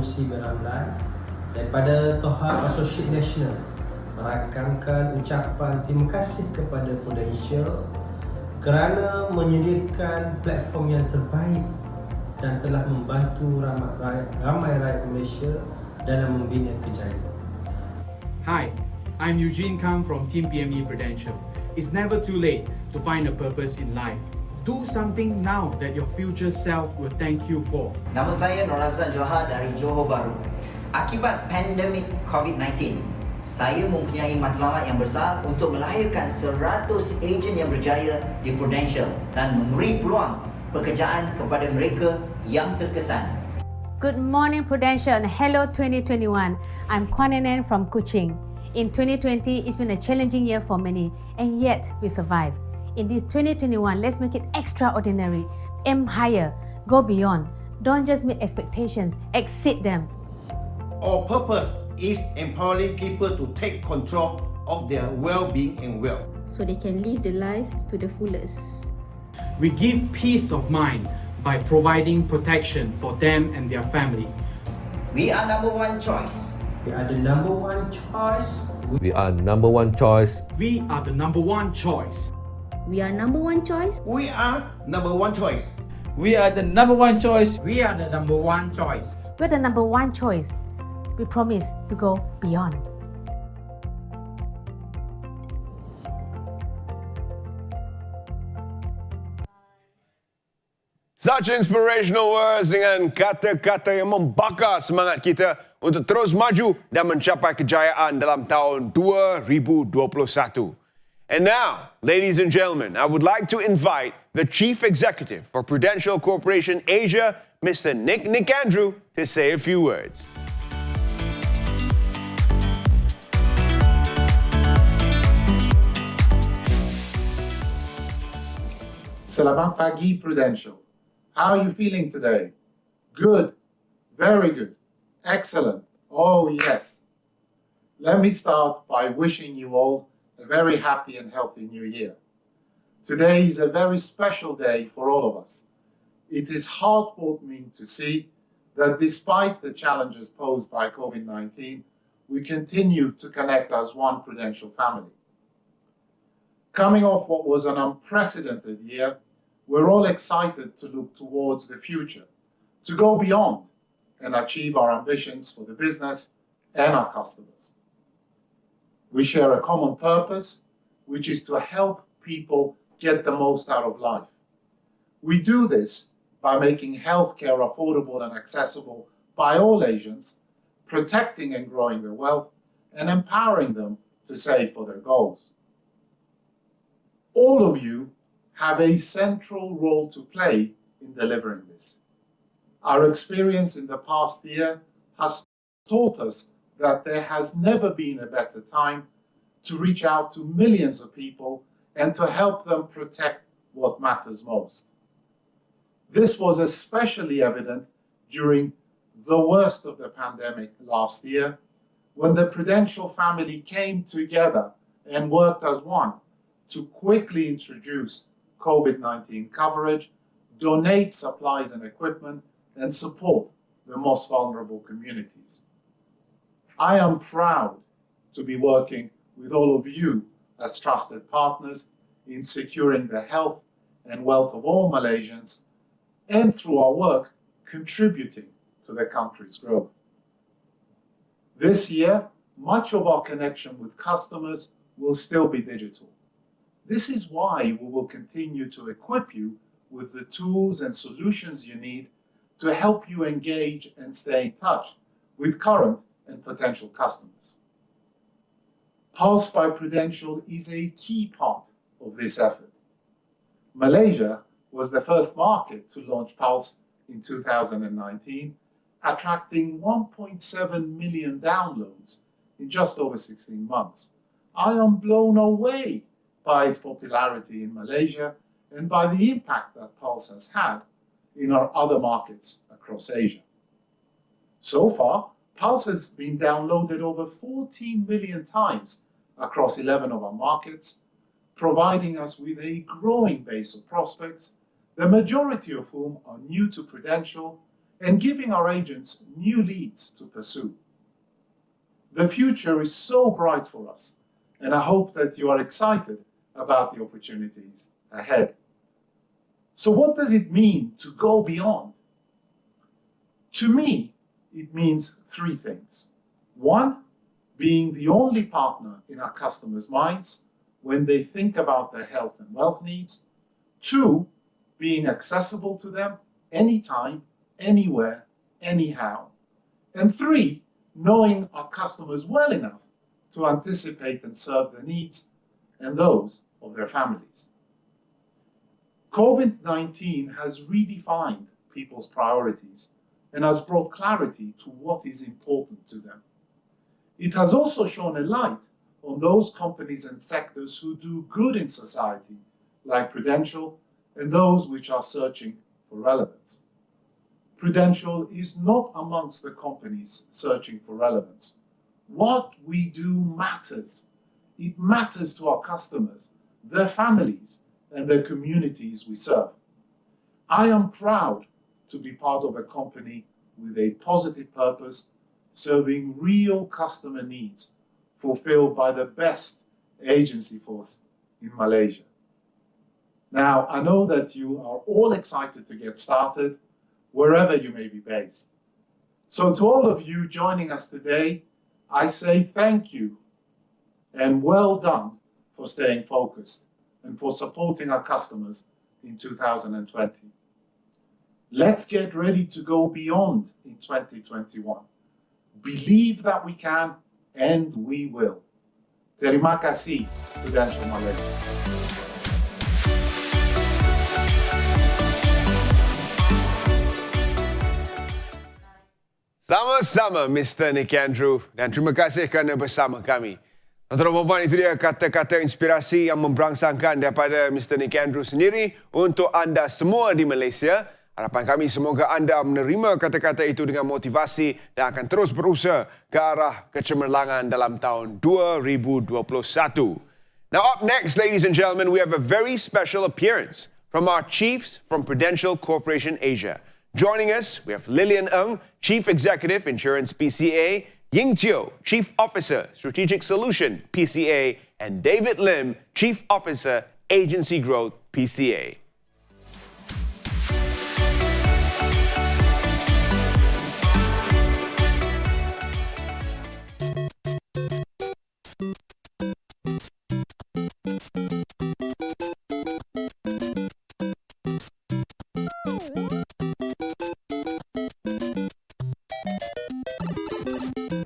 Agensi Beramlan daripada Toha Associate National merakamkan ucapan terima kasih kepada Prudential kerana menyediakan platform yang terbaik dan telah membantu ramai rakyat Malaysia dalam membina kejayaan. Hi, I'm Eugene Kang from Team PME Prudential. It's never too late to find a purpose in life. Do something now that your future self will thank you for. Nama saya Norazan Johar dari Johor Bahru. Akibat pandemik COVID-19, saya mempunyai matlamat yang besar untuk melahirkan 100 ejen yang berjaya di Prudential dan memberi peluang pekerjaan kepada mereka yang terkesan. Good morning Prudential and hello 2021. I'm Kwan Nen from Kuching. In 2020, it's been a challenging year for many, and yet we survived. In this 2021, let's make it extraordinary. Aim higher, go beyond. Don't just meet expectations, exceed them. Our purpose is empowering people to take control of their well-being and wealth, so they can live the life to the fullest. We give peace of mind by providing protection for them and their family. We are number one choice. We are the number one choice. We are number one choice. We are the number one choice. We are number one choice. We are number one choice. We are the number one choice. We are the number one choice. We're the number one choice. We promise to go beyond. Such inspirational words dengan kata-kata yang membakar semangat kita untuk terus maju dan mencapai kejayaan dalam tahun 2021. And now, ladies and gentlemen, I would like to invite the Chief Executive for Prudential Corporation Asia, Mr. Nick Andrew, to say a few words. Selamat pagi, Prudential. How are you feeling today? Good. Very good. Excellent. Oh, yes. Let me start by wishing you all a very happy and healthy new year. Today is a very special day for all of us. It is heartwarming to see that despite the challenges posed by COVID-19, we continue to connect as one Prudential family. Coming off what was an unprecedented year, we're all excited to look towards the future, to go beyond and achieve our ambitions for the business and our customers. We share a common purpose, which is to help people get the most out of life. We do this by making healthcare affordable and accessible by all Asians, protecting and growing their wealth, and empowering them to save for their goals. All of you have a central role to play in delivering this. Our experience in the past year has taught us that there has never been a better time to reach out to millions of people and to help them protect what matters most. This was especially evident during the worst of the pandemic last year, when the Prudential family came together and worked as one to quickly introduce COVID-19 coverage, donate supplies and equipment, and support the most vulnerable communities. I am proud to be working with all of you as trusted partners in securing the health and wealth of all Malaysians, and through our work, contributing to the country's growth. This year, much of our connection with customers will still be digital. This is why we will continue to equip you with the tools and solutions you need to help you engage and stay in touch with current and potential customers. Pulse by Prudential is a key part of this effort. Malaysia was the first market to launch Pulse in 2019, attracting 1.7 million downloads in just over 16 months. I am blown away by its popularity in Malaysia and by the impact that Pulse has had in our other markets across Asia. So far, Pulse has been downloaded over 14 million times across 11 of our markets, providing us with a growing base of prospects, the majority of whom are new to Prudential and giving our agents new leads to pursue. The future is so bright for us, and I hope that you are excited about the opportunities ahead. So what does it mean to go beyond? To me, it means three things. One, being the only partner in our customers' minds when they think about their health and wealth needs. Two, being accessible to them anytime, anywhere, anyhow. And three, knowing our customers well enough to anticipate and serve their needs and those of their families. COVID-19 has redefined people's priorities and has brought clarity to what is important to them. It has also shone a light on those companies and sectors who do good in society, like Prudential, and those which are searching for relevance. Prudential is not amongst the companies searching for relevance. What we do matters. It matters to our customers, their families, and the communities we serve. I am proud to be part of a company with a positive purpose, serving real customer needs, fulfilled by the best agency force in Malaysia. Now, I know that you are all excited to get started, wherever you may be based. So to all of you joining us today, I say thank you and well done for staying focused and for supporting our customers in 2020. Let's get ready to go beyond in 2021. Believe that we can, and we will. Terima kasih, Prudential Malaysia. Sama-sama Mr. Nick Andrew dan terima kasih kerana bersama kami. Tuan-tuan dan puan, itu dia kata-kata inspirasi yang memberangsangkan daripada Mr. Nick Andrew sendiri untuk anda semua di Malaysia. Harapan kami semoga anda menerima kata-kata itu dengan motivasi dan akan terus berusaha ke arah kecemerlangan dalam tahun 2021. Now up next, ladies and gentlemen, we have a very special appearance from our chiefs from Prudential Corporation Asia. Joining us, we have Lillian Ng, Chief Executive, Insurance PCA, Ying Teo, Chief Officer, Strategic Solution PCA, and David Lim, Chief Officer, Agency Growth PCA.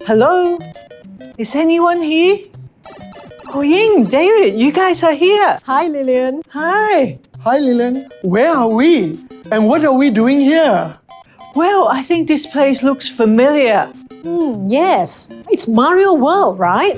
Hello? Is anyone here? Oh, Ying, David, you guys are here. Hi, Lillian. Hi. Hi, Lillian. Where are we? And what are we doing here? Well, I think this place looks familiar. Yes, it's Mario World, right?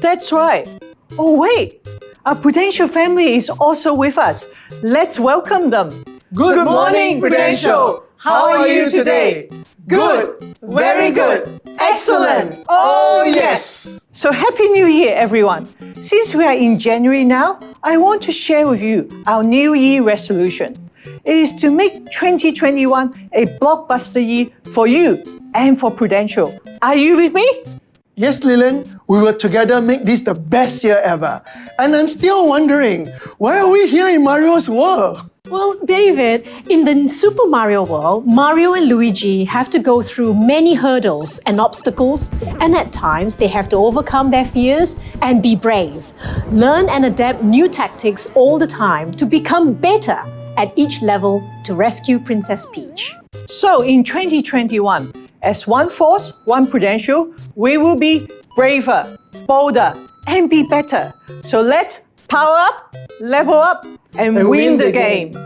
That's right. Oh, wait. Our Prudential family is also with us. Let's welcome them. Good morning, Prudential. How are you today? Good. Very good. Excellent. Oh, yes. So Happy New Year, everyone. Since we are in January now, I want to share with you our New Year resolution. It is to make 2021 a blockbuster year for you and for Prudential. Are you with me? Yes, Lillian, we will together make this the best year ever. And I'm still wondering, why are we here in Mario's world? Well, David, in the Super Mario world, Mario and Luigi have to go through many hurdles and obstacles, and at times they have to overcome their fears and be brave. Learn and adapt new tactics all the time to become better at each level to rescue Princess Peach. So in 2021, as one force, one Prudential, we will be braver, bolder, and be better. So let's power up, level up, and win the game.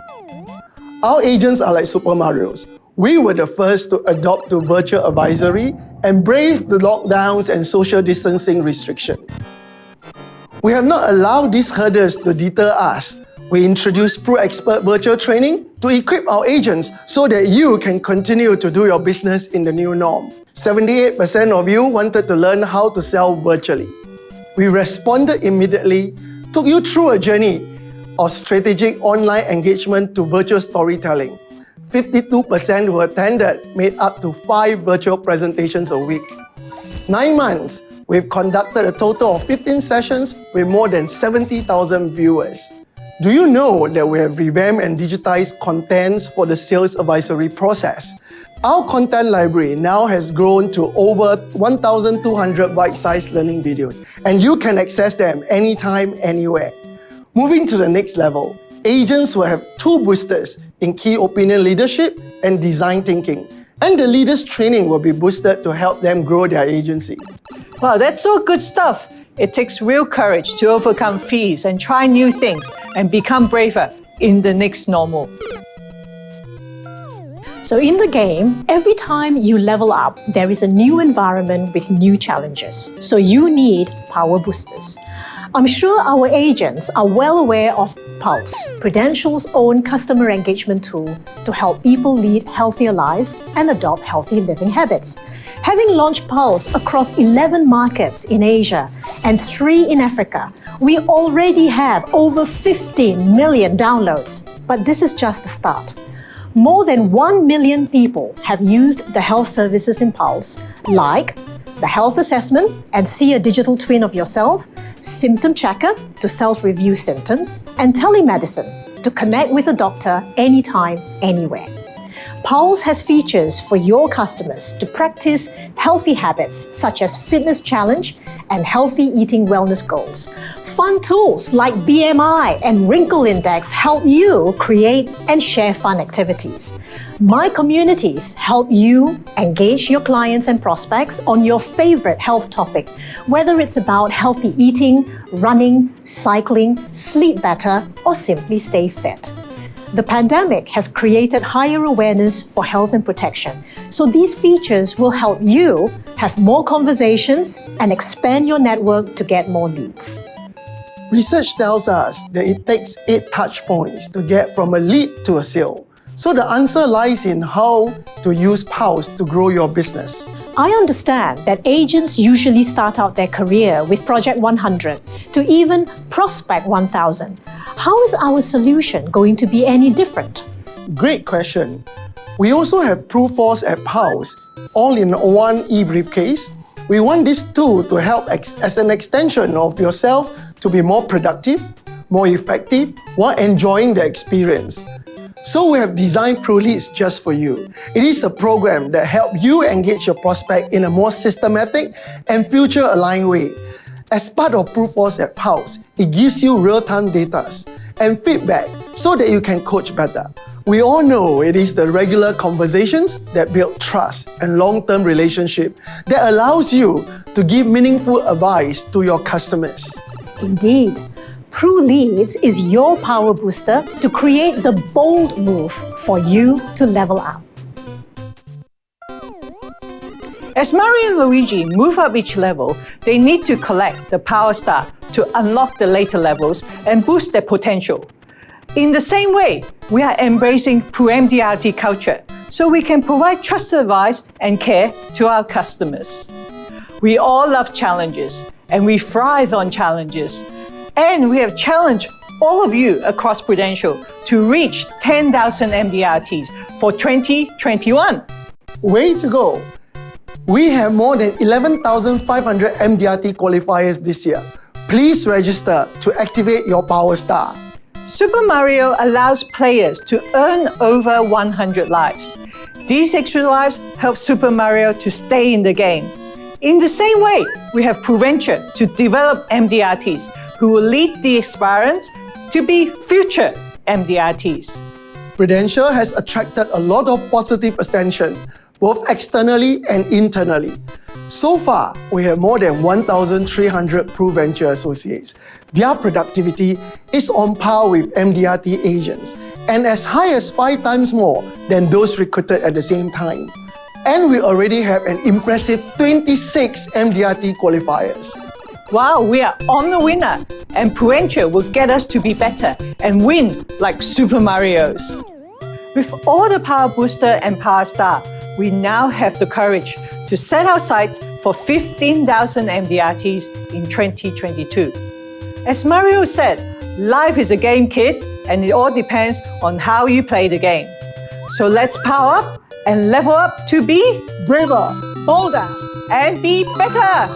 Our agents are like Super Marios. We were the first to adopt to virtual advisory and brave the lockdowns and social distancing restriction. We have not allowed these hurdles to deter us. We introduced Pro-Expert virtual training to equip our agents so that you can continue to do your business in the new norm. 78% of you wanted to learn how to sell virtually. We responded immediately, took you through a journey of strategic online engagement to virtual storytelling. 52% who attended made up to 5 virtual presentations a week. 9 months, we've conducted a total of 15 sessions with more than 70,000 viewers. Do you know that we have revamped and digitized contents for the sales advisory process? Our content library now has grown to over 1,200 bite-sized learning videos, and you can access them anytime, anywhere. Moving to the next level, agents will have 2 boosters in key opinion leadership and design thinking, and the leaders' training will be boosted to help them grow their agency. Wow, that's all good stuff. It takes real courage to overcome fears and try new things and become braver in the next normal. So in the game, every time you level up, there is a new environment with new challenges. So you need power boosters. I'm sure our agents are well aware of Pulse, Prudential's own customer engagement tool to help people lead healthier lives and adopt healthy living habits. Having launched Pulse across 11 markets in Asia and 3 in Africa, we already have over 15 million downloads. But this is just the start. More than 1 million people have used the health services in Pulse, like the health assessment and see a digital twin of yourself, symptom checker to self-review symptoms, and telemedicine to connect with a doctor anytime, anywhere. Pulse has features for your customers to practice healthy habits such as fitness challenge and healthy eating wellness goals. Fun tools like BMI and wrinkle index help you create and share fun activities. My communities help you engage your clients and prospects on your favorite health topic, whether it's about healthy eating, running, cycling, sleep better, or simply stay fit. The pandemic has created higher awareness for health and protection, so these features will help you have more conversations and expand your network to get more leads. Research tells us that it takes 8 touch points to get from a lead to a sale. So the answer lies in how to use Pulse to grow your business. I understand that agents usually start out their career with Project 100 to even Prospect 1000. How is our solution going to be any different? Great question. We also have Proof at Pulse, all in one e-briefcase. We want this tool to help as an extension of yourself to be more productive, more effective, while enjoying the experience. So we have designed ProLeads just for you. It is a program that helps you engage your prospect in a more systematic and future-aligned way. As part of Proof at Pulse, it gives you real-time data and feedback so that you can coach better. We all know it is the regular conversations that build trust and long-term relationship that allows you to give meaningful advice to your customers. Indeed. ProLeads is your power booster to create the bold move for you to level up. As Mario and Luigi move up each level, they need to collect the Power Star to unlock the later levels and boost their potential. In the same way, we are embracing ProMDRT culture so we can provide trusted advice and care to our customers. We all love challenges and we thrive on challenges. And we have challenged all of you across Prudential to reach 10,000 MDRTs for 2021. Way to go! We have more than 11,500 MDRT qualifiers this year. Please register to activate your Power Star. Super Mario allows players to earn over 100 lives. These extra lives help Super Mario to stay in the game. In the same way, we have Proventure to develop MDRTs who will lead the aspirants to be future MDRTs. Prudential has attracted a lot of positive attention, both externally and internally. So far, we have more than 1,300 Proventure associates. Their productivity is on par with MDRT agents and as high as 5 times more than those recruited at the same time. And we already have an impressive 26 MDRT qualifiers. Wow, we are on the winner, and Prudential will get us to be better and win like Super Marios. With all the Power Booster and Power Star, we now have the courage to set our sights for 15,000 MDRTs in 2022. As Mario said, life is a game, kid, and it all depends on how you play the game. So let's power up and level up to be braver, bolder, and be better.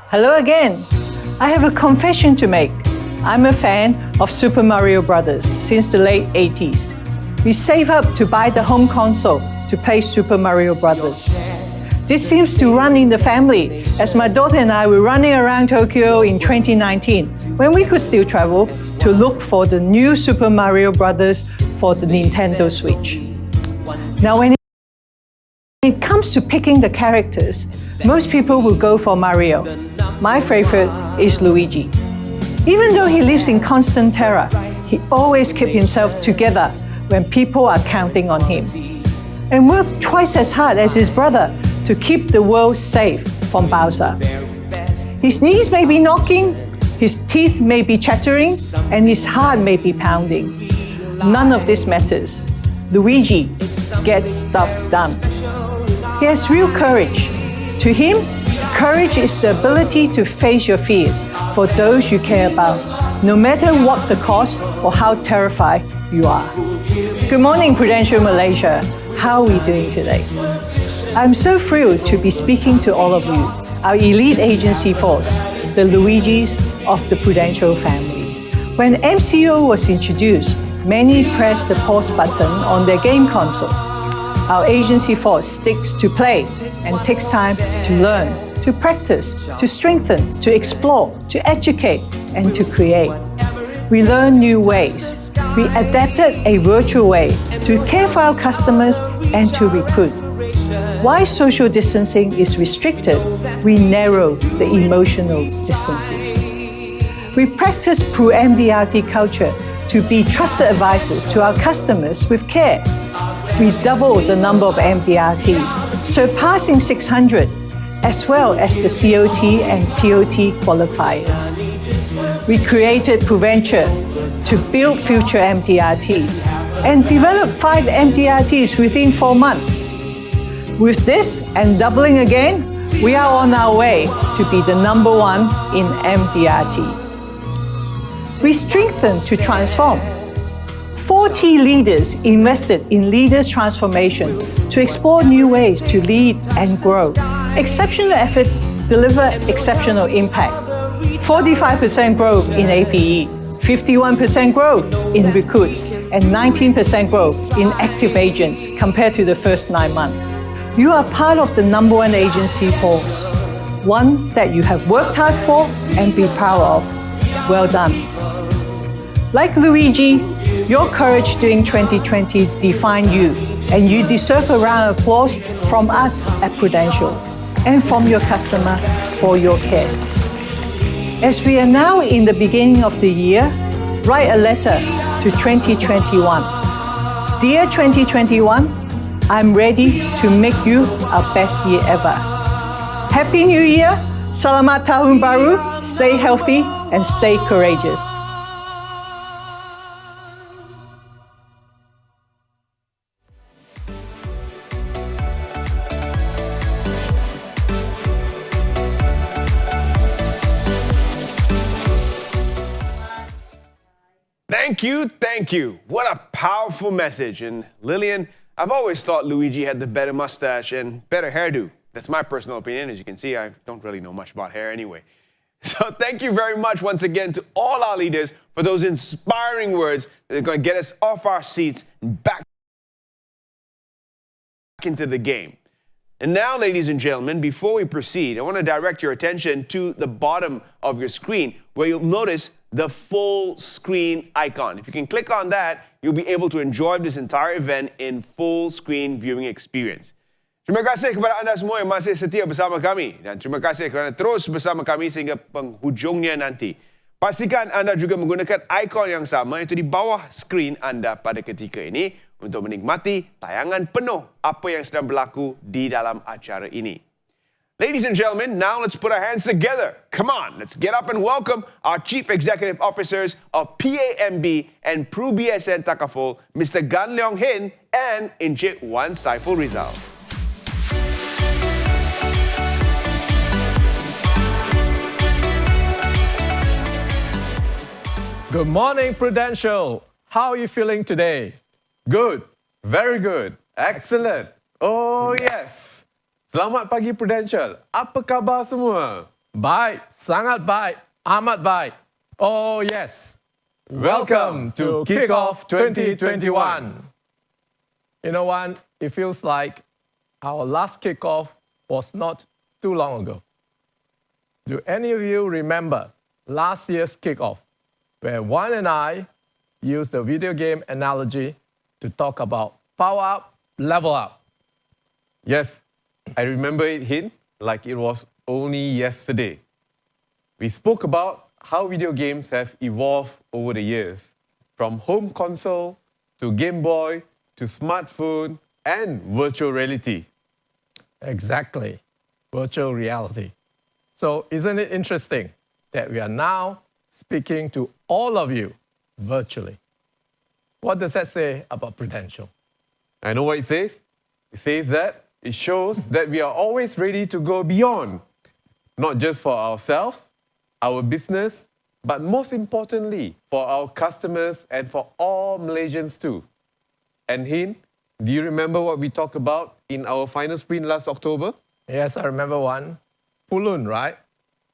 Hello again. I have a confession to make. I'm a fan of Super Mario Brothers since the late 80s. We save up to buy the home console to play Super Mario Brothers. This seems to run in the family, as my daughter and I were running around Tokyo in 2019, when we could still travel, to look for the new Super Mario Brothers for the Nintendo Switch. Now, when it comes to picking the characters, most people will go for Mario. My favorite is Luigi. Even though he lives in constant terror, he always keeps himself together when people are counting on him, and works twice as hard as his brother to keep the world safe from Bowser. His knees may be knocking, his teeth may be chattering, and his heart may be pounding. None of this matters. Luigi gets stuff done. He has real courage. To him, courage is the ability to face your fears for those you care about, no matter what the cost or how terrified you are. Good morning, Prudential Malaysia. How are we doing today? I'm so thrilled to be speaking to all of you, our elite agency force, the Luigis of the Prudential family. When MCO was introduced, many pressed the pause button on their game console. Our agency force sticks to play and takes time to learn, to practice, to strengthen, to explore, to educate, and to create. We learn new ways. We adapted a virtual way to care for our customers and to recruit. While social distancing is restricted, we narrow the emotional distancing. We practice PRU-MDRT culture to be trusted advisors to our customers with care. We doubled the number of MDRTs, surpassing 600, as well as the COT and TOT qualifiers. We created PRUVenture to build future MDRTs and developed 5 MDRTs within 4 months. With this and doubling again, we are on our way to be the number 1 in MDRT. We strengthened to transform. 40 leaders invested in leaders' transformation to explore new ways to lead and grow. Exceptional efforts deliver exceptional impact. 45% growth in APE, 51% growth in recruits, and 19% growth in active agents compared to the first 9 months. You are part of the number 1 agency force, one that you have worked hard for and be proud of. Well done. Like Luigi, your courage during 2020 defined you, and you deserve a round of applause from us at Prudential and from your customer for your care. As we are now in the beginning of the year, write a letter to 2021. Dear 2021, I'm ready to make you our best year ever. Happy New Year, Selamat Tahun Baru, stay healthy and stay courageous. Thank you. What a powerful message. And Lillian, I've always thought Luigi had the better mustache and better hairdo. That's my personal opinion. As you can see, I don't really know much about hair anyway. So thank you very much once again to all our leaders for those inspiring words that are going to get us off our seats and back into the game. And now, ladies and gentlemen, before we proceed, I want to direct your attention to the bottom of your screen where you'll notice the full screen icon. If you can click on that, you'll be able to enjoy this entire event in full screen viewing experience. Terima kasih kepada anda semua yang masih setia bersama kami dan terima kasih kerana terus bersama kami sehingga penghujungnya nanti. Pastikan anda juga menggunakan ikon yang sama itu di bawah skrin anda pada ketika ini untuk menikmati tayangan penuh apa yang sedang berlaku di dalam acara ini. Ladies and gentlemen, now let's put our hands together. Come on, let's get up and welcome our Chief Executive Officers of PAMB and PRU-BSN Takaful, Mr. Gan Leong Hin and Encik Wan Saiful Rizal. Good morning, Prudential. How are you feeling today? Good. Very good. Excellent. Oh, yes. Selamat pagi, Prudential. Apa khabar semua? Baik. Sangat baik. Amat baik. Oh, yes. Welcome to Kickoff 2021. You know what? It feels like our last kickoff was not too long ago. Do any of you remember last year's kickoff, where Juan and I used the video game analogy to talk about power up, level up? Yes, I remember it, Hin, like it was only yesterday. We spoke about how video games have evolved over the years, from home console to Game Boy to smartphone and virtual reality. Exactly, virtual reality. So isn't it interesting that we are now speaking to all of you virtually? What does that say about Prudential? I know what it says. It says that it shows that we are always ready to go beyond, not just for ourselves, our business, but most importantly, for our customers and for all Malaysians too. And Hin, do you remember what we talked about in our final sprint last October? Yes, I remember one. Pulun, right?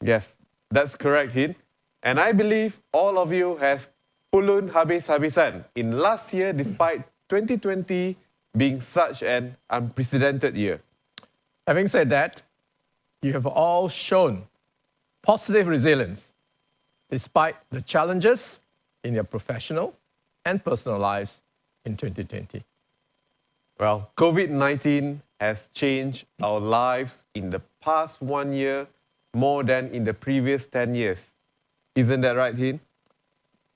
Yes, that's correct, Hin. And I believe all of you have pulun habis-habisan in last year despite 2020 being such an unprecedented year. Having said that, you have all shown positive resilience despite the challenges in your professional and personal lives in 2020. Well, COVID-19 has changed our lives in the past 1 year more than in the previous 10 years. Isn't that right, Hin?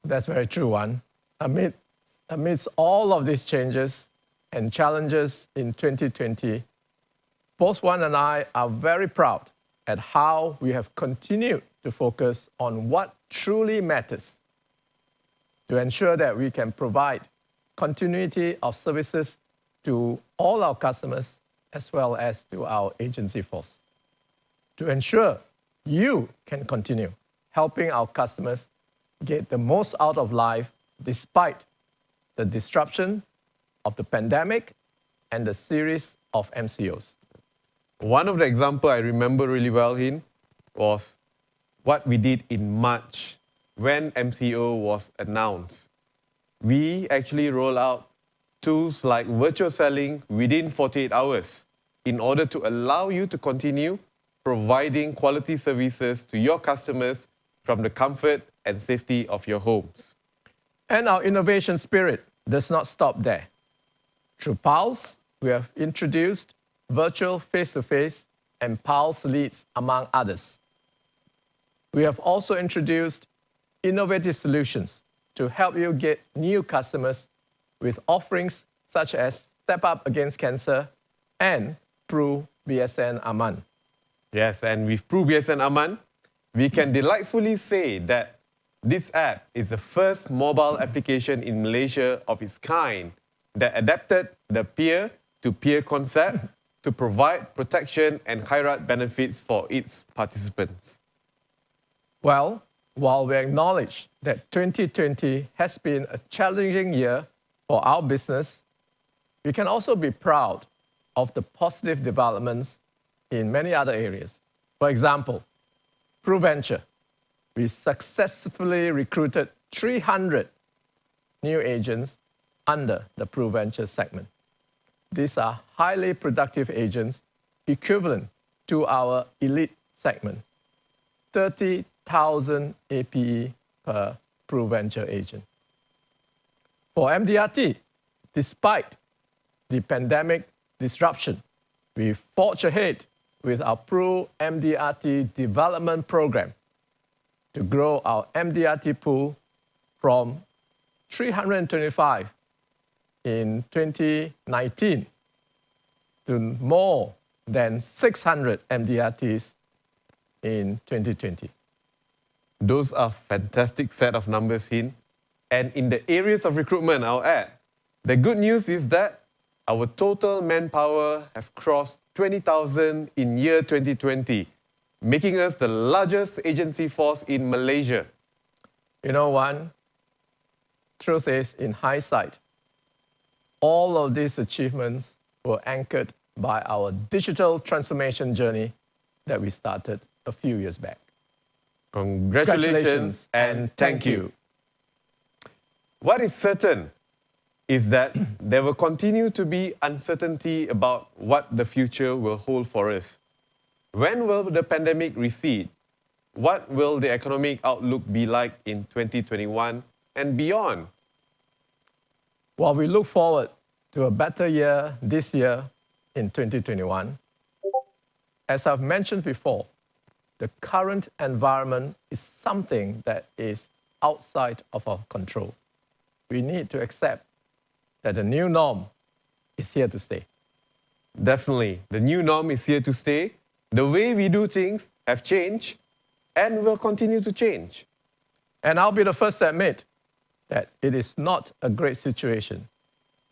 That's very true, Juan. Amidst all of these changes and challenges in 2020, both Juan and I are very proud at how we have continued to focus on what truly matters to ensure that we can provide continuity of services to all our customers as well as to our agency force. To ensure you can continue helping our customers get the most out of life despite the disruption of the pandemic and the series of MCOs. One of the examples I remember really well, Hin, was what we did in March when MCO was announced. We actually rolled out tools like virtual selling within 48 hours in order to allow you to continue providing quality services to your customers from the comfort and safety of your homes. And our innovation spirit does not stop there. Through Pulse, we have introduced virtual face-to-face and Pulse Leads, among others. We have also introduced innovative solutions to help you get new customers with offerings such as Step Up Against Cancer and Pru BSN Aman. Yes, and with Pru BSN Aman, we can delightfully say that this app is the first mobile application in Malaysia of its kind that adapted the peer-to-peer concept to provide protection and khairat benefits for its participants. Well, while we acknowledge that 2020 has been a challenging year for our business, we can also be proud of the positive developments in many other areas. For example, PruVenture. We successfully recruited 300 new agents under the PruVenture segment. These are highly productive agents equivalent to our elite segment, 30,000 APE per PruVenture agent. For MDRT, despite the pandemic disruption, we forged ahead with our Pru MDRT development program to grow our MDRT pool from 325 in 2019 to more than 600 MDRTs in 2020. Those are fantastic set of numbers, Hin. And in the areas of recruitment, I'll add, the good news is that our total manpower have crossed 20,000 in year 2020, making us the largest agency force in Malaysia. You know, Juan, truth is, in hindsight, all of these achievements were anchored by our digital transformation journey that we started a few years back. Congratulations and thank you. What is certain is that there will continue to be uncertainty about what the future will hold for us. When will the pandemic recede? What will the economic outlook be like in 2021 and beyond? While we look forward to a better year this year in 2021, as I've mentioned before, the current environment is something that is outside of our control. We need to accept that the new norm is here to stay. Definitely, the new norm is here to stay. The way we do things have changed and will continue to change. And I'll be the first to admit that it is not a great situation.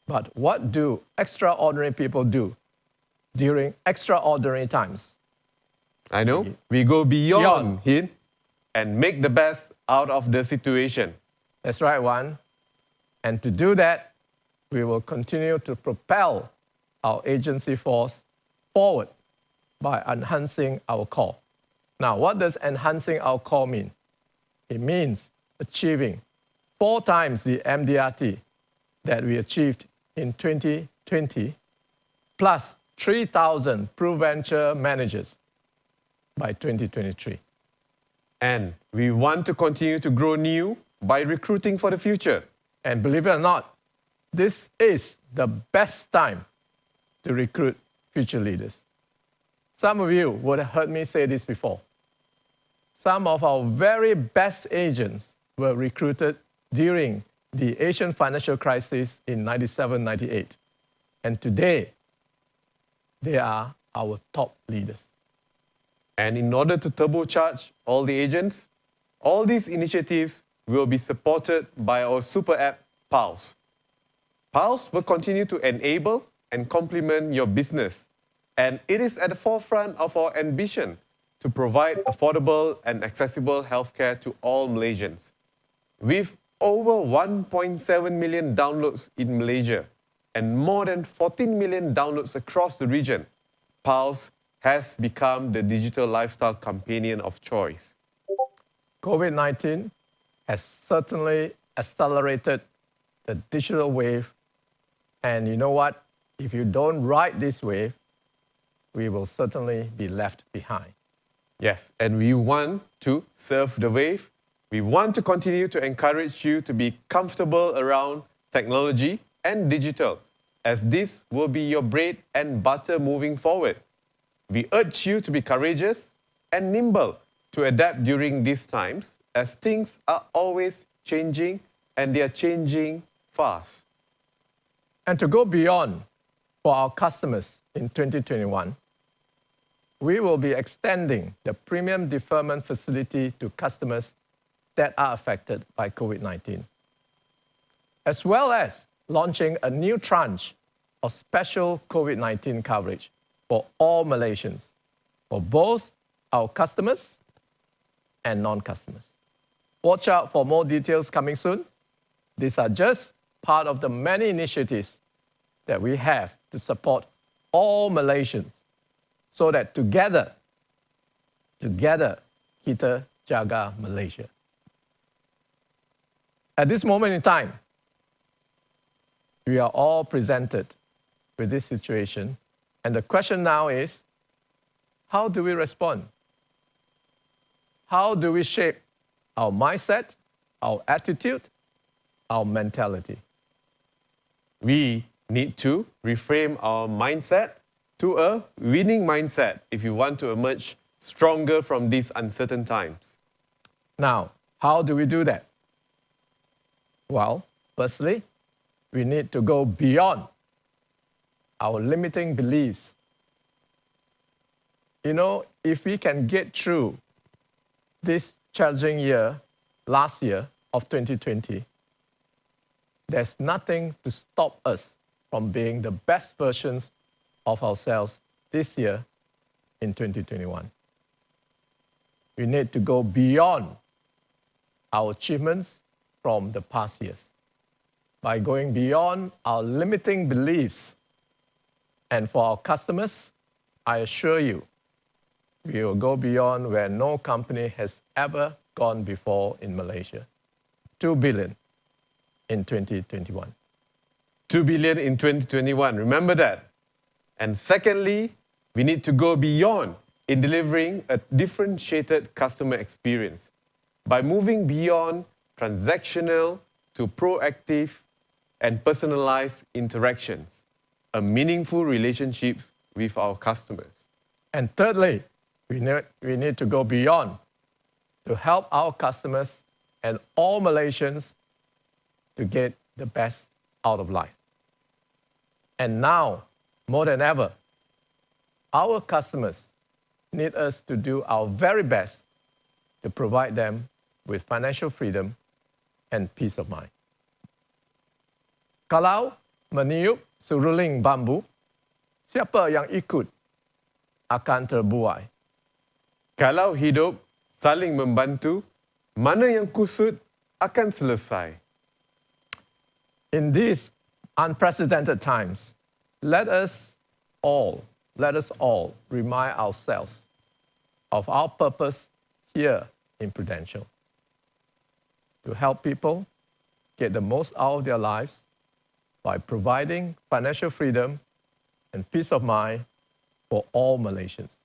But what do extraordinary people do during extraordinary times? I know. We go beyond it and make the best out of the situation. That's right, Wan. And to do that, we will continue to propel our agency force forward by enhancing our core. Now, what does enhancing our core mean? It means achieving 4 times the MDRT that we achieved in 2020, plus 3,000 ProVenture managers by 2023. And we want to continue to grow new by recruiting for the future. And believe it or not, this is the best time to recruit future leaders. Some of you would have heard me say this before. Some of our very best agents were recruited during the Asian financial crisis in 97-98. And today, they are our top leaders. And in order to turbocharge all the agents, all these initiatives will be supported by our super app, Pulse. Pulse will continue to enable and complement your business. And it is at the forefront of our ambition to provide affordable and accessible healthcare to all Malaysians. With over 1.7 million downloads in Malaysia and more than 14 million downloads across the region, Pulse has become the digital lifestyle companion of choice. COVID-19 has certainly accelerated the digital wave. And you know what? If you don't ride this wave, we will certainly be left behind. Yes, and we want to surf the wave. We want to continue to encourage you to be comfortable around technology and digital, as this will be your bread and butter moving forward. We urge you to be courageous and nimble to adapt during these times, as things are always changing and they are changing fast. And to go beyond for our customers in 2021, we will be extending the premium deferment facility to customers that are affected by COVID-19, as well as launching a new tranche of special COVID-19 coverage for all Malaysians, for both our customers and non-customers. Watch out for more details coming soon. These are just part of the many initiatives that we have to support all Malaysians, so that together, kita jaga Malaysia. At this moment in time, we are all presented with this situation, and the question now is, how do we respond? How do we shape our mindset, our attitude, our mentality? We need to reframe our mindset to a winning mindset if you want to emerge stronger from these uncertain times. Now, how do we do that? Well, firstly, we need to go beyond our limiting beliefs. You know, if we can get through this challenging year, last year of 2020, there's nothing to stop us from being the best versions of ourselves this year in 2021. We need to go beyond our achievements from the past years. by going beyond our limiting beliefs. And for our customers, I assure you, we will go beyond where no company has ever gone before in Malaysia. 2 billion in 2021. 2 billion in 2021, remember that. And secondly, we need to go beyond in delivering a differentiated customer experience by moving beyond transactional to proactive and personalized interactions, a meaningful relationships with our customers. And thirdly, we need to go beyond to help our customers and all Malaysians to get the best out of life. And now, more than ever, our customers need us to do our very best to provide them with financial freedom and peace of mind. Kalau meniup seruling bambu, siapa yang ikut akan terbuai. Kalau hidup saling membantu, mana yang kusut akan selesai. In these unprecedented times, let us all remind ourselves of our purpose here in Prudential. To help people get the most out of their lives by providing financial freedom and peace of mind for all Malaysians.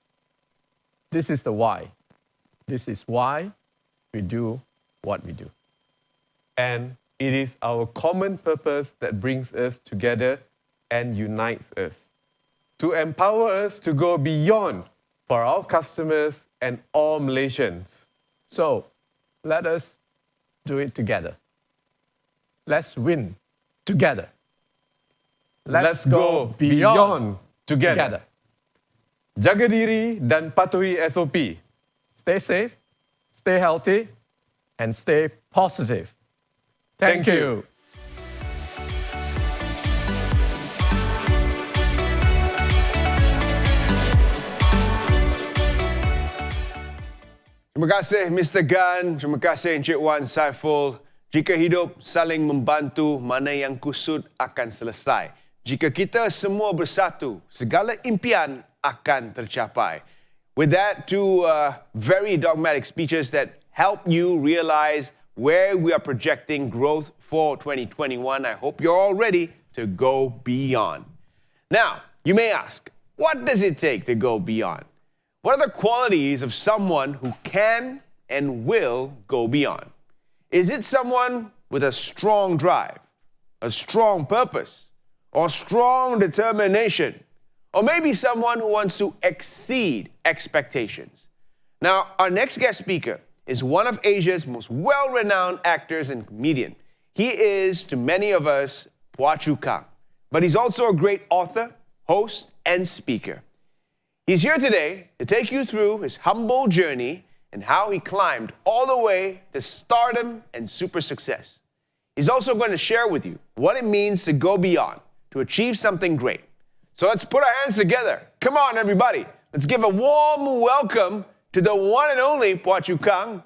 This is the why. This is why we do what we do. And it is our common purpose that brings us together and unites us, to empower us to go beyond for our customers and all Malaysians. So, let us do it together. Let's win together. Let's go beyond together. Jaga diri dan patuhi SOP. Stay safe, stay healthy, and stay positive. Thank you. Terima kasih Mr. Gan, terima kasih Encik Wan Saiful. Jika hidup saling membantu, mana yang kusut akan selesai. Jika kita semua bersatu, segala impian akan tercapai. With that, two very dogmatic speeches that help you realize where we are projecting growth for 2021. I hope you're all ready to go beyond. Now, you may ask, what does it take to go beyond? What are the qualities of someone who can and will go beyond? Is it someone with a strong drive, a strong purpose, or strong determination? Or maybe someone who wants to exceed expectations? Now, our next guest speaker is one of Asia's most well-renowned actors and comedian. He is, to many of us, Phua Chu Kang. But he's also a great author, host, and speaker. He's here today to take you through his humble journey and how he climbed all the way to stardom and super success. He's also going to share with you what it means to go beyond, to achieve something great. So let's put our hands together. Come on, everybody. Let's give a warm welcome to the one and only Phua Chu Kang,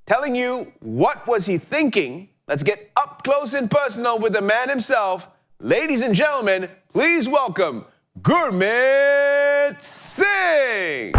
telling you what was he thinking. Let's get up close and personal with the man himself. Ladies and gentlemen, please welcome Gurmeet Singh.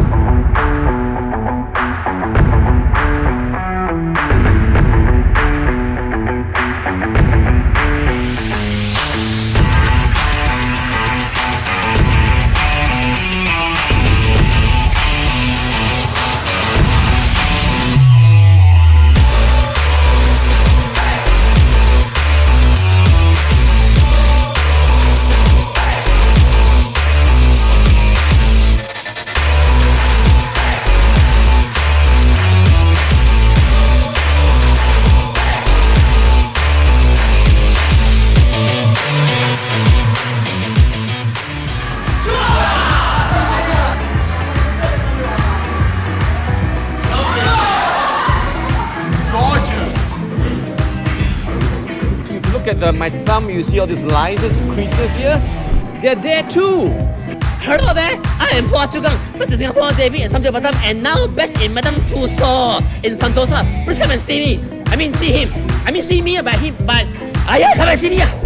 Look at my thumb, you see all these lines and creases here? They're there too! Hello there, I am Phua Chu Kang, Mr. Singapore JB and Samjay Batam, and now best in Madame Tussauds in Sentosa. Please come and see me. I mean see him. I mean see me about him, but... yeah, come and see me.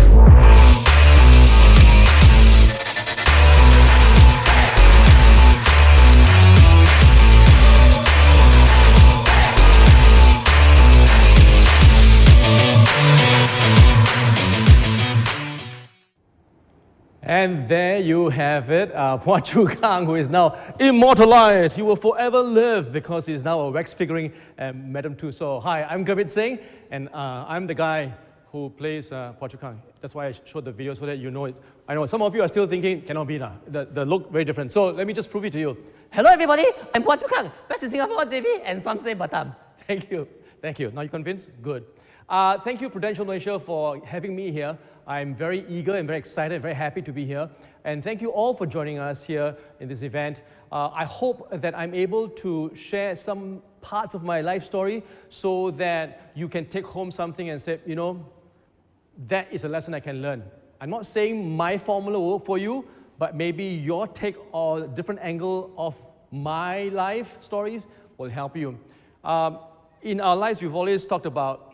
And there you have it, Phua Chu Kang, who is now immortalized. He will forever live because he is now a wax figuring at Madame Tussauds. Hi, I'm Gurpreet Singh, and I'm the guy who plays Phua Chu Kang. That's why I showed the video so that you know it. I know some of you are still thinking, cannot be lah. The look very different. So let me just prove it to you. Hello everybody, I'm Phua Chu Kang, best in Singapore, JB, and some say Batam. Thank you. Thank you. Now you convinced? Good. Thank you, Prudential Malaysia, for having me here. I'm very eager and very excited and very happy to be here. And thank you all for joining us here in this event. I hope that I'm able to share some parts of my life story so that you can take home something and say, you know, that is a lesson I can learn. I'm not saying my formula will work for you, but maybe your take or different angle of my life stories will help you. In our lives, we've always talked about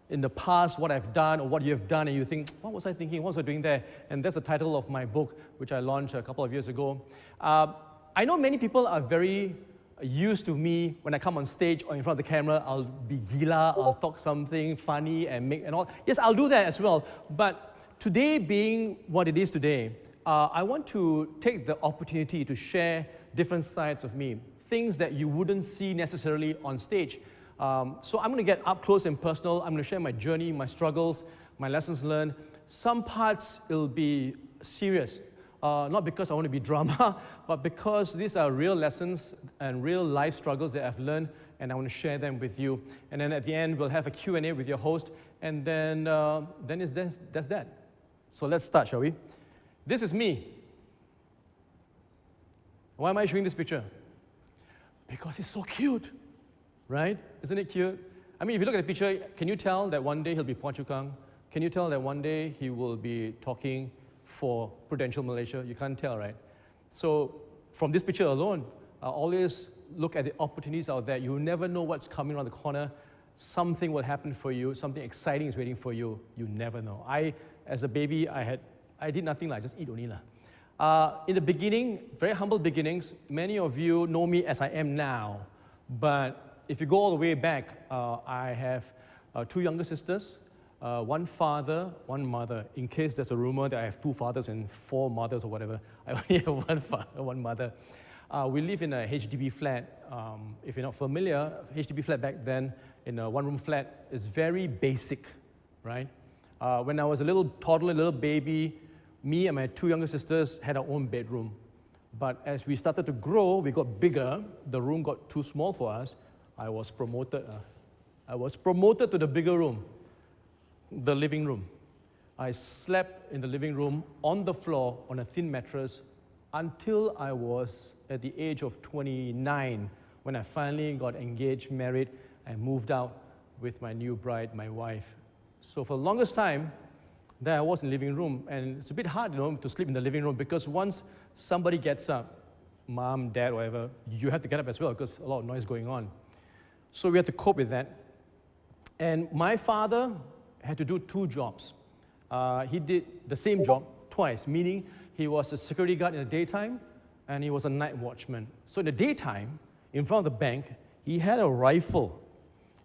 in the past what I've done or what you've done, and you think, what was I thinking, what was I doing there? And that's the title of my book, which I launched a couple of years ago. I know many people are very used to me when I come on stage or in front of the camera, I'll be gila, I'll talk something funny and all. Yes, I'll do that as well. But today being what it is today, I want to take the opportunity to share different sides of me, things that you wouldn't see necessarily on stage. So I'm going to get up close and personal. I'm going to share my journey, my struggles, my lessons learned. Some parts will be serious, not because I want to be drama, but because these are real lessons and real life struggles that I've learned, and I want to share them with you. And then at the end, we'll have a Q&A with your host, and then that's that. So let's start, shall we? This is me. Why am I showing this picture? Because it's so cute. Right? Isn't it cute? I mean, if you look at the picture, can you tell that one day he'll be Phua Chu Kang? Can you tell that one day he will be talking for Prudential Malaysia? You can't tell, right? So from this picture alone, always look at the opportunities out there. You never know what's coming around the corner. Something will happen for you. Something exciting is waiting for you. You never know. As a baby, I did nothing like just eat only lah. In the beginning, very humble beginnings, many of you know me as I am now, but if you go all the way back, I have two younger sisters, one father, one mother. In case there's a rumor that I have two fathers and four mothers or whatever, I only have one father, one mother. We live in a HDB flat. If you're not familiar, HDB flat back then, in a one-room flat, is very basic, right? When I was a little toddler, little baby, me and my two younger sisters had our own bedroom. But as we started to grow, we got bigger, the room got too small for us. I was promoted to the bigger room, the living room. I slept in the living room on the floor on a thin mattress until I was at the age of 29, when I finally got engaged, married, and moved out with my new bride, my wife. So for the longest time, there I was in the living room, and it's a bit hard, you know, to sleep in the living room because once somebody gets up, mom, dad, whatever, you have to get up as well because a lot of noise going on. So we had to cope with that. And my father had to do two jobs. He did the same job twice, meaning he was a security guard in the daytime and he was a night watchman. So in the daytime, in front of the bank, he had a rifle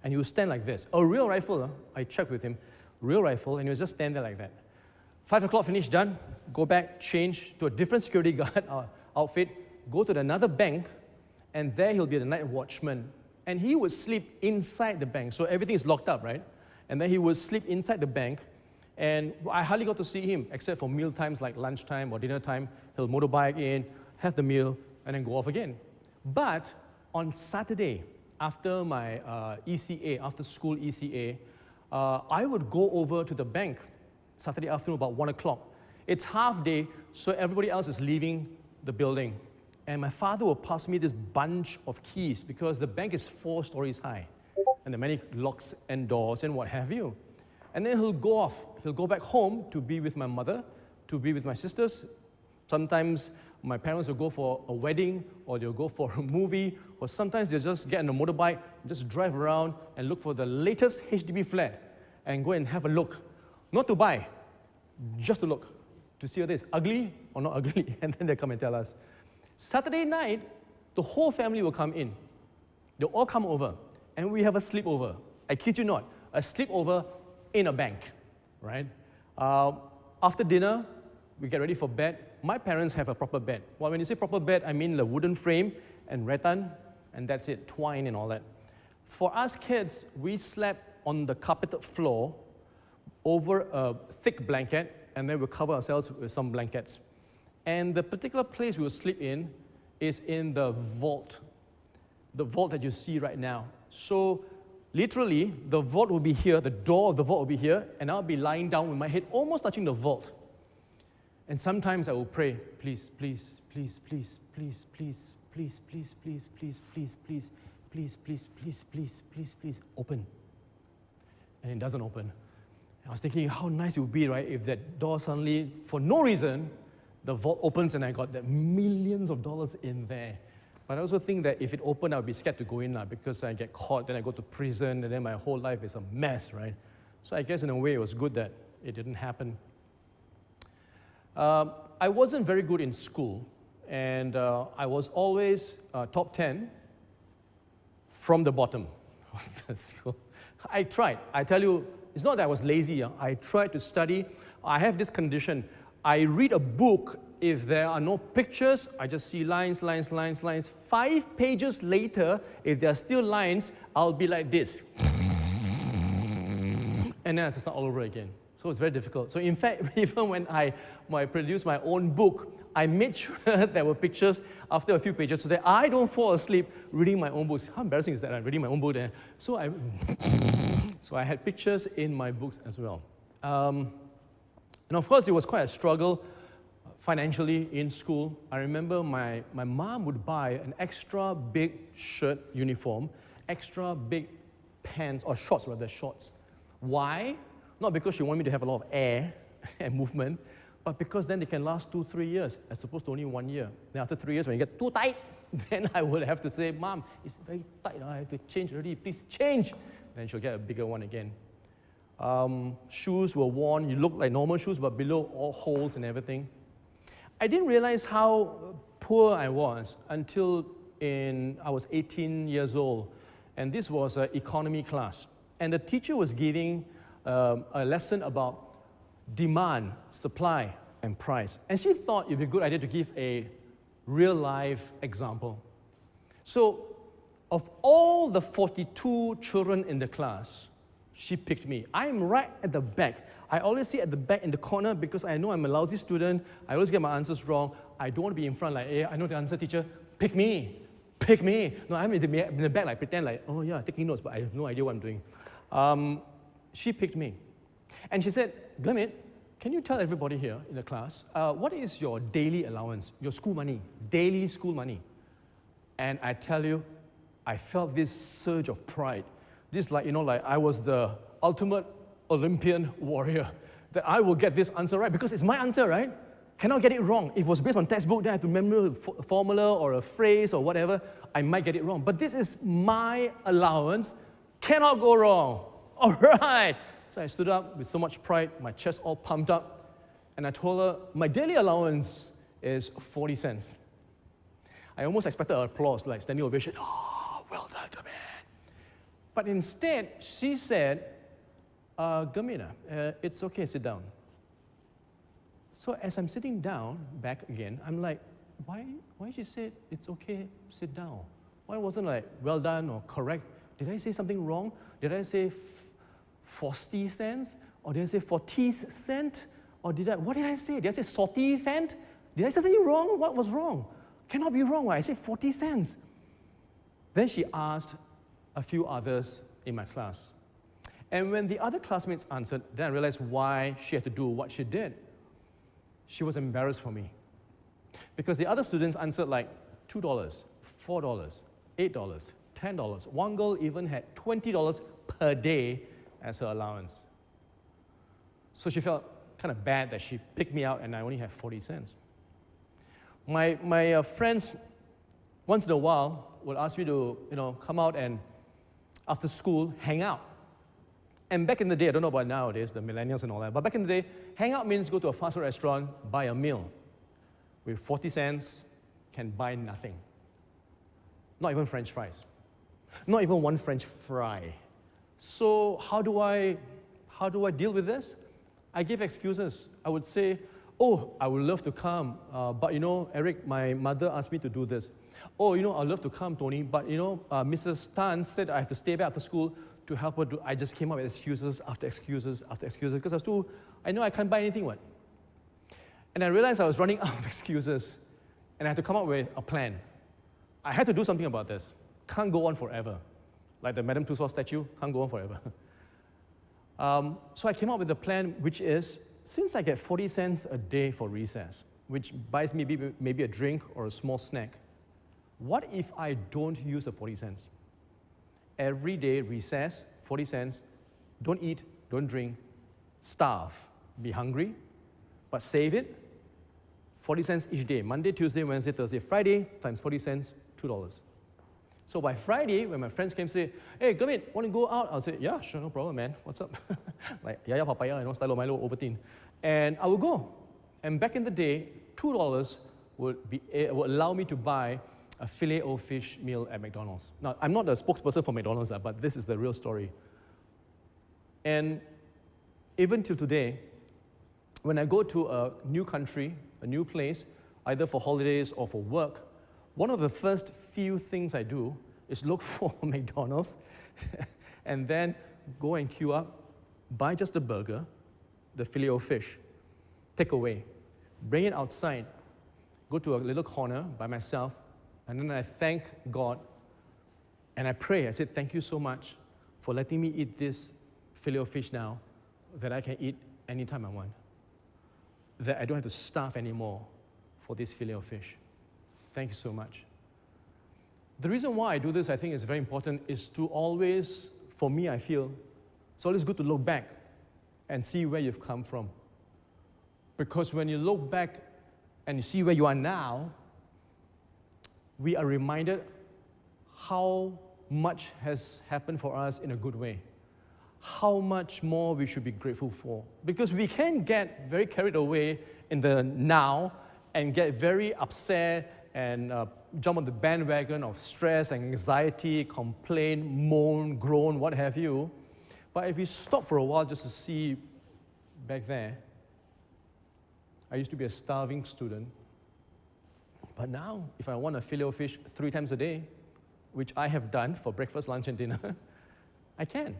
and he would stand like this. A real rifle, I checked with him, real rifle, and he would just stand there like that. 5 o'clock, finish, done, go back, change to a different security guard outfit, go to another bank, and there he'll be the night watchman. And he would sleep inside the bank. So everything is locked up, right? And then he would sleep inside the bank. And I hardly got to see him, except for meal times like lunchtime or dinner time. He'll motorbike in, have the meal, and then go off again. But on Saturday, after my ECA, after school ECA, I would go over to the bank Saturday afternoon about 1 o'clock. It's half day, so everybody else is leaving the building. And my father will pass me this bunch of keys because the bank is 4 stories high. And there are many locks and doors and what have you. And then he'll go off. He'll go back home to be with my mother, to be with my sisters. Sometimes my parents will go for a wedding or they'll go for a movie, or sometimes they'll just get on a motorbike, just drive around and look for the latest HDB flat and go and have a look. Not to buy, just to look, to see whether it's ugly or not ugly, and then they'll come and tell us. Saturday night, the whole family will come in. They'll all come over, and we have a sleepover. I kid you not, a sleepover in a bank, right? After dinner, we get ready for bed. my parents have a proper bed. Well, when you say proper bed, I mean the wooden frame and rattan, and that's it, twine and all that. For us kids, we slept on the carpeted floor over a thick blanket, and then we'll cover ourselves with some blankets. And the particular place we will sleep in is in the vault that you see right now. So literally, the vault will be here, the door of the vault will be here, and I'll be lying down with my head almost touching the vault. And sometimes I will pray, please, please, please, please, please, please, please, please, please, please, please, please, please, please, please, please, please, please, open. And it doesn't open. I was thinking how nice it would be, right, if that door suddenly, for no reason, the vault opens and I got that millions of dollars in there. But I also think that if it opened, I would be scared to go in because I get caught, then I go to prison, and then my whole life is a mess, right? So I guess in a way it was good that it didn't happen. I wasn't very good in school, and I was always top 10 from the bottom of the school. I tried. I tell you, it's not that I was lazy. I tried to study. I have this condition. I read a book. If there are no pictures, I just see lines, lines, lines, lines. 5 pages later, if there are still lines, I'll be like this. And then I have to start all over again. So it's very difficult. So in fact, even when I produced my own book, I made sure there were pictures after a few pages so that I don't fall asleep reading my own books. How embarrassing is that? I'm reading my own book there. So I had pictures in my books as well. And of course, it was quite a struggle financially in school. I remember my mom would buy an extra big shirt uniform, extra big pants, or shorts rather, shorts. Why? Not because she wanted me to have a lot of air and movement, but because then they can last 2-3 years, as opposed to only 1 year. Then after 3 years, when you get too tight, then I would have to say, Mom, it's very tight, I have to change already, please change. Then she'll get a bigger one again. Shoes were worn, you look like normal shoes, but below all holes and everything. I didn't realize how poor I was until I was 18 years old, and this was an economy class. And the teacher was giving a lesson about demand, supply, and price. And she thought it would be a good idea to give a real-life example. So, of all the 42 children in the class, she picked me. I'm right at the back. I always sit at the back in the corner because I know I'm a lousy student. I always get my answers wrong. I don't want to be in front like, hey, I know the answer, teacher. Pick me. Pick me. No, I'm in the back, like pretend like, oh yeah, taking notes, but I have no idea what I'm doing. She picked me. And she said, Gurmit, can you tell everybody here in the class, what is your daily allowance, your school money, daily school money? And I tell you, I felt this surge of pride. This like I was the ultimate Olympian warrior, that I will get this answer right, because it's my answer, right? Cannot get it wrong. If it was based on textbook, then I have to remember a formula or a phrase or whatever, I might get it wrong. But this is my allowance, cannot go wrong. All right. So I stood up with so much pride, my chest all pumped up, and I told her, my daily allowance is 40 cents. I almost expected applause, like standing ovation. Oh, well done, Gurmit. But instead, she said, Gurmit, it's okay, sit down. So as I'm sitting down, back again, I'm like, why she said it's okay, sit down? Why wasn't like, well done or correct? Did I say something wrong? Did I say 40 cents? Or did I say 40 cent? Or what did I say? Did I say 40 cent? Did I say something wrong? What was wrong? Cannot be wrong, right? I said 40 cents. Then she asked a few others in my class. And when the other classmates answered, then I realized why she had to do what she did. She was embarrassed for me. Because the other students answered like $2, $4, $8, $10. One girl even had $20 per day as her allowance. So she felt kind of bad that she picked me out and I only have 40 cents. My friends, once in a while, would ask me to come out and, after school, hang out. And back in the day, I don't know about nowadays, the millennials and all that, but back in the day, hang out means go to a fast food restaurant, buy a meal. With 40 cents, can buy nothing. Not even French fries. Not even one French fry. So how do I deal with this? I give excuses. I would say, Oh, I would love to come, but you know, Eric, my mother asked me to do this. Oh, you know, I'd love to come, Tony, but you know, Mrs. Tan said I have to stay back after school to help her do. I just came up with excuses after excuses after excuses because I know I can't buy anything, what? And I realized I was running out of excuses, and I had to come up with a plan. I had to do something about this. Can't go on forever. Like the Madame Tussauds statue, can't go on forever. So I came up with a plan, which is, since I get 40 cents a day for recess, which buys me maybe a drink or a small snack, what if I don't use the 40 cents? Every day, recess, 40 cents, don't eat, don't drink, starve, be hungry, but save it, 40 cents each day, Monday, Tuesday, Wednesday, Thursday, Friday, times 40 cents, $2. So by Friday, when my friends came and say, hey, Gurmit, want to go out? I'll say, yeah, sure, no problem, man. What's up? Like, yaya papaya, you know, style of Milo, Ovaltine. And I will go. And back in the day, $2 would allow me to buy a filet-o-fish meal at McDonald's. Now, I'm not a spokesperson for McDonald's, but this is the real story. And even till today, when I go to a new country, a new place, either for holidays or for work, one of the first few things I do is look for McDonald's and then go and queue up, buy just a burger, the filet-o-fish, take away, bring it outside, go to a little corner by myself, and then I thank God and I pray. I said, thank you so much for letting me eat this filet-o-fish now that I can eat anytime I want, that I don't have to starve anymore for this filet-o-fish. Thank you so much. The reason why I do this, I think, is very important, is to always, for me, I feel, it's always good to look back and see where you've come from. Because when you look back and you see where you are now, we are reminded how much has happened for us in a good way. How much more we should be grateful for. Because we can get very carried away in the now and get very upset and jump on the bandwagon of stress, anxiety, complain, moan, groan, what have you. But if you stop for a while just to see back there, I used to be a starving student. But now, if I want a filet-o-fish 3 times a day, which I have done for breakfast, lunch, and dinner, I can.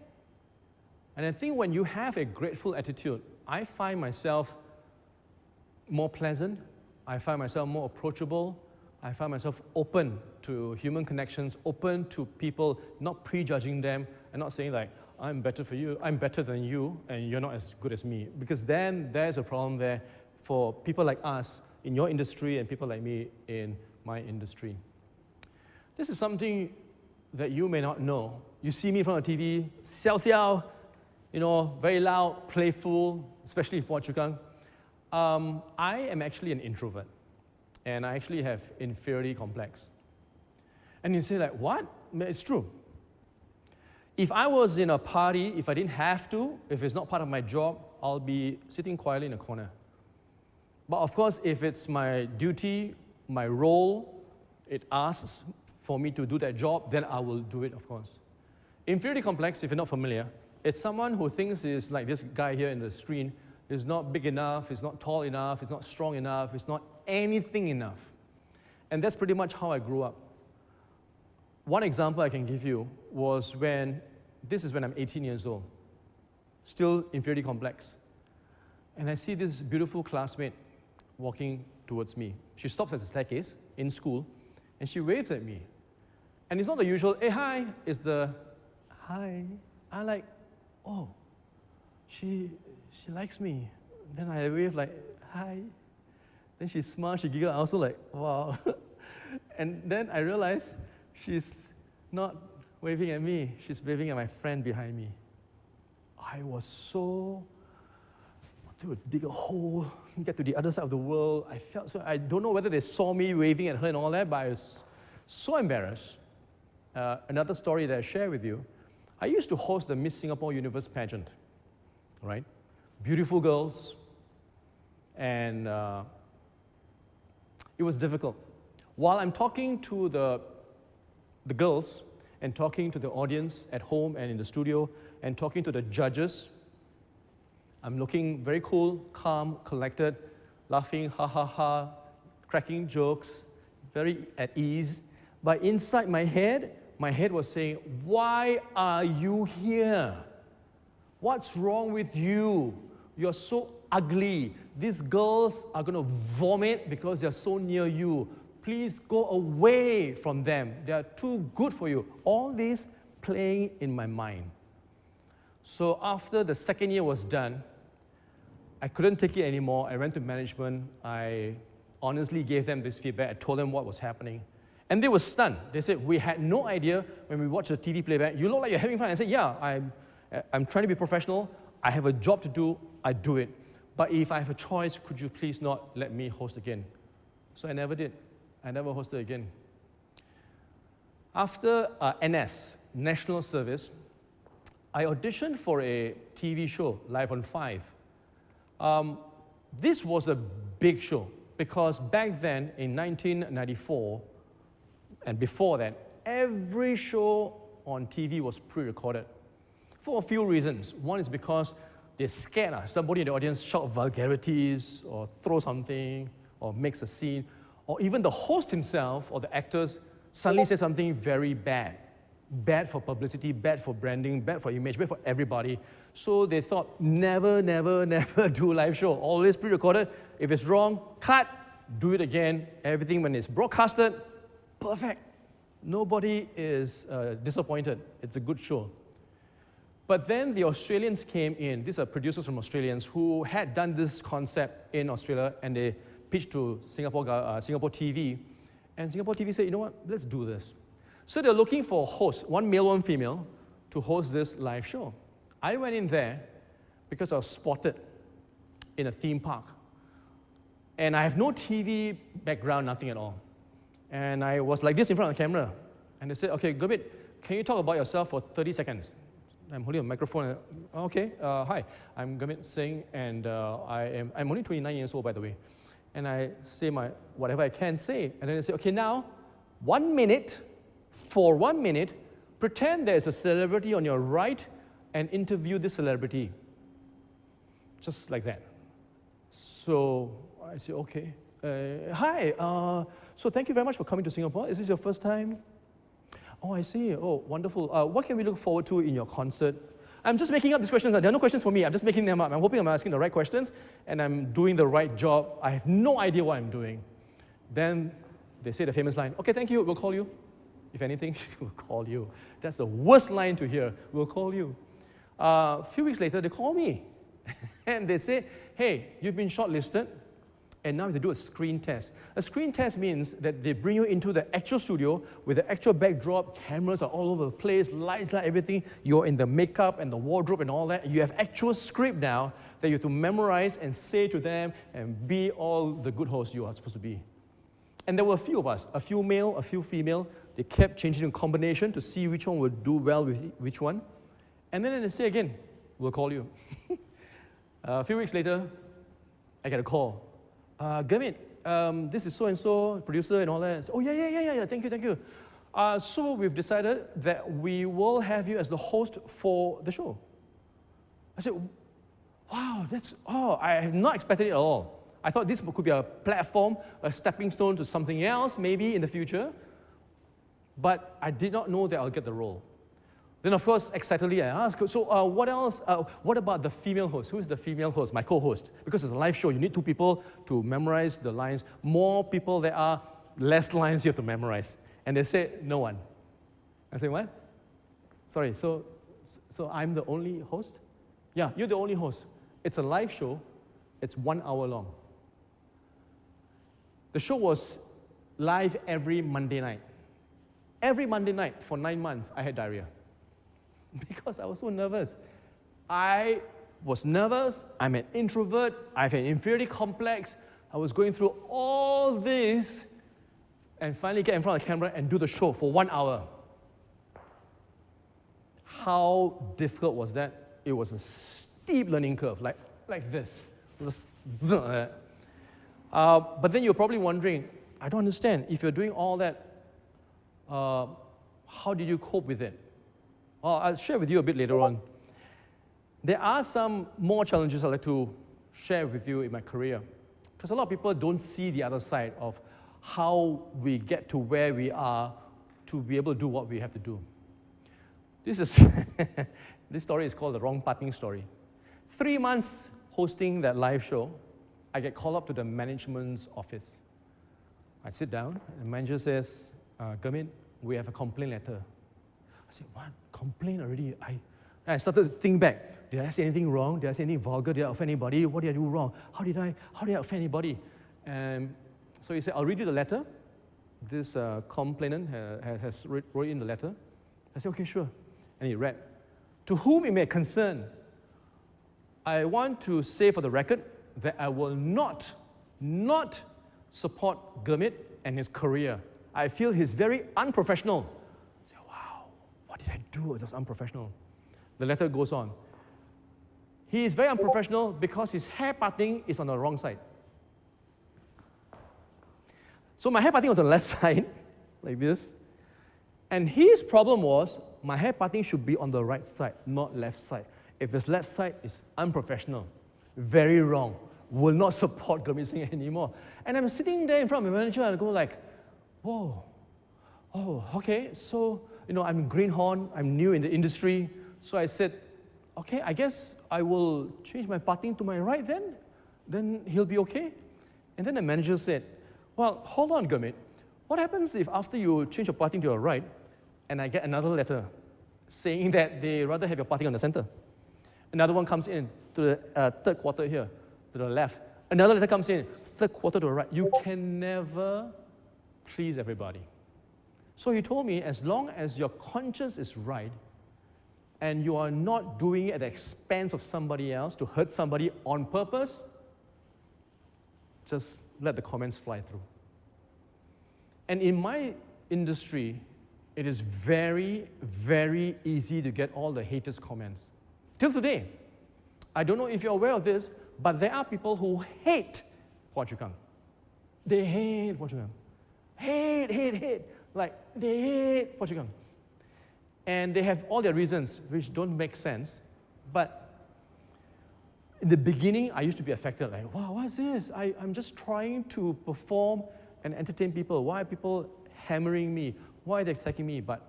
And I think when you have a grateful attitude, I find myself more pleasant, I find myself more approachable, I find myself open to human connections, open to people, not prejudging them, and not saying like, I'm better for you, I'm better than you, and you're not as good as me. Because then there's a problem there for people like us in your industry and people like me in my industry. This is something that you may not know. You see me in front of TV, xiao xiao, you know, very loud, playful, especially for Phua Chu Kang. I am actually an introvert, and I actually have inferiority complex. And you say like, what? It's true. If I was in a party, if I didn't have to, if it's not part of my job, I'll be sitting quietly in a corner. But of course, if it's my duty, my role, it asks for me to do that job, then I will do it, of course. Inferiority complex, if you're not familiar, it's someone who thinks is like this guy here in the screen, is not big enough, is not tall enough, is not strong enough, is not anything enough. And that's pretty much how I grew up. One example I can give you was this is when I'm 18 years old, still inferiority complex. And I see this beautiful classmate walking towards me. She stops at the staircase in school, and she waves at me. And it's not the usual, hey, hi, it's the, hi. I'm like, oh, she likes me. Then I wave like, hi. Then she smiles, she giggles. I also like, wow. And then I realize she's not waving at me. She's waving at my friend behind me. I was so, to dig a hole, get to the other side of the world. I felt so, I don't know whether they saw me waving at her and all that, but I was so embarrassed. Another story that I share with you, I used to host the Miss Singapore Universe pageant, right? Beautiful girls, and it was difficult. While I'm talking to the girls and talking to the audience at home and in the studio and talking to the judges, I'm looking very cool, calm, collected, laughing, ha ha ha, cracking jokes, very at ease. But inside my head was saying, why are you here? What's wrong with you? You're so ugly. These girls are going to vomit because they're so near you. Please go away from them. They are too good for you. All this playing in my mind. So after the second year was done, I couldn't take it anymore. I went to management. I honestly gave them this feedback. I told them what was happening. And they were stunned. They said, we had no idea when we watched the TV playback. You look like you're having fun. I said, yeah, I'm trying to be professional. I have a job to do. I do it. But if I have a choice, could you please not let me host again? So I never did. I never hosted again. After NS, National Service, I auditioned for a TV show, Live on 5. This was a big show because back then, in 1994, and before that, every show on TV was pre-recorded for a few reasons. One is because they're scared. Somebody in the audience shout vulgarities or throw something or makes a scene, or even the host himself or the actors suddenly say something very bad. Bad for publicity, bad for branding, bad for image, bad for everybody. So they thought, never, never, never do a live show. Always pre-recorded. If it's wrong, cut, do it again. Everything when it's broadcasted, perfect. Nobody is disappointed. It's a good show. But then the Australians came in. These are producers from Australians who had done this concept in Australia, and they pitched to Singapore TV. And Singapore TV said, you know what, let's do this. So they're looking for hosts, one male, one female, to host this live show. I went in there because I was spotted in a theme park. And I have no TV background, nothing at all. And I was like this in front of the camera. And they said, okay, Gurmit, can you talk about yourself for 30 seconds? I'm holding a microphone. Okay, hi, I'm Gurmit Singh, and I'm only 29 years old, by the way. And I say whatever I can say. And then they say, okay, now, 1 minute, for 1 minute, pretend there's a celebrity on your right and interview this celebrity. Just like that. So I say, okay. Hi, so thank you very much for coming to Singapore. Is this your first time? Oh, I see. Oh, wonderful. What can we look forward to in your concert? I'm just making up these questions. There are no questions for me. I'm just making them up. I'm hoping I'm asking the right questions and I'm doing the right job. I have no idea what I'm doing. Then they say the famous line, okay, thank you, we'll call you. If anything, we'll call you. That's the worst line to hear, we'll call you. A few weeks later, they call me. And they say, hey, you've been shortlisted, and now you have to do a screen test. A screen test means that they bring you into the actual studio with the actual backdrop, cameras are all over the place, lights, everything. You're in the makeup and the wardrobe and all that. You have actual script now that you have to memorize and say to them and be all the good hosts you are supposed to be. And there were a few of us, a few male, a few female. They kept changing the combination to see which one would do well with which one. And then they say again, we'll call you. A few weeks later, I get a call. Gurmit, this is so-and-so, producer and all that. Oh, yeah, thank you. So we've decided that we will have you as the host for the show. I said, wow, I have not expected it at all. I thought this could be a platform, a stepping stone to something else, maybe in the future. But I did not know that I'll get the role. Then, of course, excitedly I asked, so what else? What about the female host? Who is the female host, my co-host? Because it's a live show, you need 2 people to memorize the lines. More people there are, less lines you have to memorize. And they said, no one. I said, what? Sorry, so I'm the only host? Yeah, you're the only host. It's a live show. It's 1 hour long. The show was live every Monday night. Every Monday night for 9 months, I had diarrhea. Because I was so nervous. I was nervous, I'm an introvert, I have an inferiority complex. I was going through all this and finally get in front of the camera and do the show for 1 hour. How difficult was that? It was a steep learning curve, like this. But then you're probably wondering, I don't understand, if you're doing all that, how did you cope with it? Well, I'll share with you a bit later on. There are some more challenges I'd like to share with you in my career. Because a lot of people don't see the other side of how we get to where we are to be able to do what we have to do. This story is called the wrong parting story. 3 months hosting that live show, I get called up to the management's office. I sit down, and the manager says, Gurmit, we have a complaint letter. I said, what? Complaint already? And I started to think back. Did I say anything wrong? Did I say anything vulgar? Did I offend anybody? What did I do wrong? How did I offend anybody? And so he said, I'll read you the letter. This complainant has wrote in the letter. I said, okay, sure. And he read, to whom it may concern, I want to say for the record that I will not support Gurmit and his career. I feel he's very unprofessional. I said, wow, what did I do? It was unprofessional. The letter goes on. He is very unprofessional because his hair parting is on the wrong side. So my hair parting was on the left side, like this. And his problem was, my hair parting should be on the right side, not left side. If it's left side, it's unprofessional. Very wrong. Will not support Gurmit Singh anymore. And I'm sitting there in front of my manager and I go like, whoa, oh, okay, so, I'm greenhorn, I'm new in the industry. So I said, okay, I guess I will change my parting to my right then he'll be okay. And then the manager said, well, hold on, Gurmit. What happens if after you change your parting to your right, and I get another letter saying that they rather have your parting on the center? Another one comes in to the third quarter here, to the left. Another letter comes in, third quarter to the right. You can never please everybody. So he told me, as long as your conscience is right, and you are not doing it at the expense of somebody else to hurt somebody on purpose, just let the comments fly through. And in my industry, it is very, very easy to get all the haters' comments. Till today, I don't know if you're aware of this, but there are people who hate Phua Chu Kang. They hate Phua Chu Kang. Hate. Like, they hate Phua Chu Kang. And they have all their reasons, which don't make sense. But in the beginning, I used to be affected, like, wow, what's this? I'm just trying to perform and entertain people. Why are people hammering me? Why are they attacking me? But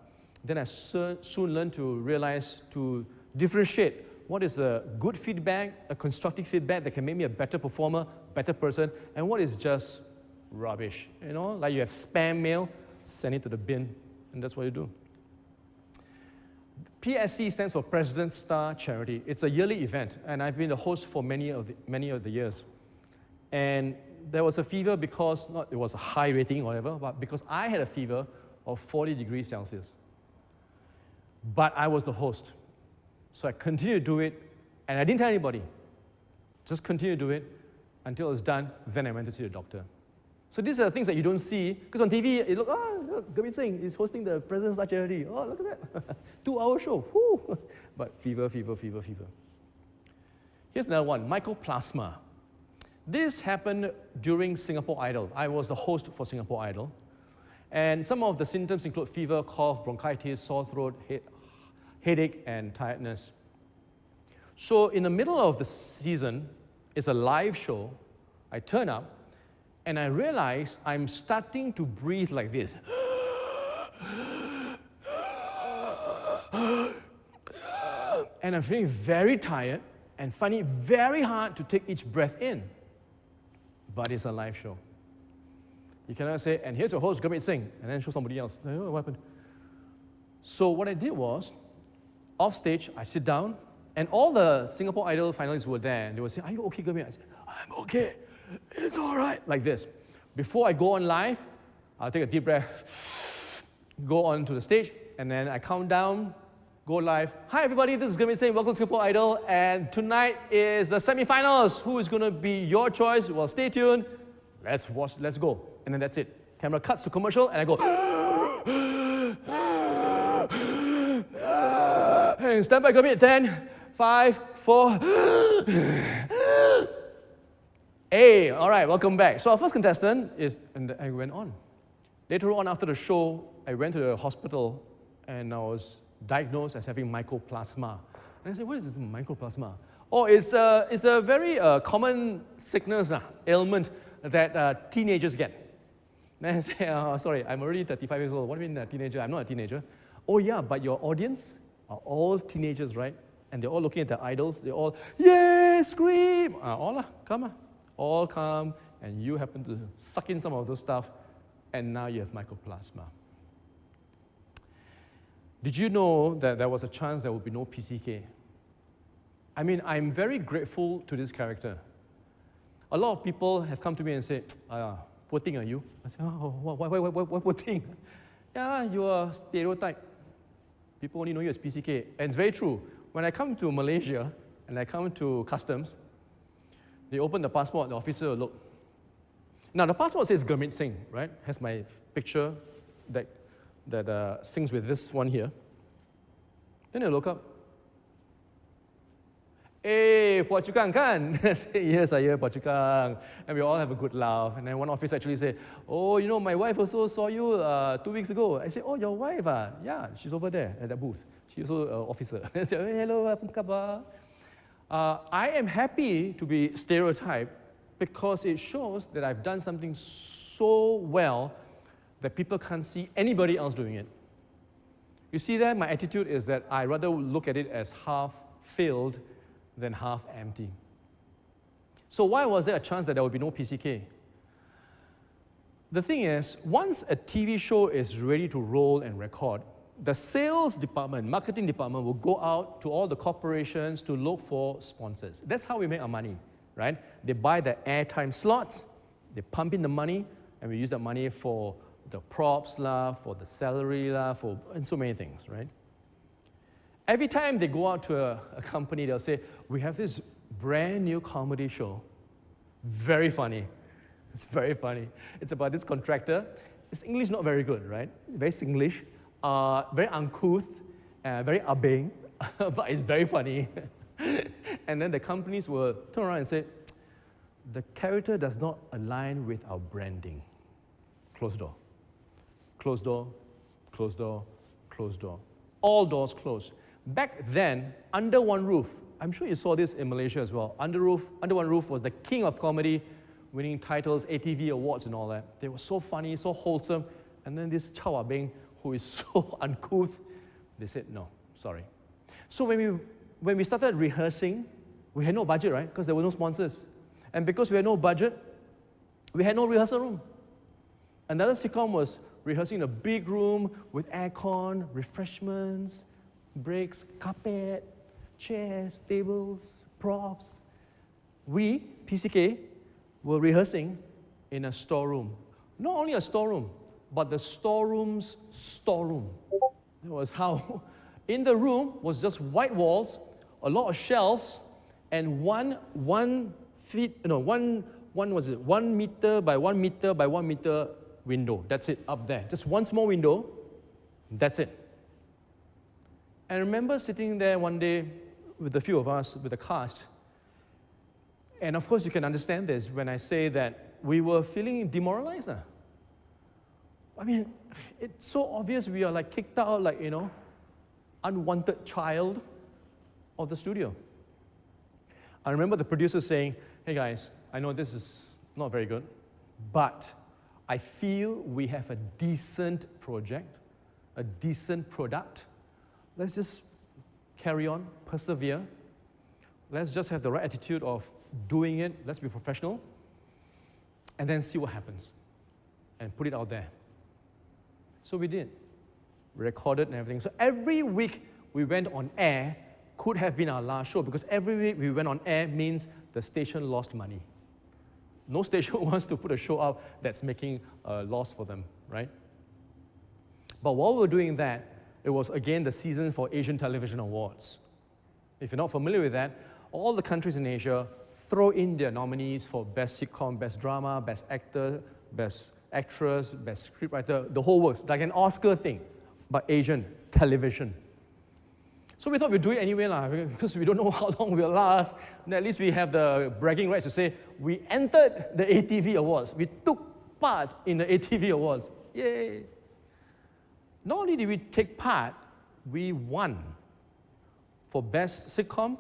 then I soon learned to realize, to differentiate what is a good feedback, a constructive feedback that can make me a better performer, better person, and what is just rubbish. Like you have spam mail, send it to the bin, and that's what you do. PSC stands for President's Star Charity. It's a yearly event, and I've been the host for many of the years. And there was a fever because, not it was a high rating or whatever, but because I had a fever of 40 degrees Celsius. But I was the host. So I continued to do it, and I didn't tell anybody. Just continue to do it until it's done, then I went to see the doctor. So these are the things that you don't see, because on TV, you look, look, Gurmit Singh is hosting the President's Star Charity. Oh, look at that. 2-hour show. Woo. But fever. Here's another one, mycoplasma. This happened during Singapore Idol. I was the host for Singapore Idol. And some of the symptoms include fever, cough, bronchitis, sore throat, headache, and tiredness. So in the middle of the season, it's a live show. I turn up, and I realize I'm starting to breathe like this. And I'm feeling very tired and finding it very hard to take each breath in. But it's a live show. You cannot say, and here's your host, Gurmit Singh, and then show somebody else. Oh, what happened? So what I did was, off stage, I sit down, and all the Singapore Idol finalists were there, and they would say, are you okay, Gurmit? I said, I'm okay. It's all right, like this. Before I go on live, I'll take a deep breath, go on to the stage, and then I count down, go live. Hi everybody, this is Gurmit Singh, welcome to Singapore Idol, and tonight is the semi-finals. Who is going to be your choice? Well, stay tuned. Let's watch, let's go. And then that's it. Camera cuts to commercial, and I go, and stand by, Gurmit, 10, 5, 4, Hey, all right, welcome back. So our first contestant is, and I went on. Later on after the show, I went to the hospital and I was diagnosed as having mycoplasma. And I said, what is this mycoplasma? Oh, it's a very common sickness, ailment that teenagers get. And I say, oh, sorry, I'm already 35 years old. What do you mean a teenager? I'm not a teenager. Oh yeah, but your audience are all teenagers, right? And they're all looking at their idols. They're all, yay, scream! All come, and you happen to suck in some of those stuff, and now you have mycoplasma. Did you know that there was a chance there would be no PCK? I mean, I'm very grateful to this character. A lot of people have come to me and said, poor thing are you? I say, oh, what poor thing? Yeah, you are a stereotype. People only know you as PCK. And it's very true. When I come to Malaysia and I come to customs, they open the passport, the officer will look. Now, the passport says Gurmit Singh, right? Has my picture that sings with this one here. Then they look up. Hey, Puan Chukang kan? I say, yes, saya Puan Chukang. And we all have a good laugh. And then one officer actually said, oh, you know, my wife also saw you 2 weeks ago. I said, oh, your wife? Yeah, she's over there at that booth. She's also an officer. I said, hey, hello, apa khabar? I am happy to be stereotyped because it shows that I've done something so well that people can't see anybody else doing it. You see that? My attitude is that I rather look at it as half filled than half empty. So why was there a chance that there would be no PCK? The thing is, once a TV show is ready to roll and record, the sales department, marketing department will go out to all the corporations to look for sponsors. That's how we make our money, right? They buy the airtime slots, they pump in the money, and we use that money for the props, for the salary, and so many things, right? Every time they go out to a company, they'll say, we have this brand new comedy show. Very funny. It's very funny. It's about this contractor. His English not very good, right? Very Singlish, very uncouth, very abeng, but it's very funny. And then the companies will turn around and say, the character does not align with our branding. Closed door. Closed door, closed door, closed door. All doors closed. Back then, Under One Roof, I'm sure you saw this in Malaysia as well. Under One Roof was the king of comedy, winning titles, ATV awards and all that. They were so funny, so wholesome. And then this Chow Ah Beng, who is so uncouth, they said, no, sorry. So when we started rehearsing, we had no budget, right? Because there were no sponsors. And because we had no budget, we had no rehearsal room. Another sitcom was rehearsing in a big room with aircon, refreshments, breaks, carpet, chairs, tables, props. We, PCK, were rehearsing in a storeroom. Not only a storeroom, but the storeroom's storeroom. That was how. In the room was just white walls, a lot of shelves, and 1 meter by 1 meter by 1 meter window. That's it, up there. Just one small window, that's it. I remember sitting there one day with a few of us, with the cast, and of course you can understand this when I say that we were feeling demoralized. I mean, it's so obvious we are like kicked out, like, you know, unwanted child of the studio. I remember the producer saying, hey guys, I know this is not very good, but I feel we have a decent project, a decent product. Let's just carry on, persevere. Let's just have the right attitude of doing it. Let's be professional. And then see what happens. And put it out there. So we did. We recorded and everything. So every week we went on air could have been our last show, because every week we went on air means the station lost money. No station wants to put a show up that's making a loss for them, right? But while we were doing that, it was again the season for Asian Television Awards. If you're not familiar with that, all the countries in Asia throw in their nominees for Best Sitcom, Best Drama, Best Actor, Best Actress, Best Scriptwriter, the whole works, like an Oscar thing, but Asian television. So we thought we'd do it anyway, because we don't know how long we'll last. And at least we have the bragging rights to say, we entered the ATV Awards. We took part in the ATV Awards. Yay! Not only did we take part, we won for Best Sitcom,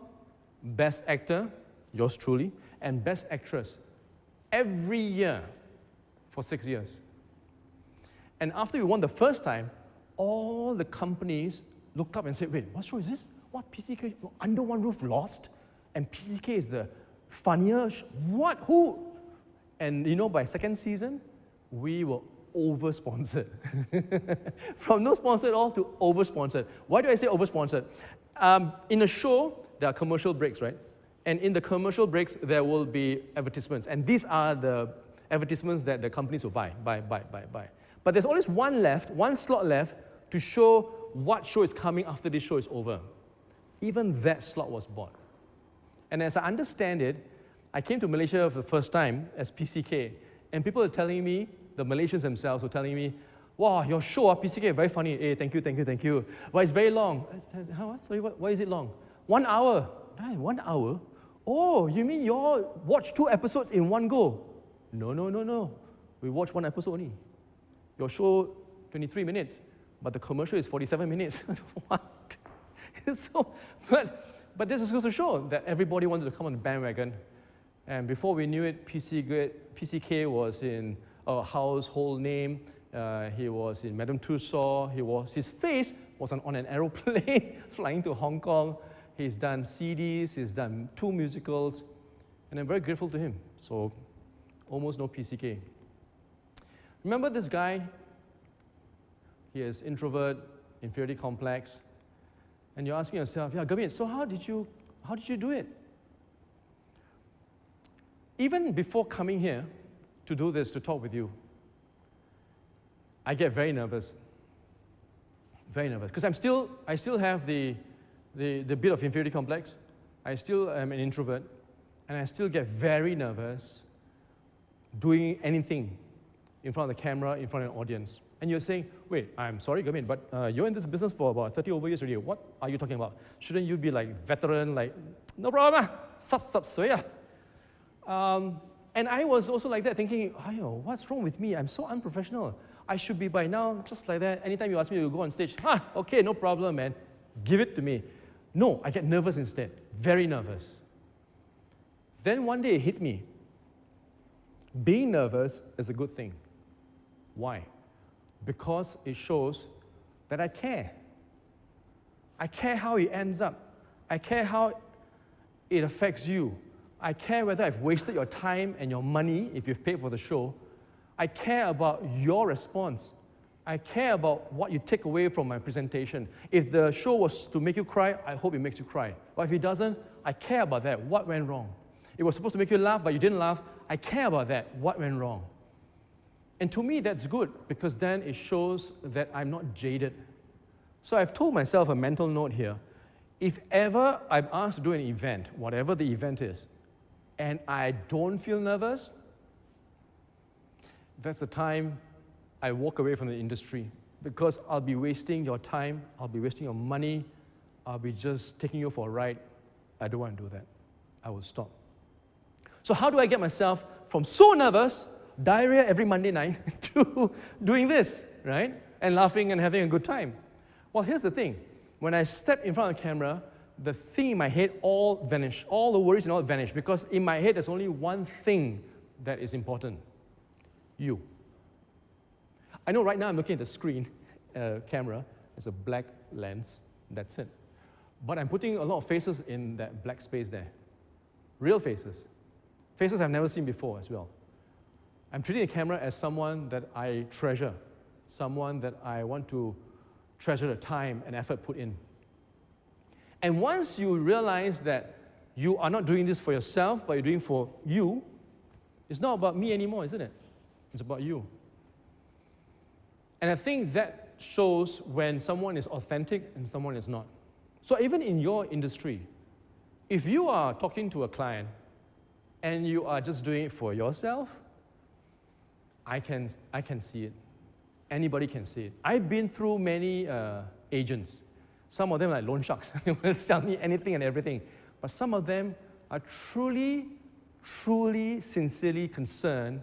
Best Actor, yours truly, and Best Actress. every year for 6 years. And after we won the first time, all the companies looked up and said, wait, what show is this? What, PCK? Under One Roof lost? And PCK is the funnier, what, who? And you know, by second season, we were over-sponsored. From no sponsor at all to over-sponsored. Why do I say over-sponsored? In a show, there are commercial breaks, right? And in the commercial breaks, there will be advertisements. And these are the advertisements that the companies will buy. But there's always one slot left to show what show is coming after this show is over. Even that slot was bought. And as I understand it, I came to Malaysia for the first time as PCK, and people are telling me, the Malaysians themselves were telling me, wow, your show, PCK, very funny. Hey, thank you. Well, it's very long. How? Sorry, why is it long? 1 hour. 1 hour? Oh, you mean you all watch 2 episodes in one go? No. We watch 1 episode only. Your show, 23 minutes, but the commercial is 47 minutes. What? But this is goes to show that everybody wanted to come on the bandwagon. And before we knew it, PCK was in a household name. He was in Madame Tussauds. His face was on an aeroplane flying to Hong Kong. He's done CDs, he's done 2 musicals, and I'm very grateful to him. So, almost no PCK. Remember this guy? He is introvert, inferiority complex, and you're asking yourself, yeah, Gavin, so how did you do it? Even before coming here to do this, to talk with you, I get very nervous. Very nervous, because I still have the bit of inferiority complex. I still am an introvert, and I still get very nervous doing anything in front of the camera, in front of an audience. And you're saying, wait, I'm sorry, Gavin, but you're in this business for about 30 over years already. What are you talking about? Shouldn't you be like veteran, like, no problem, and I was also like that, thinking, what's wrong with me? I'm so unprofessional. I should be by now just like that. Anytime you ask me to go on stage, okay, no problem, man. Give it to me. No, I get nervous instead, very nervous. Then one day it hit me. Being nervous is a good thing. Why? Because it shows that I care. I care how it ends up. I care how it affects you. I care whether I've wasted your time and your money if you've paid for the show. I care about your response. I care about what you take away from my presentation. If the show was to make you cry, I hope it makes you cry. But if it doesn't, I care about that. What went wrong? It was supposed to make you laugh, but you didn't laugh. I care about that. What went wrong? And to me, that's good, because then it shows that I'm not jaded. So I've told myself a mental note here. If ever I'm asked to do an event, whatever the event is, and I don't feel nervous, that's the time I walk away from the industry, because I'll be wasting your time, I'll be wasting your money, I'll be just taking you for a ride. I don't want to do that. I will stop. So how do I get myself from so nervous, diarrhea every Monday night, to doing this, right? And laughing and having a good time? Well, here's the thing. When I step in front of the camera, the thing in my head all vanish. All the worries and all vanish, because in my head there's only one thing that is important. You. I know right now I'm looking at the screen, camera, it's a black lens, that's it. But I'm putting a lot of faces in that black space there. Real faces. Faces I've never seen before as well. I'm treating the camera as someone that I treasure, someone that I want to treasure the time and effort put in. And once you realize that you are not doing this for yourself, but you're doing it for you, it's not about me anymore, isn't it? It's about you. And I think that shows when someone is authentic and someone is not. So even in your industry, if you are talking to a client and you are just doing it for yourself, I can see it. Anybody can see it. I've been through many agents. Some of them are like loan sharks. They will sell me anything and everything. But some of them are truly, truly, sincerely concerned,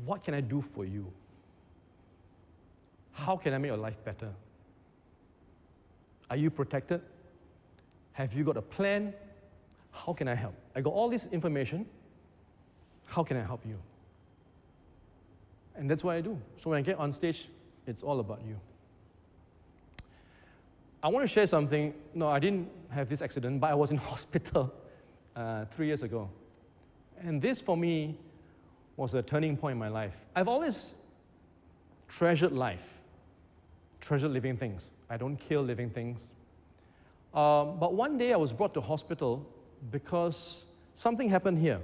what can I do for you? How can I make your life better? Are you protected? Have you got a plan? How can I help? I got all this information. how can I help you? And that's what I do. So when I get on stage, it's all about you. I want to share something. No, I didn't have this accident, but I was in hospital 3 years ago. And this, for me, was a turning point in my life. I've always treasured life, treasured living things. I don't kill living things. But one day I was brought to hospital because something happened here.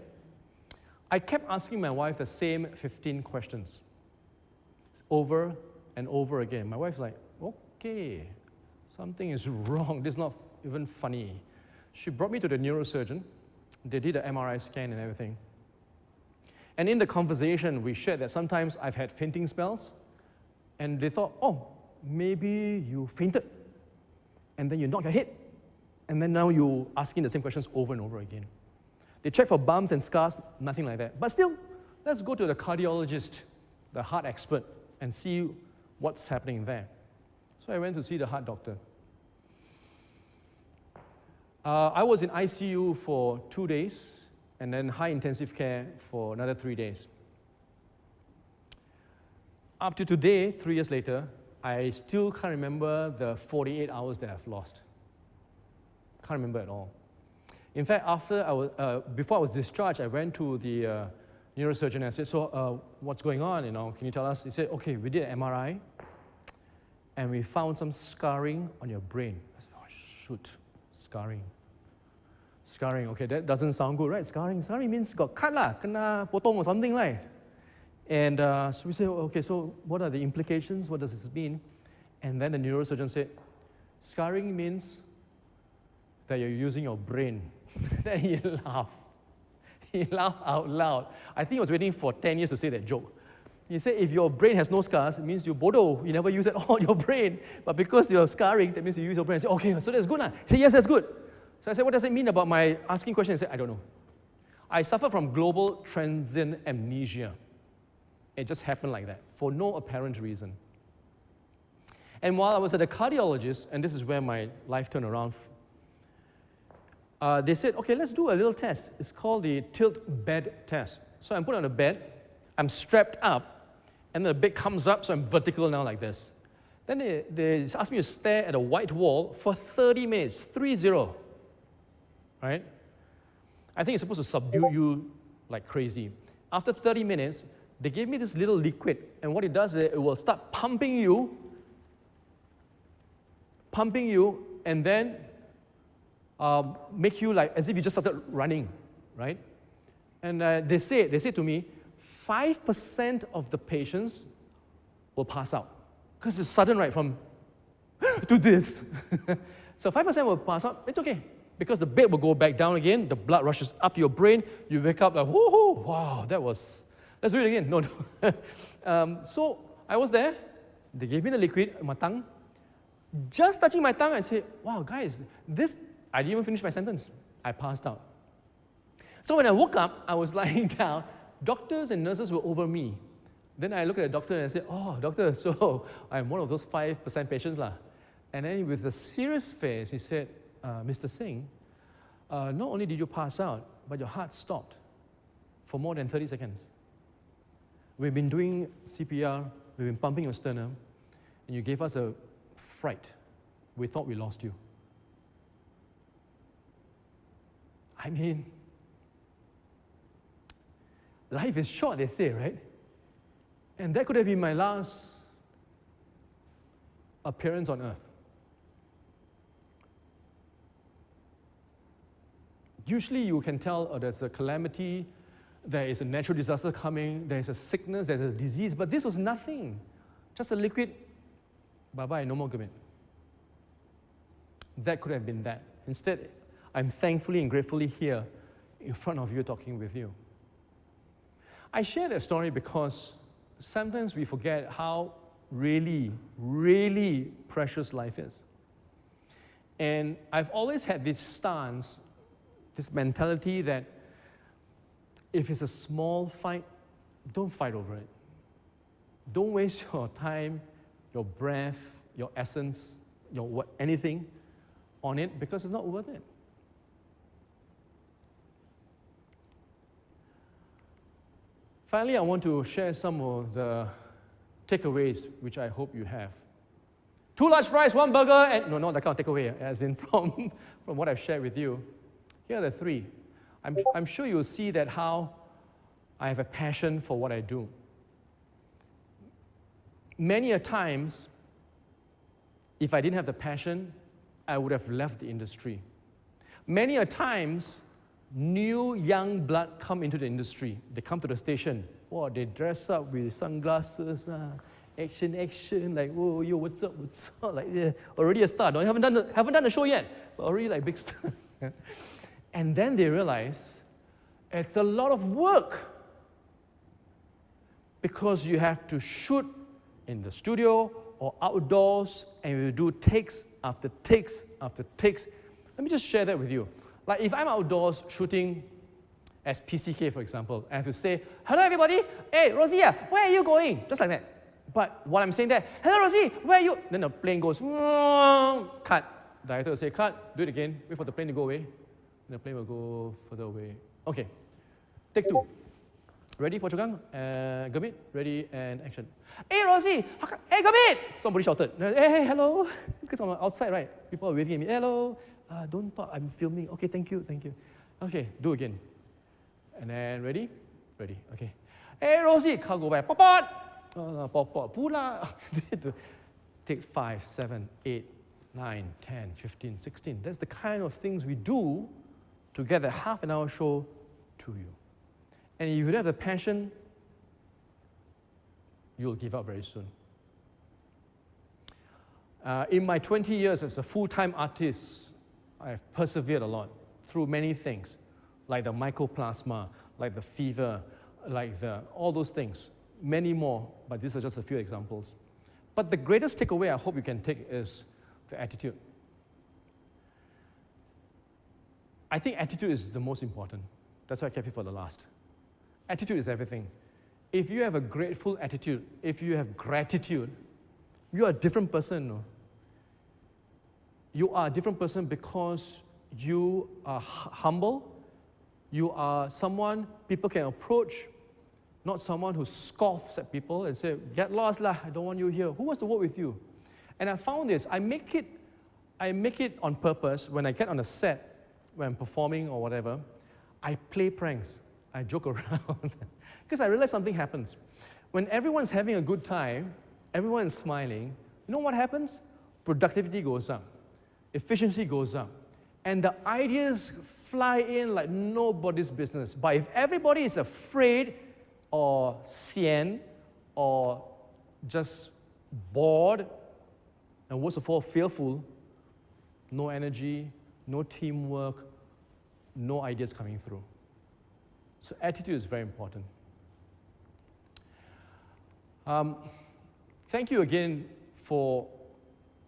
I kept asking my wife the same 15 questions over and over again. My wife's like, okay, something is wrong. This is not even funny. She brought me to the neurosurgeon. They did an MRI scan and everything. And in the conversation, we shared that sometimes I've had fainting spells, and they thought, oh, maybe you fainted, and then you knocked your head, and then now you're asking the same questions over and over again. They check for bumps and scars, nothing like that. But still, let's go to the cardiologist, the heart expert, and see what's happening there. So I went to see the heart doctor. I was in ICU for 2 days, and then high intensive care for another 3 days. Up to today, 3 years later, I still can't remember the 48 hours that I've lost. Can't remember at all. In fact, before I was discharged, I went to the neurosurgeon and I said, so what's going on, can you tell us? He said, okay, we did an MRI, and we found some scarring on your brain. I said, oh, shoot, scarring. Scarring, okay, that doesn't sound good, right? Scarring means got cut lah, kena potong or something, right? And so we said, okay, so what are the implications? What does this mean? And then the neurosurgeon said, scarring means that you're using your brain. Then he laughed. He laughed out loud. I think he was waiting for 10 years to say that joke. He said, if your brain has no scars, it means you're bodoh. You never use at all your brain. But because you're scarring, that means you use your brain. I said, okay, so that's good. He said, yes, that's good. So I said, what does it mean about my asking questions? He said, I don't know. I suffer from global transient amnesia. It just happened like that, for no apparent reason. And while I was at a cardiologist, and this is where my life turned around, they said, okay, let's do a little test. It's called the tilt bed test. So I'm put on a bed, I'm strapped up, and then the bed comes up, so I'm vertical now like this. Then they asked me to stare at a white wall for 30 minutes, 30, right? I think it's supposed to subdue you like crazy. After 30 minutes, they gave me this little liquid, and what it does is it will start pumping you, and then make you like as if you just started running, right? And they say to me, 5% of the patients will pass out because it's sudden, right, from to this. So 5% will pass out. It's okay because the bed will go back down again. The blood rushes up to your brain. You wake up like, whoo, wow, that was. Let's do it again. No. So I was there. They gave me the liquid in my tongue. Just touching my tongue, I said, wow, guys, this. I didn't even finish my sentence. I passed out. So when I woke up, I was lying down. Doctors and nurses were over me. Then I looked at the doctor and I said, oh, doctor, so I'm one of those 5% patients lah. And then with a serious face, he said, Mr. Singh, not only did you pass out, but your heart stopped for more than 30 seconds. We've been doing CPR, we've been pumping your sternum, and you gave us a fright. We thought we lost you. I mean, life is short, they say, right? And that could have been my last appearance on earth. Usually you can tell there's a calamity, there is a natural disaster coming, there is a sickness, there's a disease, but this was nothing. Just a liquid, bye-bye, no more gimmick. That could have been that. Instead, I'm thankfully and gratefully here in front of you talking with you. I share that story because sometimes we forget how really, really precious life is. And I've always had this stance, this mentality that if it's a small fight, don't fight over it. Don't waste your time, your breath, your essence, anything on it because it's not worth it. Finally, I want to share some of the takeaways which I hope you have. 2 large fries, 1 burger, and no, not that kind of takeaway, as in from what I've shared with you. Here are the 3. I'm sure you'll see that how I have a passion for what I do. Many a times, if I didn't have the passion, I would have left the industry. Many a times, new young blood come into the industry. They come to the station. Oh, they dress up with sunglasses, action, like, oh, yo, what's up, like, yeah, already a star. No, I haven't done the show yet, but already like big star. And then they realize it's a lot of work because you have to shoot in the studio or outdoors, and you do takes after takes after takes. Let me just share that with you. Like if I'm outdoors shooting as PCK, for example, I have to say, hello everybody, hey Rosie, where are you going? Just like that. But while I'm saying that, hello Rosie, where are you? Then the plane goes, cut. The director will say, cut, do it again, wait for the plane to go away. And the plane will go further away. Okay, take 2. Ready for Chugang? Gurmeet, ready and action. Hey Rosie, hey Gurmeet! Somebody shouted, hey, hello. Because I'm outside, right? People are waving at me, hello. Don't talk, I'm filming. Okay, thank you. Okay, do again. And then ready? Ready, okay. Hey Rosie, can't go back. Pop, pula. Take 5, 7, 8, 9, 10, 15, 16. That's the kind of things we do to get the half-an-hour show to you. And if you don't have the passion, you'll give up very soon. In my 20 years as a full-time artist, I've persevered a lot through many things, like the mycoplasma, like the fever, like all those things, many more, but these are just a few examples. But the greatest takeaway I hope you can take is the attitude. I think attitude is the most important. That's why I kept it for the last. Attitude is everything. If you have a grateful attitude, if you have gratitude, you are a different person. No? You are a different person because you are humble. You are someone people can approach, not someone who scoffs at people and say, get lost lah, I don't want you here. Who wants to work with you? And I found this, I make it on purpose when I get on a set, when I'm performing or whatever, I play pranks, I joke around. Because I realize something happens. When everyone's having a good time, everyone's smiling, you know what happens? Productivity goes up, efficiency goes up, and the ideas fly in like nobody's business. But if everybody is afraid or sian or just bored, and worst of all, fearful, no energy, no teamwork, no ideas coming through. So attitude is very important. Thank you again for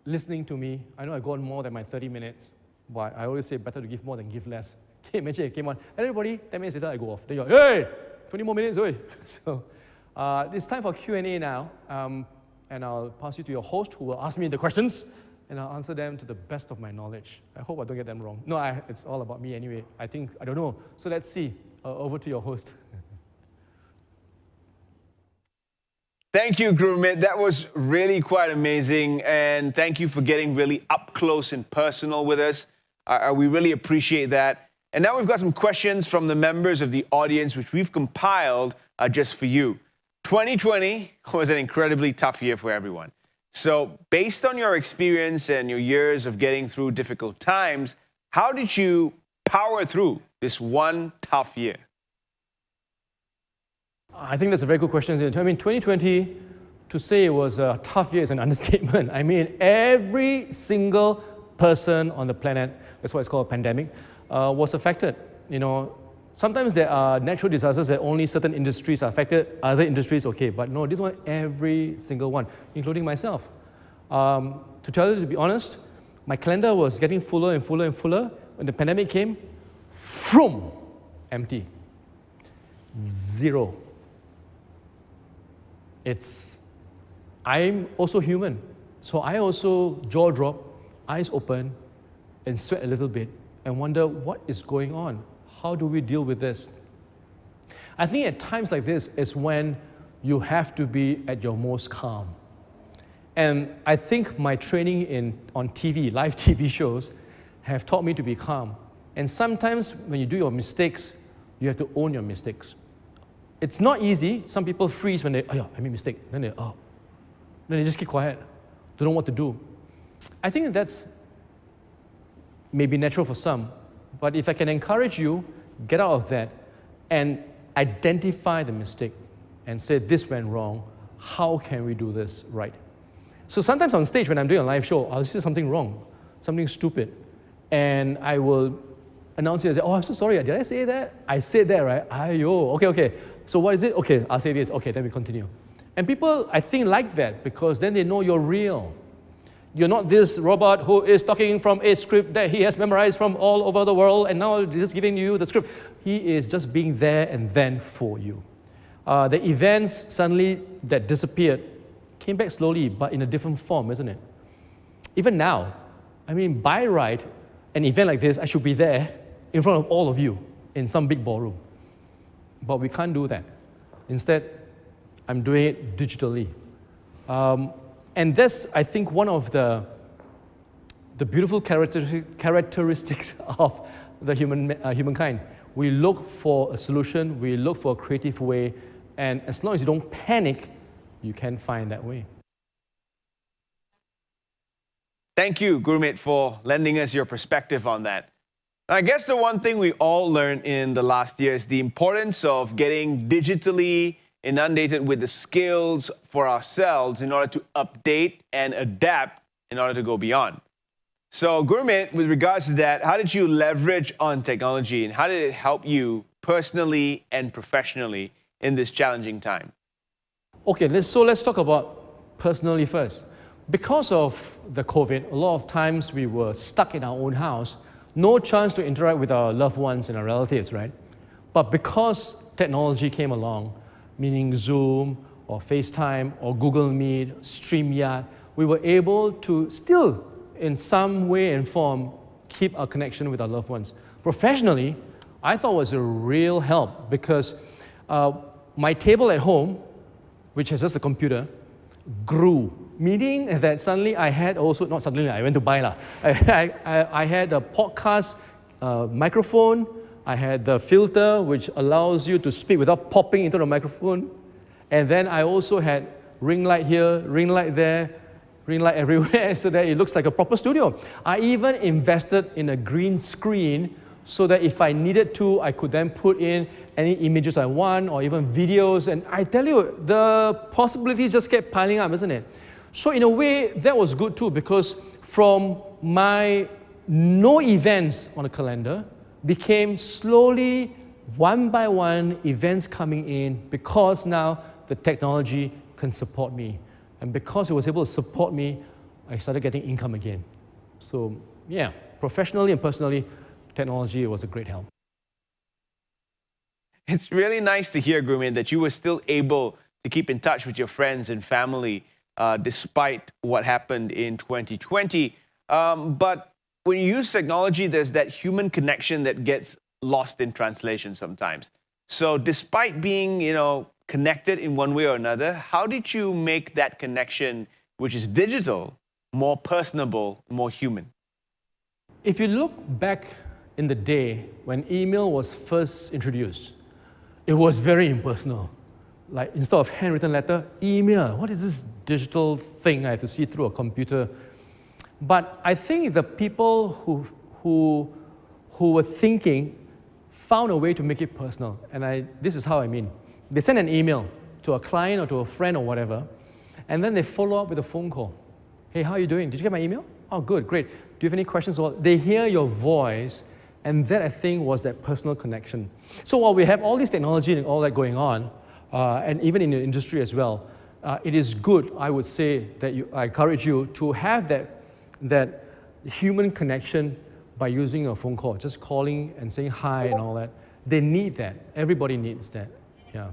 listening to me. I know I go on more than my 30 minutes, but I always say better to give more than give less. Can you imagine I came on, and everybody, 10 minutes later I go off. Then you're like, hey, 20 more minutes, oi. So it's time for Q&A now, and I'll pass you to your host who will ask me the questions, and I'll answer them to the best of my knowledge. I hope I don't get them wrong. No, it's all about me anyway. I don't know. So let's see. Over to your host. Thank you, Gurmeet. That was really quite amazing. And thank you for getting really up close and personal with us. We really appreciate that. And now we've got some questions from the members of the audience, which we've compiled just for you. 2020 was an incredibly tough year for everyone. So based on your experience and your years of getting through difficult times, how did you power through this one tough year? I think that's a very good question. I mean, 2020, to say it was a tough year is an understatement. I mean, every single person on the planet, that's why it's called a pandemic, was affected. You know, sometimes there are natural disasters that only certain industries are affected, other industries okay, but no, this one, every single one, including myself. To tell you to be honest, my calendar was getting fuller and fuller and fuller. When the pandemic came, vroom, empty, zero. I'm also human, so I also jaw drop, eyes open, and sweat a little bit, and wonder what is going on. How do we deal with this? I think at times like this is when you have to be at your most calm. And I think my training on TV, live TV shows, have taught me to be calm. And sometimes when you do your mistakes, you have to own your mistakes. It's not easy. Some people freeze when they, oh yeah, I made a mistake. Then they just keep quiet. Don't know what to do. I think that's maybe natural for some, but if I can encourage you, get out of that and identify the mistake and say, this went wrong. How can we do this right? So sometimes on stage when I'm doing a live show, I'll say something wrong, something stupid, and I will announce it and say, oh, I'm so sorry, did I say that? I said that, right? Ayo, okay. So what is it? Okay, I'll say this. Okay, then we continue. And people, I think, like that because then they know you're real. You're not this robot who is talking from a script that he has memorized from all over the world and now just giving you the script. He is just being there and then for you. The events suddenly that disappeared came back slowly, but in a different form, isn't it? Even now, I mean, by right, an event like this, I should be there in front of all of you in some big ballroom. But we can't do that. Instead, I'm doing it digitally. And that's, I think, one of the beautiful characteristics of the humankind. We look for a solution, we look for a creative way, and as long as you don't panic, you can find that way. Thank you, Gurmeet, for lending us your perspective on that. I guess the one thing we all learned in the last year is the importance of getting digitally inundated with the skills for ourselves in order to update and adapt in order to go beyond. So Gurmeet, with regards to that, how did you leverage on technology and how did it help you personally and professionally in this challenging time? Okay, let's talk about personally first. Because of the COVID, a lot of times we were stuck in our own house, no chance to interact with our loved ones and our relatives, right? But because technology came along, meaning Zoom or FaceTime or Google Meet, StreamYard, we were able to still, in some way and form, keep our connection with our loved ones. Professionally, I thought it was a real help because my table at home, which is just a computer, grew. Meaning that suddenly I had also, not suddenly, I went to buy. I had a podcast microphone, I had the filter which allows you to speak without popping into the microphone. And then I also had ring light here, ring light there, ring light everywhere so that it looks like a proper studio. I even invested in a green screen so that if I needed to, I could then put in any images I want or even videos. And I tell you, the possibilities just kept piling up, isn't it? So in a way, that was good too because from my no events on the calendar became slowly, one by one, events coming in because now the technology can support me. And because it was able to support me, I started getting income again. So yeah, professionally and personally, technology was a great help. It's really nice to hear, Gurmeet, that you were still able to keep in touch with your friends and family despite what happened in 2020. But when you use technology, there's that human connection that gets lost in translation sometimes. So despite being, connected in one way or another, how did you make that connection, which is digital, more personable, more human? If you look back in the day when email was first introduced, it was very impersonal. Like instead of handwritten letter, email. What is this digital thing I have to see through a computer? But I think the people who were thinking found a way to make it personal. And this is how I mean. They send an email to a client or to a friend or whatever, and then they follow up with a phone call. Hey, how are you doing? Did you get my email? Oh, good, great. Do you have any questions? They hear your voice, and that, I think, was that personal connection. So while we have all this technology and all that going on, and even in the industry as well, it is good, I would say, that I encourage you to have that human connection by using a phone call, just calling and saying hi and all that. They need that. Everybody needs that. Yeah.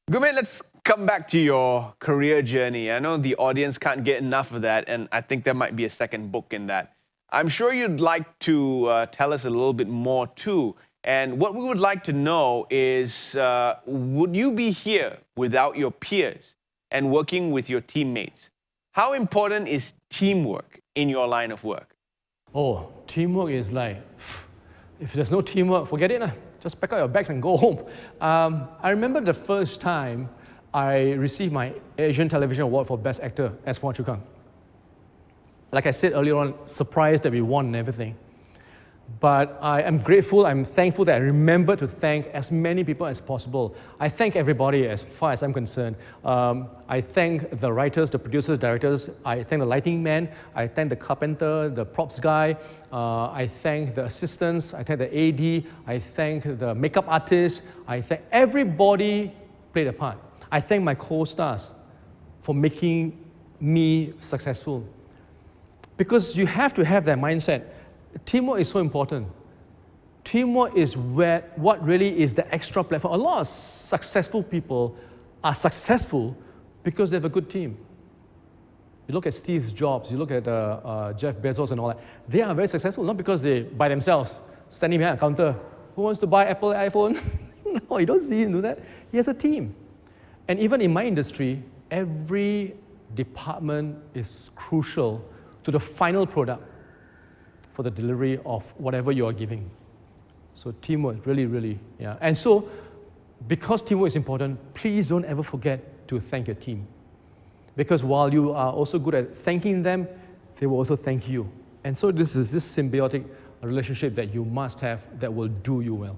Gurmeet, let's come back to your career journey. I know the audience can't get enough of that, and I think there might be a second book in that. I'm sure you'd like to tell us a little bit more too, And what we would like to know is, would you be here without your peers and working with your teammates? How important is teamwork in your line of work? Oh, teamwork is like, if there's no teamwork, forget it. Just pack up your bags and go home. I remember the first time I received my Asian Television Award for Best Actor as Phua Chu Kang. Like I said earlier on, surprised that we won and everything. But I am grateful, I'm thankful that I remember to thank as many people as possible. I thank everybody as far as I'm concerned. I thank the writers, the producers, directors. I thank the lighting man. I thank the carpenter, the props guy. I thank the assistants. I thank the AD. I thank the makeup artist. I thank everybody played a part. I thank my co-stars for making me successful. Because you have to have that mindset. Teamwork is so important. Teamwork is what really is the extra platform. A lot of successful people are successful because they have a good team. You look at Steve Jobs, you look at Jeff Bezos and all that. They are very successful, not because they, by themselves, standing behind a counter. Who wants to buy Apple iPhone? No, you don't see him do that. He has a team. And even in my industry, every department is crucial to the final product for the delivery of whatever you are giving. So teamwork, really, yeah. And so, because teamwork is important, please don't ever forget to thank your team. Because while you are also good at thanking them, they will also thank you. And so this is this symbiotic relationship that you must have that will do you well.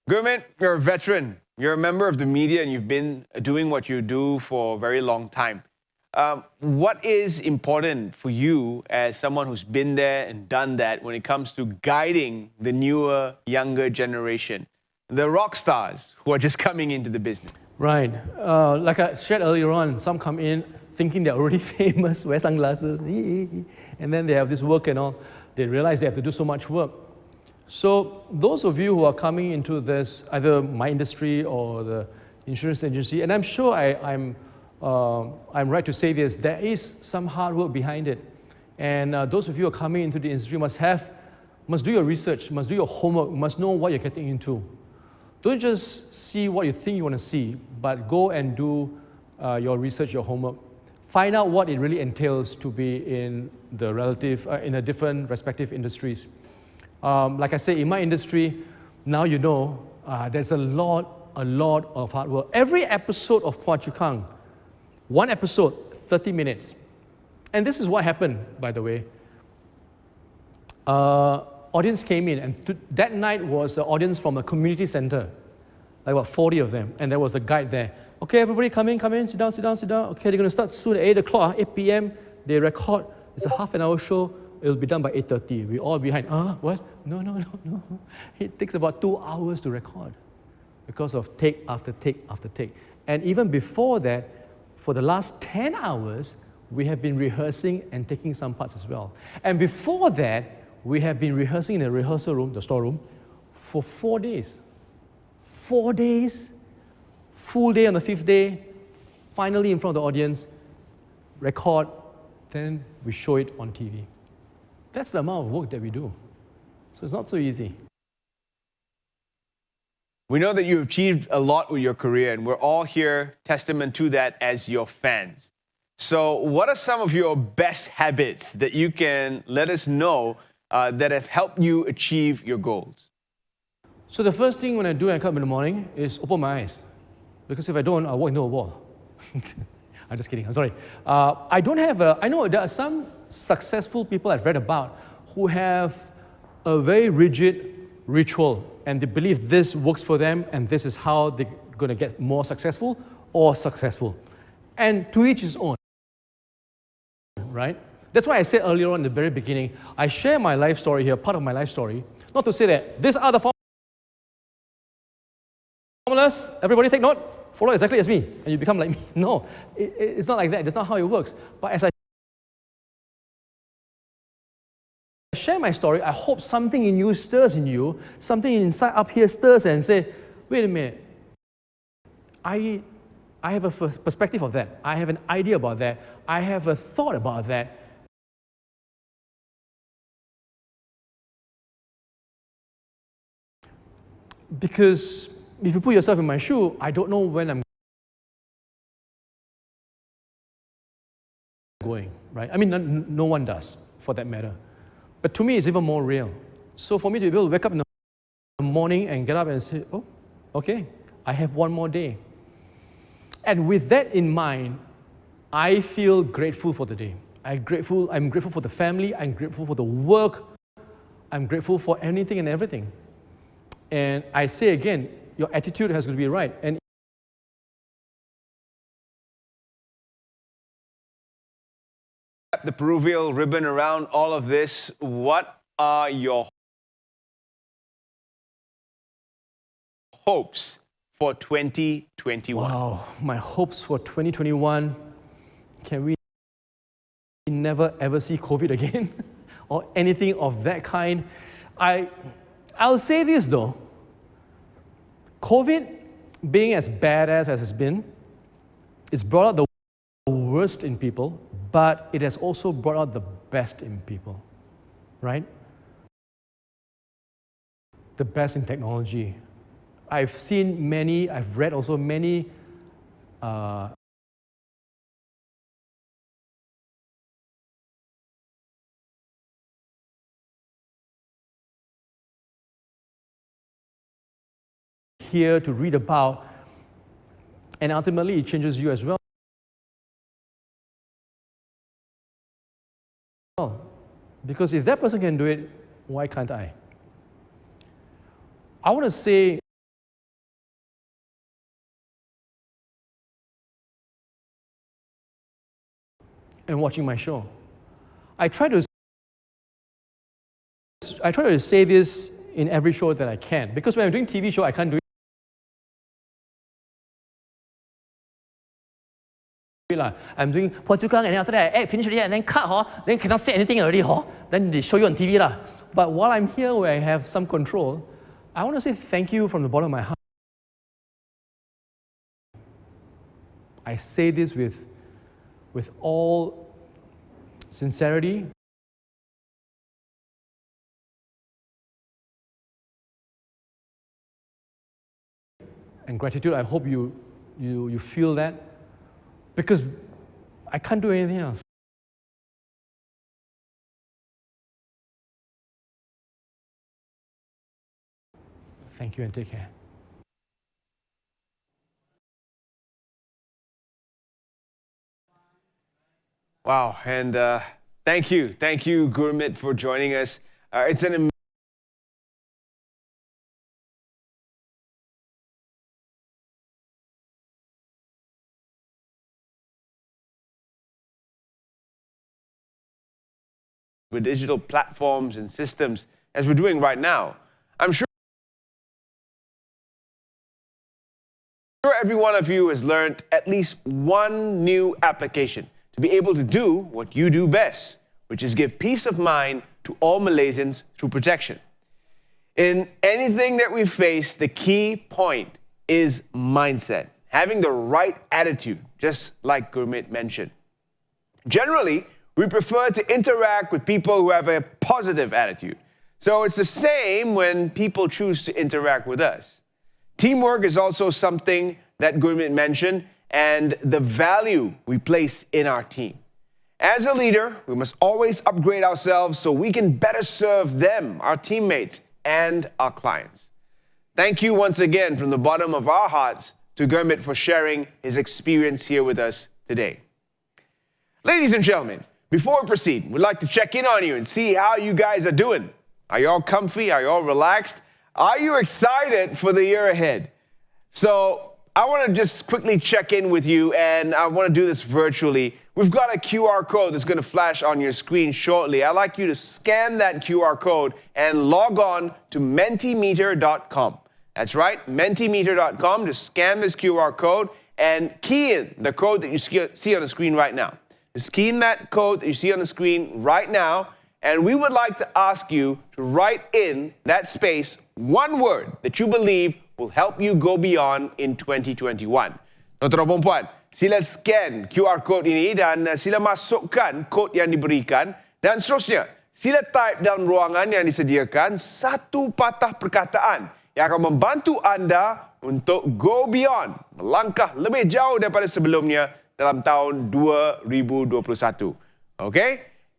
Gurmit, you're a veteran. You're a member of the media and you've been doing what you do for a very long time. What is important for you as someone who's been there and done that when it comes to guiding the newer, younger generation, the rock stars who are just coming into the business? Right. Like I shared earlier on, some come in thinking they're already famous, wear sunglasses, and then they have this work and all. They realize they have to do so much work. So those of you who are coming into this, either my industry or the insurance agency, and I'm sure I'm right to say this, there is some hard work behind it. And those of you who are coming into the industry must do your research, must do your homework, must know what you're getting into. Don't just see what you think you want to see, but go and do your research, your homework. Find out what it really entails to be in the different respective industries. Like I say, in my industry, now you know, there's a lot of hard work. Every episode of Phua Chu Kang, one episode, 30 minutes. And this is what happened, by the way. Audience came in, and that night was an audience from a community center, like about 40 of them, and there was a guide there. Okay, everybody come in, sit down. Okay, they're going to start soon at 8 o'clock, 8 p.m. They record. It's a half-an-hour show. It'll be done by 8:30. We're all behind. What? No. It takes about 2 hours to record because of take after take after take. And even before that, for the last 10 hours, we have been rehearsing and taking some parts as well. And before that, we have been rehearsing in the rehearsal room, the storeroom, for 4 days. 4 days, full day on the 5th day, finally in front of the audience, record, then we show it on TV. That's the amount of work that we do. So it's not so easy. We know that you've achieved a lot with your career, and we're all here testament to that as your fans. So what are some of your best habits that you can let us know that have helped you achieve your goals? So the first thing when I do when I come up in the morning is open my eyes. Because if I don't, I'll walk into a wall. I'm just kidding, I'm sorry. I know there are some successful people I've read about who have a very rigid ritual and they believe this works for them and this is how they're going to get more successful or successful. And to each his own, right? That's why I said earlier on in the very beginning, I share my life story here, part of my life story, not to say that these are the formulas, everybody take note, follow exactly as me, and you become like me. No, it's not like that. That's not how it works. But as I share my story, I hope something in you stirs in you, something inside up here stirs and say, wait a minute, I have a perspective of that. I have an idea about that. I have a thought about that. Because if you put yourself in my shoe, I don't know when I'm going, right? I mean, no one does, for that matter. But to me, it's even more real. So for me to be able to wake up in the morning and get up and say, oh, okay, I have one more day. And with that in mind, I feel grateful for the day. I'm grateful for the family, I'm grateful for the work, I'm grateful for anything and everything. And I say again, your attitude has to be right. And the proverbial ribbon around all of this, what are your hopes for 2021? Wow, my hopes for 2021, can we never ever see COVID again or anything of that kind? I'll say this though, COVID being as badass as it's been, it's brought out the worst in people, but it has also brought out the best in people, right? The best in technology. I've seen many, I've read also many here to read about, and ultimately it changes you as well. Because if that person can do it, why can't I? I want to say, and watching my show, I try to say this in every show that I can, because when I'm doing TV show, I can't do it. I'm doing Phua Chu Kang, and then after that, finish already, and then cut, then cannot say anything already, then they show you on TV. But while I'm here where I have some control, I want to say thank you from the bottom of my heart. I say this with all sincerity. And gratitude. I hope you feel that, because I can't do anything else. Thank you and take care. Wow, and thank you, Gurmit, for joining us. It's an with digital platforms and systems, as we're doing right now. I'm sure every one of you has learned at least one new application to be able to do what you do best, which is give peace of mind to all Malaysians through protection. In anything that we face, the key point is mindset, having the right attitude, just like Gurmit mentioned. Generally, we prefer to interact with people who have a positive attitude. So it's the same when people choose to interact with us. Teamwork is also something that Gurmit mentioned, and the value we place in our team. As a leader, we must always upgrade ourselves so we can better serve them, our teammates, and our clients. Thank you once again from the bottom of our hearts to Gurmit for sharing his experience here with us today. Ladies and gentlemen, before we proceed, we'd like to check in on you and see how you guys are doing. Are you all comfy? Are you all relaxed? Are you excited for the year ahead? So I want to just quickly check in with you, and I want to do this virtually. We've got a QR code that's going to flash on your screen shortly. I'd like you to scan that QR code and log on to mentimeter.com. That's right, mentimeter.com. Just scan this QR code and key in the code that you see on the screen right now. Just key in that code that you see on the screen right now, and we would like to ask you to write in that space one word that you believe will help you go beyond in 2021. Tuan-tuan dan puan, sila scan QR code ini dan sila masukkan kod yang diberikan, dan seterusnya sila type dalam ruangan yang disediakan satu patah perkataan yang akan membantu anda untuk go beyond, melangkah lebih jauh daripada sebelumnya dalam tahun 2021. Okey?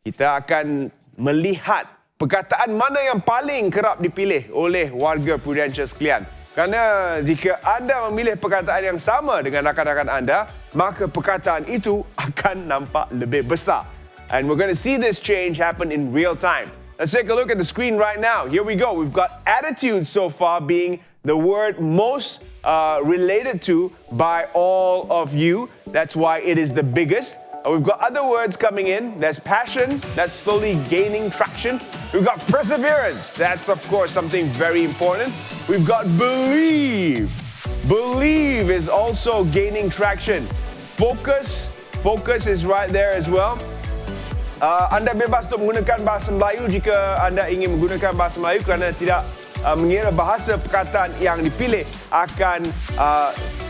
Kita akan melihat perkataan mana yang paling kerap dipilih oleh warga Prudential sekalian. Kerana jika anda memilih perkataan yang sama dengan rakan-rakan anda, maka perkataan itu akan nampak lebih besar. And we're going to see this change happen in real time. Let's take a look at the screen right now. Here we go. We've got attitude so far being the word most related to by all of you. That's why it is the biggest. We've got other words coming in. There's passion. That's slowly gaining traction. We've got perseverance. That's, of course, something very important. We've got believe. Believe is also gaining traction. Focus. Focus is right there as well. Anda bebas untuk menggunakan bahasa Melayu jika anda ingin menggunakan bahasa Melayu kerana tidak mengira bahasa perkataan yang dipilih akan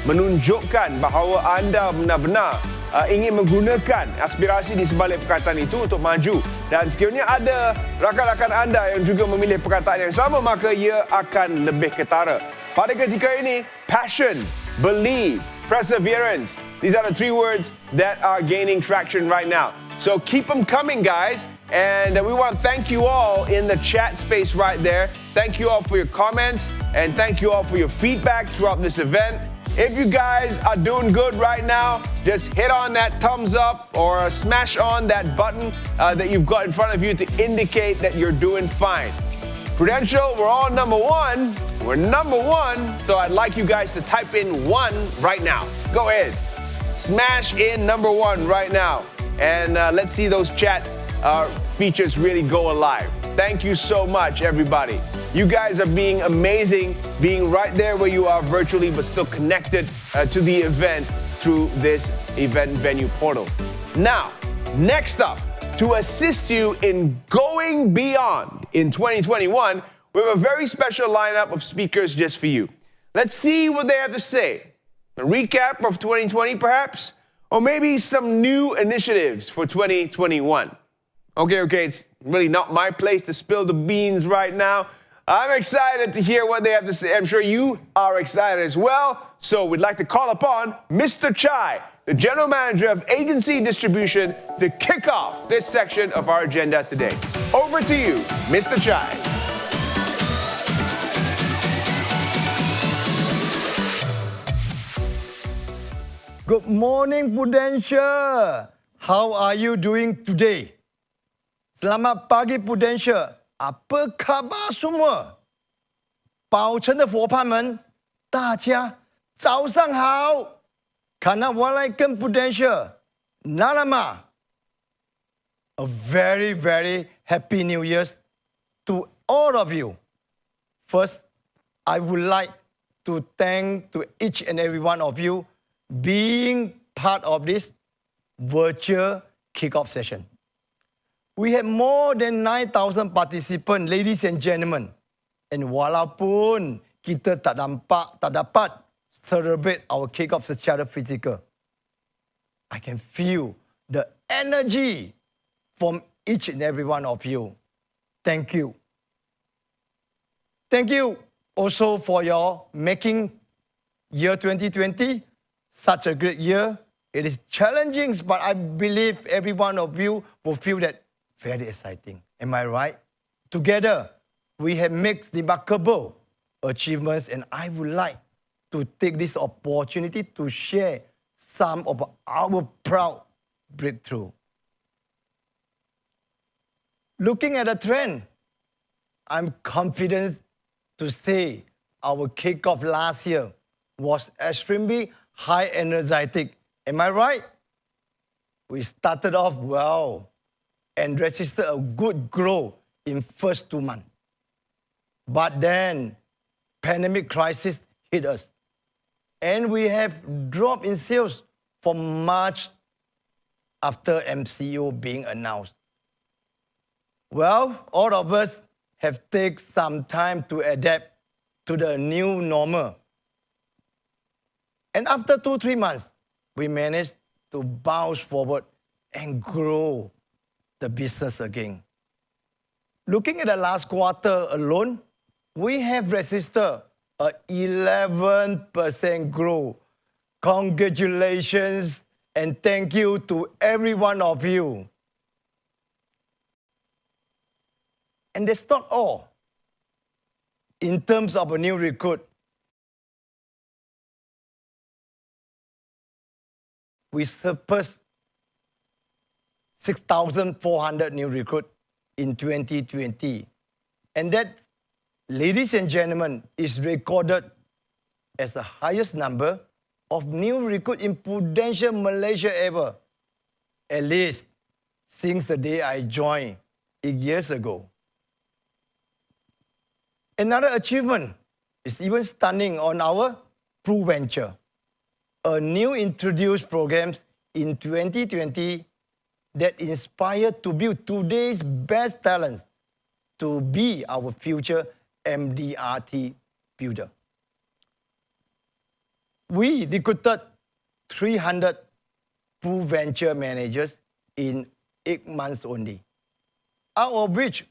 menunjukkan bahawa anda benar-benar ingin menggunakan aspirasi di sebalik perkataan itu untuk maju. Dan sekiranya ada rakan-rakan anda yang juga memilih perkataan yang sama, maka ia akan lebih ketara. Pada ketika ini, passion, believe, perseverance. These are the three words that are gaining traction right now. So keep them coming, guys. And we want to thank you all in the chat space right there. Thank you all for your comments and thank you all for your feedback throughout this event. If you guys are doing good right now, just hit on that thumbs up or smash on that button that you've got in front of you to indicate that you're doing fine. Prudential, we're all number one. We're number one. So I'd like you guys to type in 1 right now. Go ahead. Smash in number 1 right now. And let's see those chat features really go alive. Thank you so much, everybody. You guys are being amazing, being right there where you are virtually, but still connected to the event through this event venue portal. Now, next up, to assist you in going beyond in 2021, we have a very special lineup of speakers just for you. Let's see what they have to say. A recap of 2020, perhaps? Or maybe some new initiatives for 2021. Okay, it's really not my place to spill the beans right now. I'm excited to hear what they have to say. I'm sure you are excited as well. So we'd like to call upon Mr. Chai, the General Manager of Agency Distribution, to kick off this section of our agenda today. Over to you, Mr. Chai. Good morning, Prudential. How are you doing today? Selamat pagi, Prudential. Apa khabar semua? 保城的伙伴们，大家早上好。Karena Waalaikum Prudential, Nalama. A very, very happy New Year to all of you. First, I would like to thank to each and every one of you being part of this virtual kickoff session. We have more than 9,000 participants, ladies and gentlemen. And walaupun kita tak dapat celebrate our kickoff secara fizikal, I can feel the energy from each and every one of you. Thank you. Thank you also for your making year 2020 such a great year. It is challenging, but I believe every one of you will feel that very exciting. Am I right? Together, we have made remarkable achievements, and I would like to take this opportunity to share some of our proud breakthrough. Looking at the trend, I'm confident to say our kickoff last year was extremely high energetic. Am I right? We started off well and registered a good growth in first 2 months. But then, pandemic crisis hit us. And we have dropped in sales from March after MCO being announced. Well, all of us have taken some time to adapt to the new normal. And after 2-3 months, we managed to bounce forward and grow the business again. Looking at the last quarter alone, we have registered a 11% growth. Congratulations and thank you to every one of you. And that's not all. In terms of a new recruit, we surpassed 6,400 new recruits in 2020. And that, ladies and gentlemen, is recorded as the highest number of new recruits in Prudential Malaysia ever, at least since the day I joined 8 years ago. Another achievement is even stunning on our ProVenture, a new introduced program in 2020 that inspired to build today's best talents to be our future MDRT builder. We recruited 300 ProVenture managers in 8 months only, out of which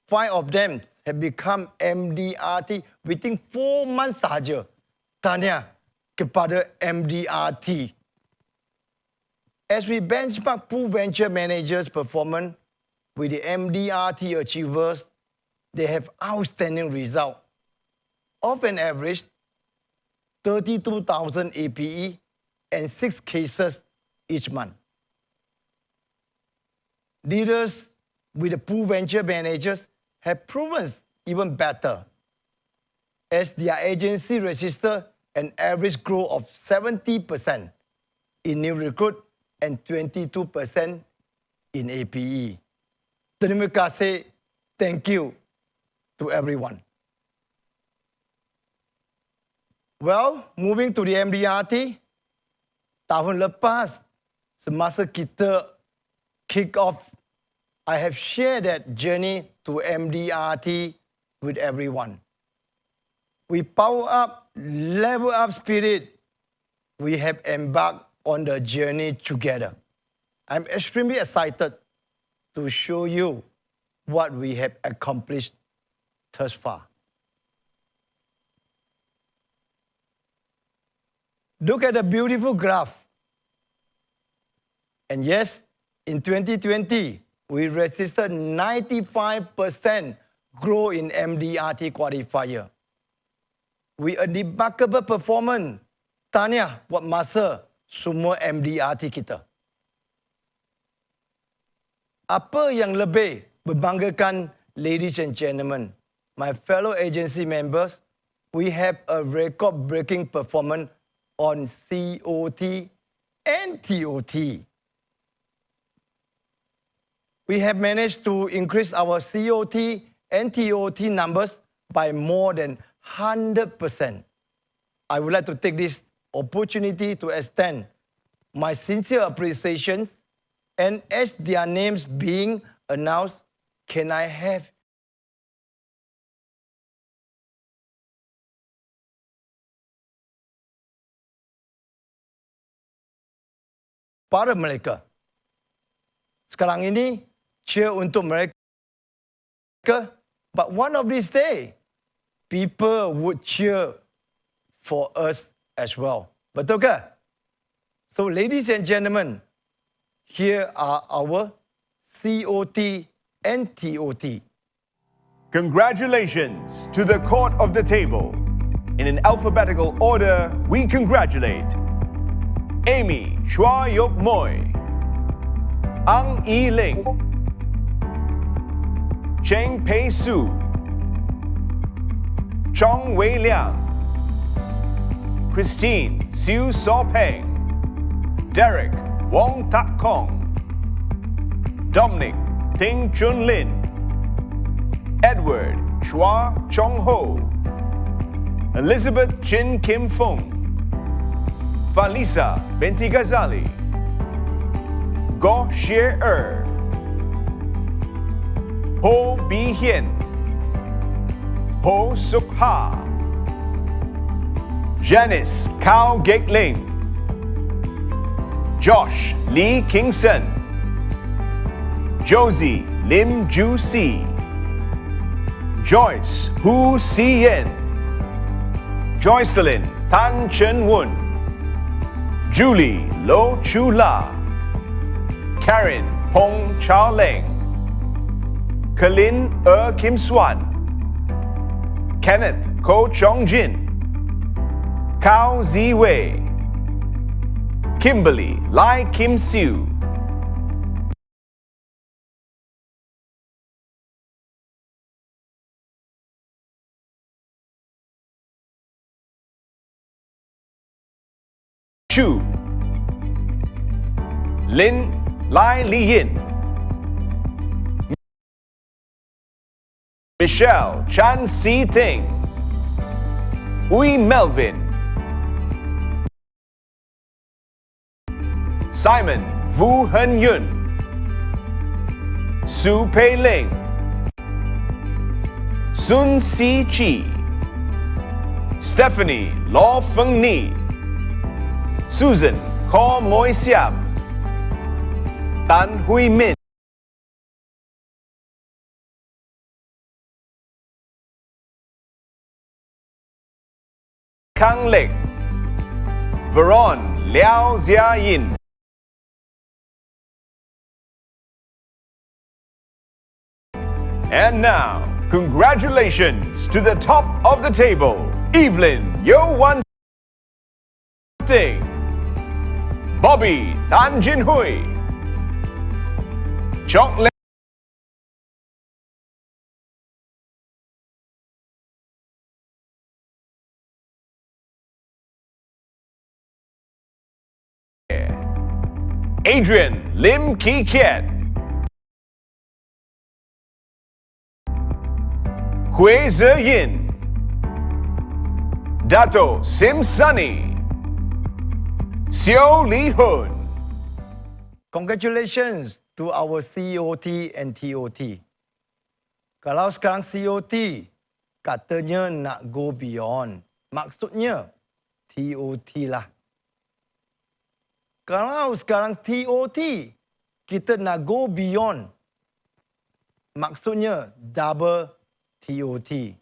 5 of them have become MDRT within 4 months sahaja. Tanya kepada MDRT. As we benchmark ProVenture managers' performance with the MDRT achievers, they have outstanding results. Of an average, 32,000 APE and 6 cases each month. Leaders with the ProVenture managers have proven even better, as their agency registered an average growth of 70% in new recruit and 22% in APE. Terima kasih, thank you to everyone. Well, moving to the MDRT, tahun lepas, semasa kita kick off, I have shared that journey to MDRT with everyone. We power up, level up spirit. We have embarked on the journey together. I'm extremely excited to show you what we have accomplished thus far. Look at the beautiful graph. And yes, in 2020, we registered 95% growth in MDRT qualifier. We a remarkable performance. Tanya, buat masa semua MDRT kita. Apa yang lebih membanggakan, ladies and gentlemen, my fellow agency members, we have a record-breaking performance on COT and TOT. We have managed to increase our COT and TOT numbers by more than 100%. I would like to take this opportunity to extend my sincere appreciation, and as their names being announced, can I have para mereka. Sekarang ini, cheer untuk mereka. But one of these days, people would cheer for us as well. Betul ke? So ladies and gentlemen, here are our COT and TOT. Congratulations to the court of the table. In an alphabetical order, we congratulate Amy Chua Yok Moy, Ang Yi Ling, Cheng Pei Su, Chong Wei Liang, Christine Siu So Peng, Derek Wong Tak Kong, Dominic Ting Chun Lin, Edward Chua Chong Ho, Elizabeth Chin Kim Fung, Falisa Binti Ghazali, Go Xie Ho Bi Hien, Ho Suk Ha, Janice Cao Gek Ling, Josh Lee Kingson, Josie Lim Ju Si, Joyce Hu Si Yen, Joycelyn Tan Chen Woon, Julie Lo Chu La, Karen Pong Chao Leng, Kalin Kim Swan, Kenneth Ko Chong Jin, Kao Zi Wei, Kimberly Lai Kim Siu, Chu, Lin Lai Li Yin, Michelle Chan Si Ting, Ui Melvin, Simon Vu Hen Yun, Su Pei Ling, Sun Si Chi, Stephanie Lo Feng Ni, Susan Ko Moi Siam, Tan Hui Min, Kang Lek, Veron Liao Zia Yin, and now, congratulations to the top of the table, Evelyn Yo Wan Ting, Bobby Tan Jin Hui, Chok Le, Adrian Lim Ki Kiet, Hui Ze Yin, Dato Sim Sunny, Xiao Li Hun. Congratulations to our COT and TOT. Kalau sekarang COT, katanya nak go beyond. Maksudnya TOT lah. Kalau sekarang TOT, kita nak go beyond. Maksudnya double TOT.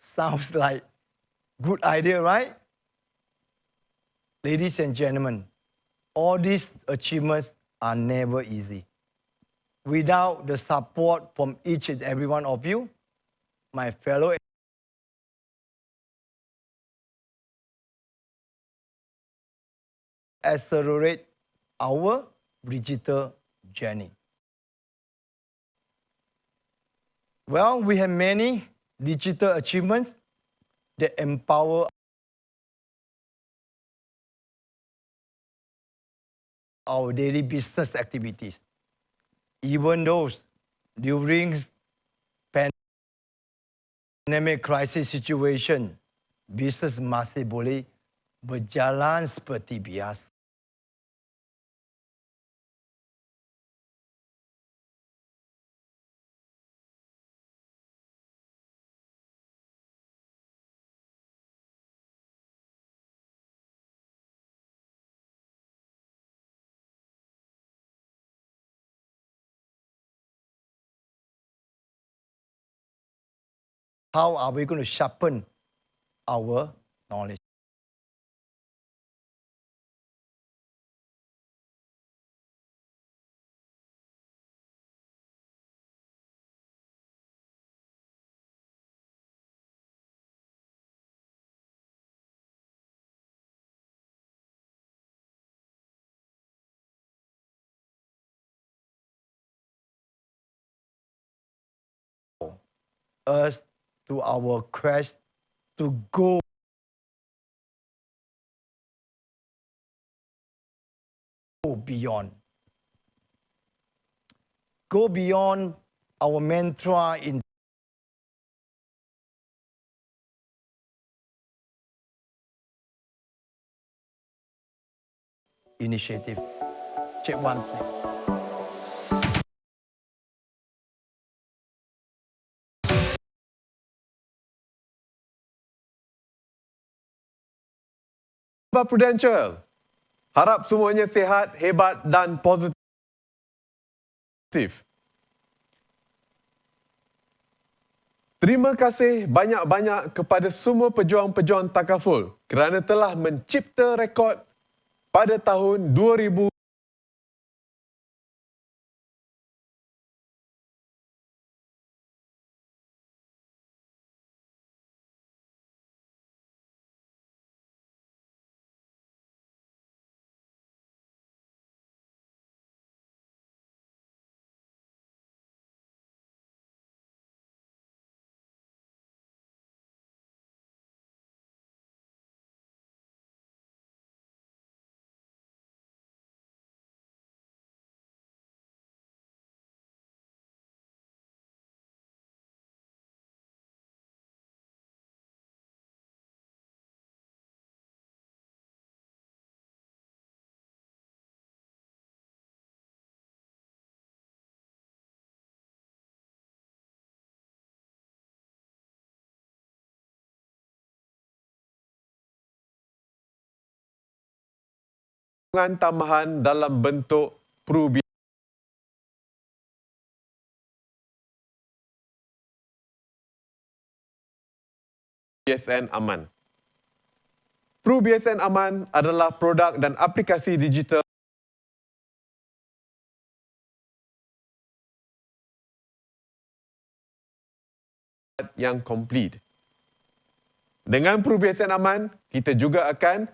Sounds like good idea, right? Ladies and gentlemen, all these achievements are never easy. Without the support from each and every one of you, my fellow accelerate our digital journey. Well, we have many digital achievements that empower our daily business activities. Even those during pandemic crisis situation, business masih boleh berjalan seperti biasa. How are we going to sharpen our knowledge? Us to our quest to go beyond. Go beyond our mantra in initiative. Check one, please. Sahabat Prudential, harap semuanya sihat, hebat dan positif. Terima kasih banyak-banyak kepada semua pejuang-pejuang takaful kerana telah mencipta rekod pada tahun 2000. Tambahan dalam bentuk PBSN Aman. PBSN Aman adalah produk dan aplikasi digital yang komplit. Dengan PBSN Aman, kita juga akan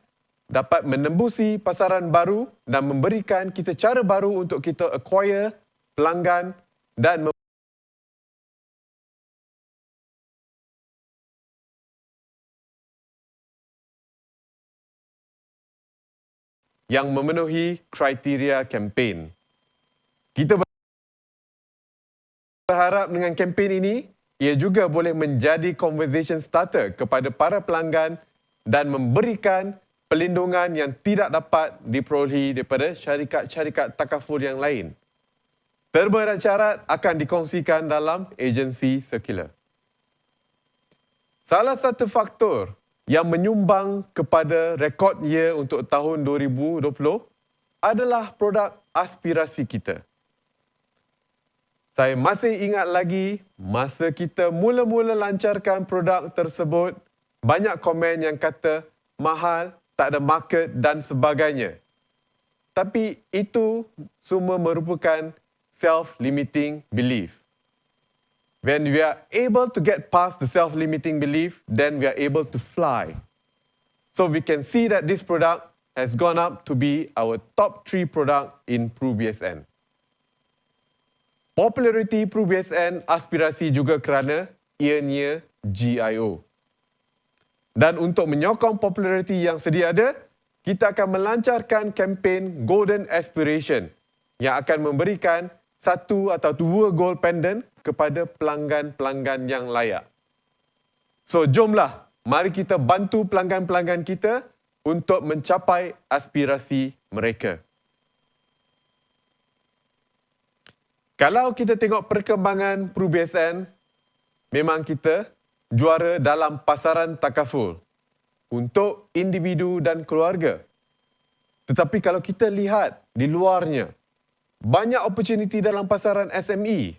dapat menembusi pasaran baru dan memberikan kita cara baru untuk kita acquire pelanggan dan yang memenuhi kriteria kempen. Kita berharap dengan kempen ini, ia juga boleh menjadi conversation starter kepada para pelanggan dan memberikan pelindungan yang tidak dapat diperolehi daripada syarikat-syarikat takaful yang lain. Terma dan syarat akan dikongsikan dalam agensi sirkular. Salah satu faktor yang menyumbang kepada rekod year untuk tahun 2020 adalah produk aspirasi kita. Saya masih ingat lagi masa kita mula-mula lancarkan produk tersebut, banyak komen yang kata mahal, tak ada market dan sebagainya. Tapi itu semua merupakan self-limiting belief. When we are able to get past the self-limiting belief, then we are able to fly. So we can see that this product has gone up to be our top 3 product in PRUBSN. Popularity PRUBSN aspirasi juga kerana ianya GIO. Dan untuk menyokong populariti yang sedia ada, kita akan melancarkan kempen Golden Aspiration yang akan memberikan 1 atau 2 gold pendant kepada pelanggan-pelanggan yang layak. So, jomlah, mari kita bantu pelanggan-pelanggan kita untuk mencapai aspirasi mereka. Kalau kita tengok perkembangan PRUBSN, memang kita juara dalam pasaran takaful untuk individu dan keluarga. Tetapi kalau kita lihat di luarnya, banyak opportunity dalam pasaran SME.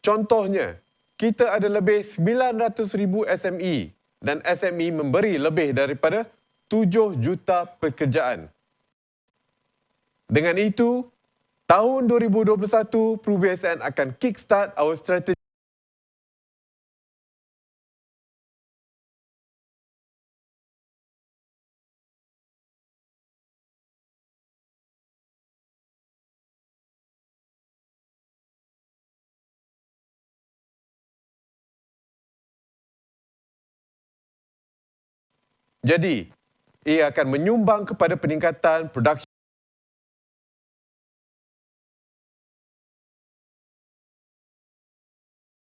Contohnya, kita ada lebih 900,000 SME dan SME memberi lebih daripada 7 juta pekerjaan. Dengan itu, tahun 2021, PRUBSN akan kickstart our strategy Jadi, ia akan menyumbang kepada peningkatan produksi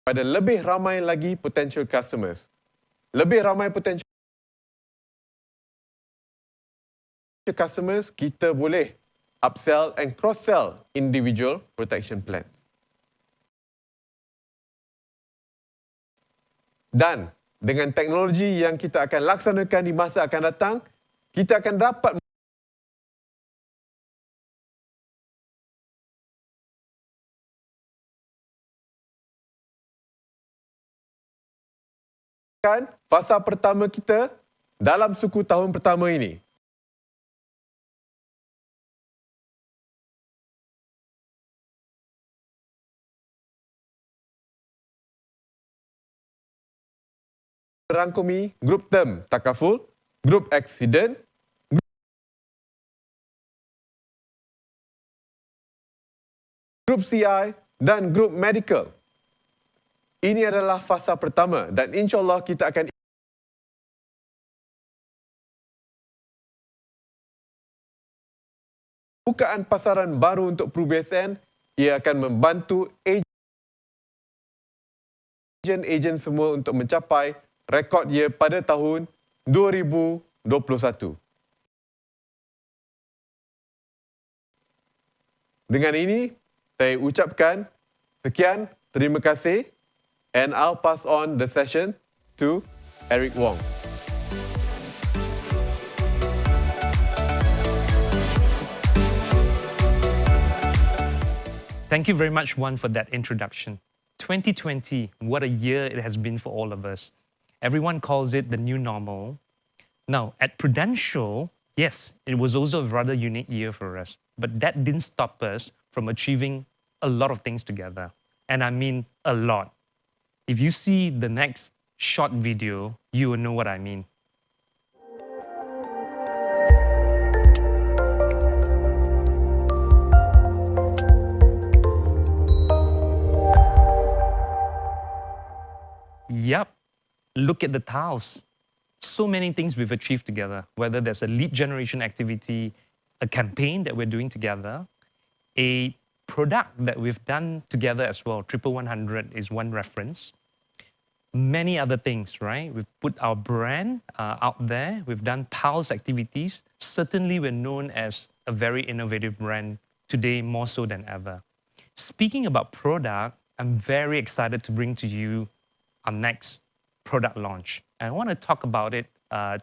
pada lebih ramai lagi potential customers. Lebih ramai potential customers, kita boleh upsell and cross-sell individual protection plans. Dan dengan teknologi yang kita akan laksanakan di masa akan datang, kita akan dapat Fasa pertama kita dalam suku tahun pertama ini. Merangkumi grup term takaful, grup accident, grup CI dan grup medical. Ini adalah fasa pertama dan insyaAllah kita akan bukaan pasaran baru untuk PRU-BSN. Ia akan membantu ejen semua untuk mencapai rekod ia pada tahun 2021. Dengan ini, saya ucapkan sekian, terima kasih, and I'll pass on the session to Eric Wong. Thank you very much, Juan, for that introduction. 2020, what a year it has been for all of us. Everyone calls it the new normal. Now, at Prudential, yes, it was also a rather unique year for us, but that didn't stop us from achieving a lot of things together. And I mean a lot. If you see the next short video, you will know what I mean. Yep, look at the tiles. So many things we've achieved together, whether there's a lead generation activity, a campaign that we're doing together, a product that we've done together as well. 100 is one reference. Many other things, right? We've put our brand out there. We've done Pulse activities. Certainly, we're known as a very innovative brand today, more so than ever. Speaking about product, I'm very excited to bring to you our next product launch. And I want to talk about it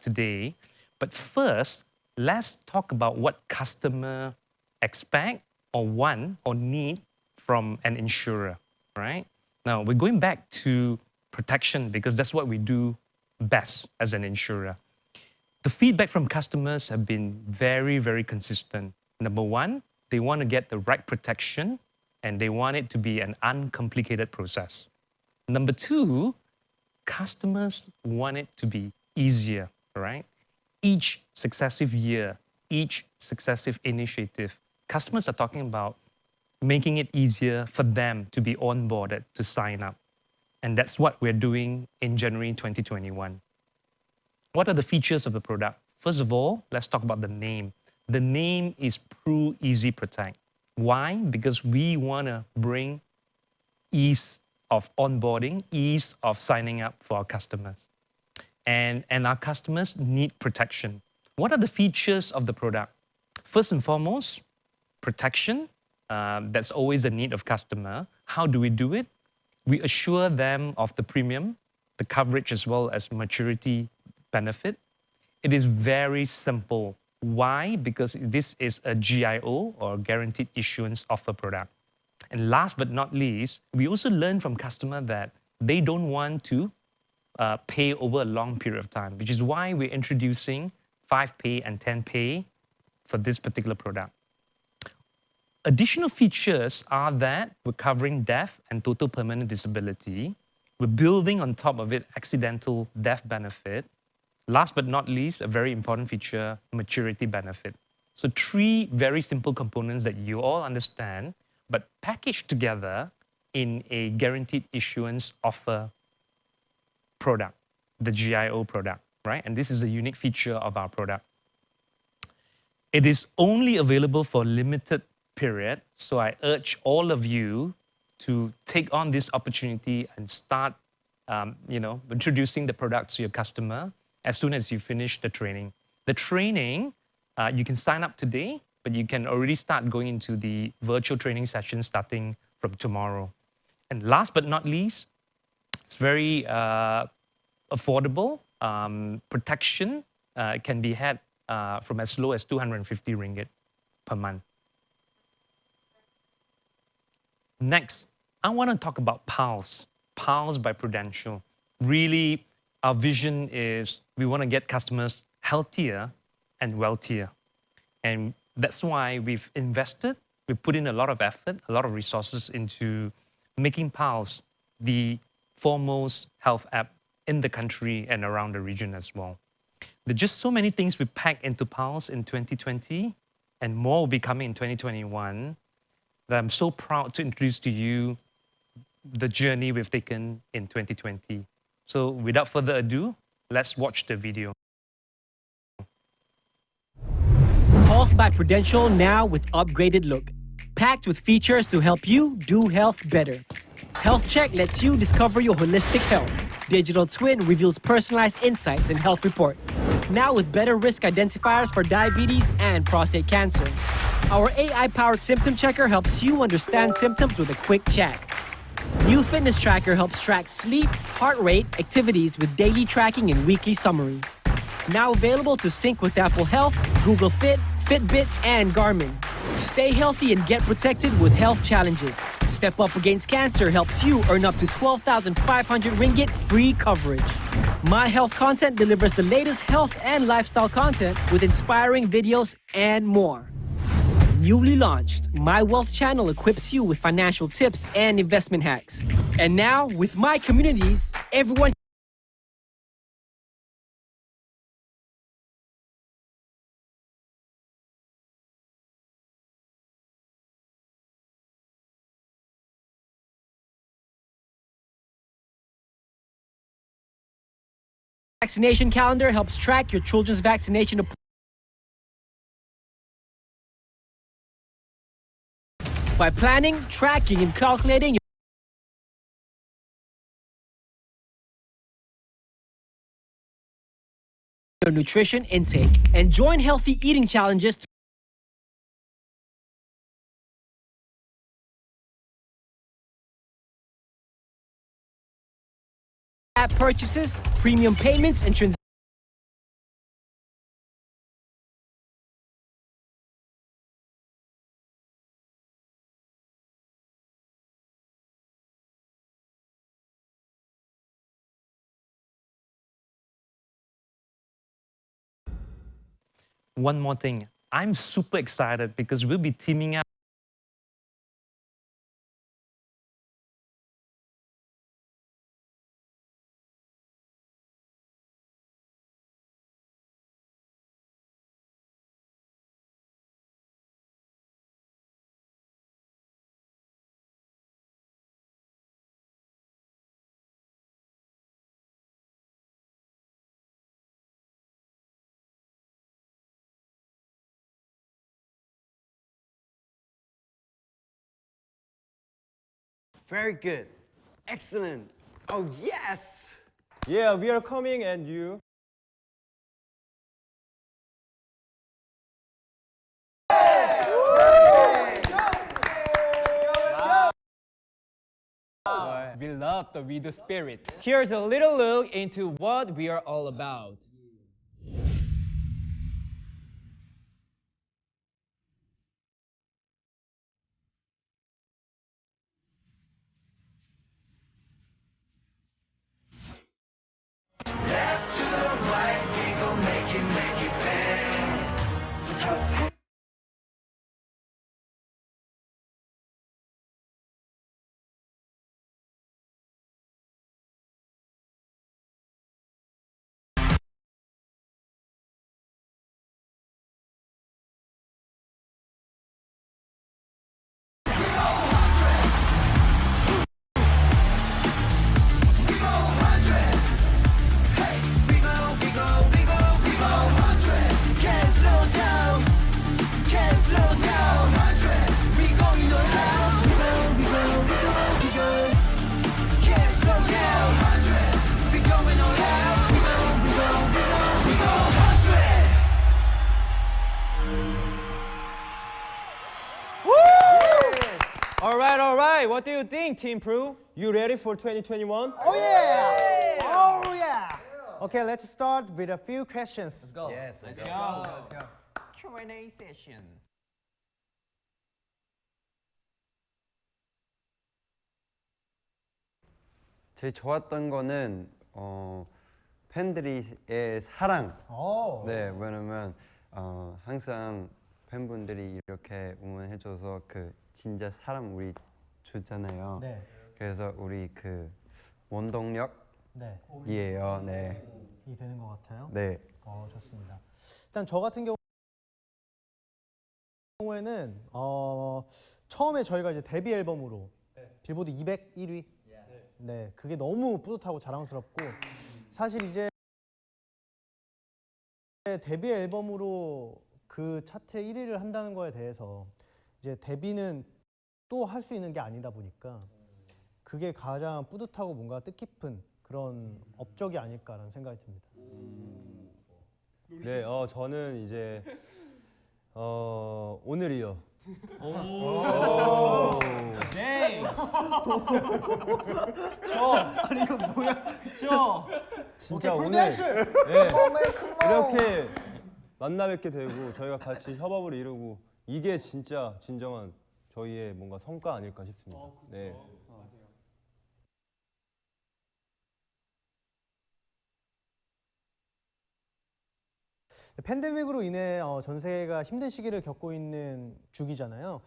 today. But first, let's talk about what customer expect or want or need from an insurer, right? Now, we're going back to protection because that's what we do best as an insurer. The feedback from customers have been very, very consistent. Number one, they want to get the right protection and they want it to be an uncomplicated process. Number two, customers want it to be easier, right? Each successive year, each successive initiative, customers are talking about making it easier for them to be onboarded, to sign up. And that's what we're doing in January 2021. What are the features of the product? First of all, let's talk about the name. The name is Pru Easy Protect. Why? Because we want to bring ease of onboarding, ease of signing up for our customers. And our customers need protection. What are the features of the product? First and foremost, protection. That's always a need of customer. How do we do it? We assure them of the premium, the coverage as well as maturity benefit. It is very simple. Why? Because this is a GIO or Guaranteed Issuance Offer product. And last but not least, we also learn from customer that they don't want to pay over a long period of time, which is why we're introducing 5-pay and 10-pay for this particular product. Additional features are that we're covering death and total permanent disability. We're building on top of it accidental death benefit. Last but not least, a very important feature, maturity benefit. So 3 very simple components that you all understand, but packaged together in a guaranteed issuance offer product, the GIO product, right? And this is a unique feature of our product. It is only available for a limited period, so I urge all of you to take on this opportunity and start introducing the product to your customer as soon as you finish the training. The training, you can sign up today, but you can already start going into the virtual training session starting from tomorrow. And last but not least, it's very affordable. Protection can be had from as low as 250 ringgit per month. Next, I want to talk about Pulse. Pulse by Prudential. Really our vision is we want to get customers healthier and wealthier. And that's why we've put in a lot of effort, a lot of resources into making Pulse the foremost health app in the country and around the region as well. There are just so many things we packed into Pulse in 2020, and more will be coming in 2021, that I'm so proud to introduce to you the journey we've taken in 2020. So without further ado, let's watch the video. Pulse by Prudential now with upgraded look. Packed with features to help you do health better. Health Check lets you discover your holistic health. Digital Twin reveals personalized insights and health report. Now with better risk identifiers for diabetes and prostate cancer. Our AI-powered symptom checker helps you understand symptoms with a quick chat. New Fitness Tracker helps track sleep, heart rate, activities with daily tracking and weekly summary. Now available to sync with Apple Health, Google Fit, Fitbit, and Garmin. Stay healthy and get protected with health challenges. Step Up Against Cancer helps you earn up to 12,500 ringgit free coverage. My Health Content delivers the latest health and lifestyle content with inspiring videos and more. Newly launched, My Wealth Channel equips you with financial tips and investment hacks. And now, with My Communities, everyone Vaccination calendar helps track your children's vaccination appointments by planning, tracking, and calculating your nutrition intake. And join healthy eating challenges app purchases, premium payments, and transactions. One more thing, I'm super excited because we'll be teaming up Very good. Excellent. Oh, yes! Yeah, we are coming and you. We love the video spirit. Here's a little look into what we are all about. All right. What do you think, Team Pro? You ready for 2021? Oh yeah! Oh yeah! Okay, let's start with a few questions. Let's go. Yes, let's go. Q&A session. 제일 좋았던 거는 팬들의 사랑. 오. 네, 왜냐면 항상 팬분들이 이렇게 응원해줘서 그 진짜 사랑 우리 주잖아요. 네. 그래서 우리 그 원동력이에요. 네. 이 되는 것 같아요. 네. 좋습니다. 일단 저 같은 경우에는 처음에 저희가 이제 데뷔 앨범으로 빌보드 201위. 네, 그게 너무 뿌듯하고 자랑스럽고 사실 이제 데뷔 앨범으로 그 차트 1위를 한다는 거에 대해서 이제 데뷔는 또 할 수 있는 게 아니다 보니까 그게 가장 뿌듯하고 뭔가 뜻깊은 그런 업적이 아닐까라는 생각이 듭니다. 네, 저는 이제 오늘이요. 네. 아니 이거 뭐야? 진짜 오케이, 오늘 프루덴셜! 이렇게 만나 뵙게 되고 저희가 같이 협업을 이루고 이게 진짜 진정한 저희의 뭔가 성과 아닐까 싶습니다. 네. 팬데믹으로 인해 전 세계가 힘든 시기를 겪고 있는 주기잖아요.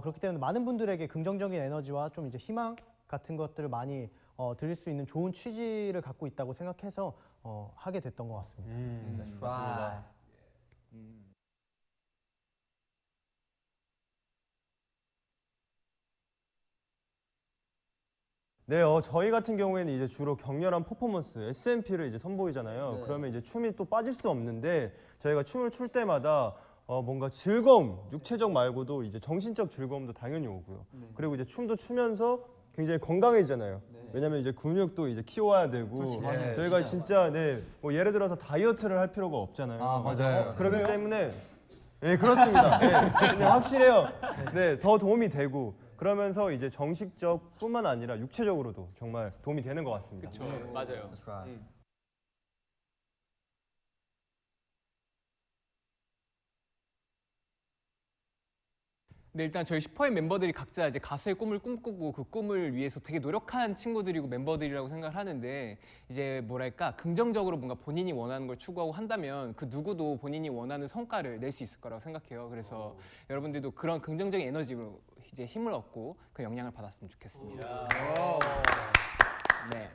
그렇기 때문에 많은 분들에게 긍정적인 에너지와 좀 이제 희망 같은 것들을 많이 드릴 수 있는 좋은 취지를 갖고 있다고 생각해서 하게 됐던 것 같습니다. That's right. 네, 저희 같은 경우에는 이제 주로 격렬한 퍼포먼스, SMP를 이제 선보이잖아요. 네. 그러면 이제 춤이 또 빠질 수 없는데 저희가 춤을 출 때마다 뭔가 즐거움, 육체적 말고도 이제 정신적 즐거움도 당연히 오고요. 네. 그리고 이제 춤도 추면서 굉장히 건강해지잖아요. 네. 왜냐면 이제 근육도 이제 키워야 되고 그렇지, 맞아요. 저희가 진짜. 진짜 뭐 예를 들어서 다이어트를 할 필요가 없잖아요. 아, 맞아요. 그렇기 그래요? 때문에 네, 그렇습니다. 네, 근데 확실해요. 네, 더 도움이 되고 그러면서 이제 정식적뿐만 아니라 육체적으로도 정말 도움이 되는 것 같습니다. 그렇죠. 맞아요. That's right. 네, 일단 저희 슈퍼엠 멤버들이 각자 이제 가수의 꿈을 꿈꾸고 그 꿈을 위해서 되게 노력한 친구들이고 멤버들이라고 생각을 하는데 이제 뭐랄까 긍정적으로 뭔가 본인이 원하는 걸 추구하고 한다면 그 누구도 본인이 원하는 성과를 낼 수 있을 거라고 생각해요. 그래서 여러분들도 그런 긍정적인 에너지로 이제 힘을 얻고 그 영향을 받았으면 좋겠습니다. 네.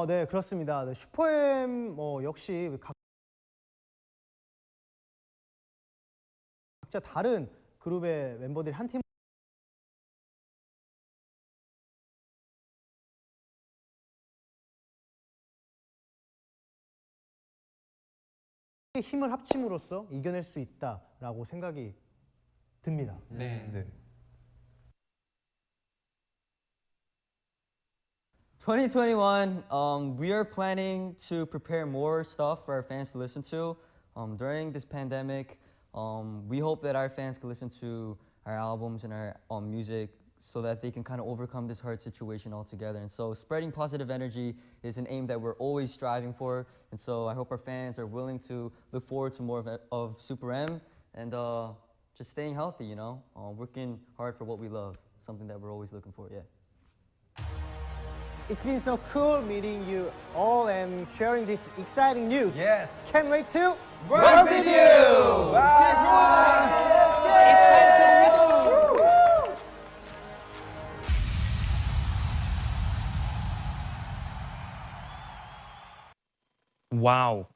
네, 그렇습니다. 네, 슈퍼엠 역시 각자 다른 그룹의 멤버들이 한 팀 힘을 합침으로써 이겨낼 수 있다라고 생각이 듭니다. 네. 2021, we are planning to prepare more stuff for our fans to listen to during this pandemic. We hope that our fans can listen to our albums and our music so that they can kind of overcome this hard situation altogether. And so spreading positive energy is an aim that we're always striving for. And so I hope our fans are willing to look forward to more of Super M and just staying healthy, you know, working hard for what we love, something that we're always looking for, yeah. It's been so cool meeting you all and sharing this exciting news. Yes. Can't wait to work with you. Wow,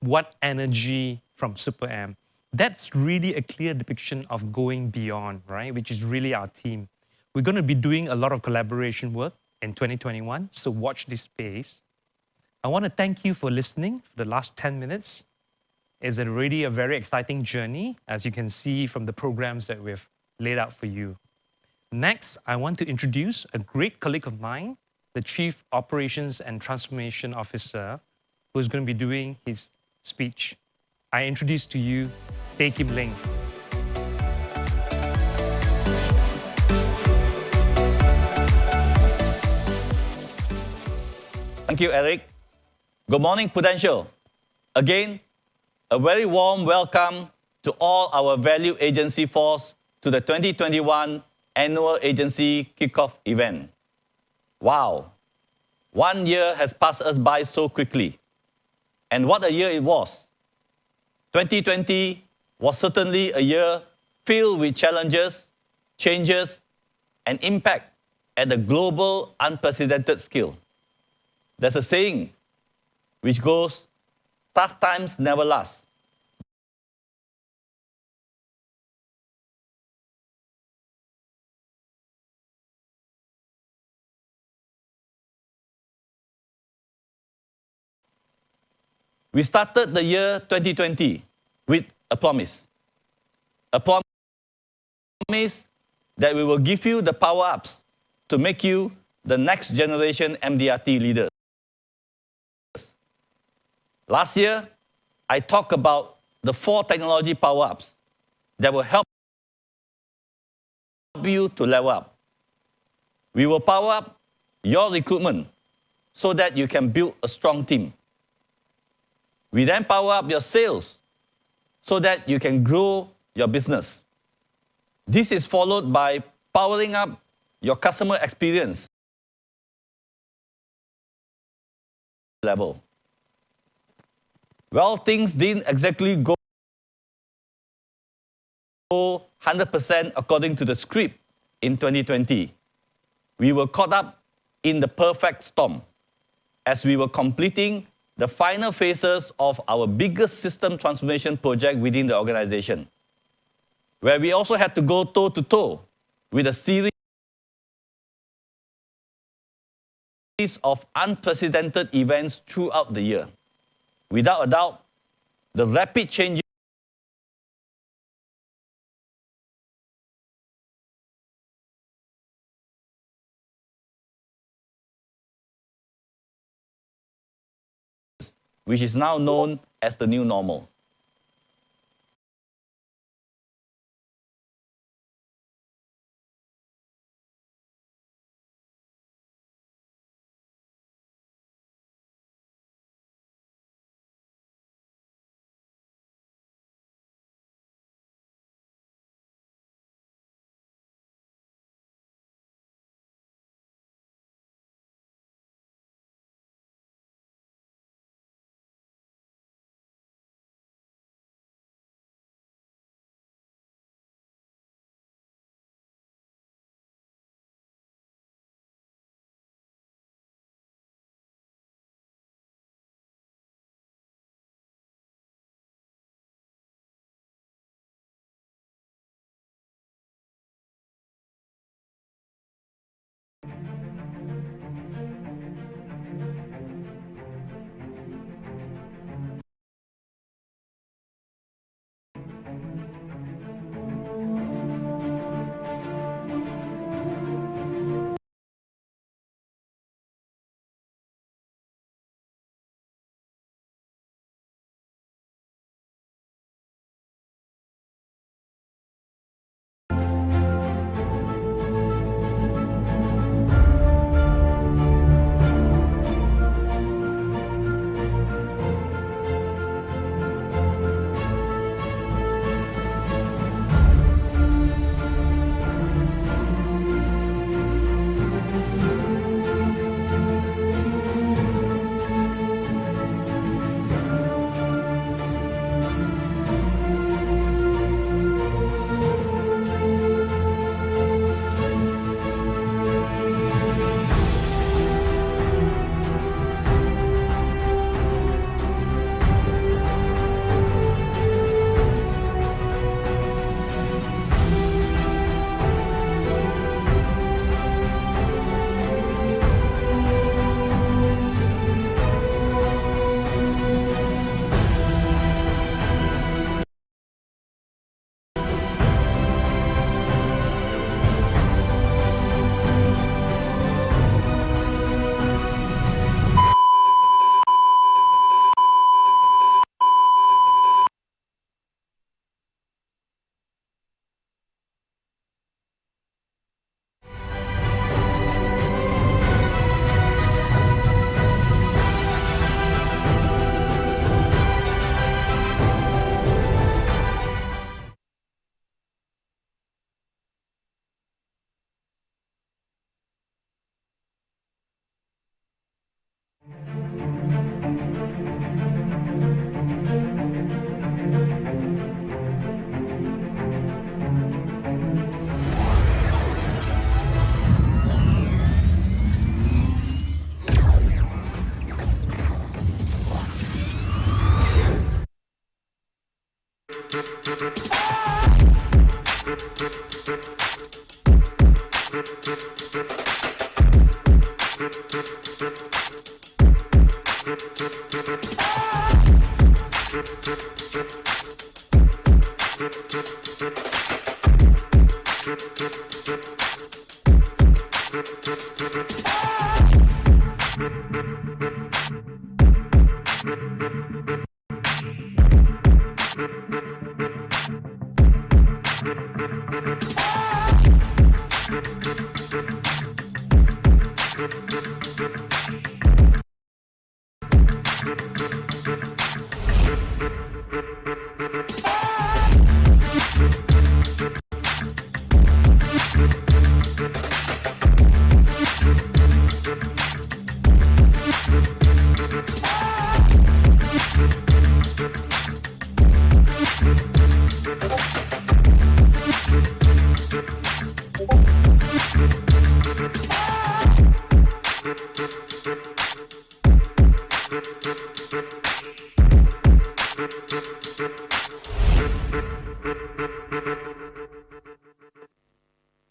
what energy from Super M. That's really a clear depiction of going beyond, right? Which is really our team. We're going to be doing a lot of collaboration work in 2021, so watch this space. I want to thank you for listening for the last 10 minutes. It's already a very exciting journey, as you can see from the programs that we've laid out for you. Next, I want to introduce a great colleague of mine, the Chief Operations and Transformation Officer, who's going to be doing his speech. I introduce to you Tae Kim Ling. Thank you, Eric. Good morning, Prudential. Again, a very warm welcome to all our value agency force to the 2021 annual agency kickoff event. Wow, 1 year has passed us by so quickly. And what a year it was. 2020 was certainly a year filled with challenges, changes, and impact at a global, unprecedented scale. There's a saying which goes, tough times never last. We started the year 2020 with a promise. A promise that we will give you the power-ups to make you the next generation MDRT leaders. Last year, I talked about the 4 technology power-ups that will help you to level up. We will power up your recruitment so that you can build a strong team. We then power up your sales so that you can grow your business. This is followed by powering up your customer experience level. Well, things didn't exactly go 100% according to the script in 2020. We were caught up in the perfect storm as we were completing the final phases of our biggest system transformation project within the organization, where we also had to go toe-to-toe with a series of unprecedented events throughout the year. Without a doubt, the rapid changes which is now known as the new normal.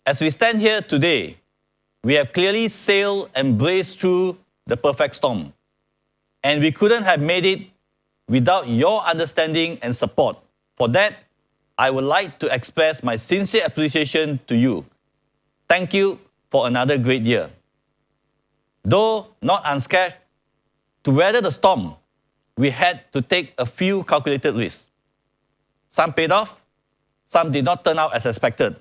As we stand here today, we have clearly sailed and blazed through the perfect storm. And we couldn't have made it without your understanding and support. For that, I would like to express my sincere appreciation to you. Thank you for another great year. Though not unscathed, to weather the storm, we had to take a few calculated risks. Some paid off, some did not turn out as expected.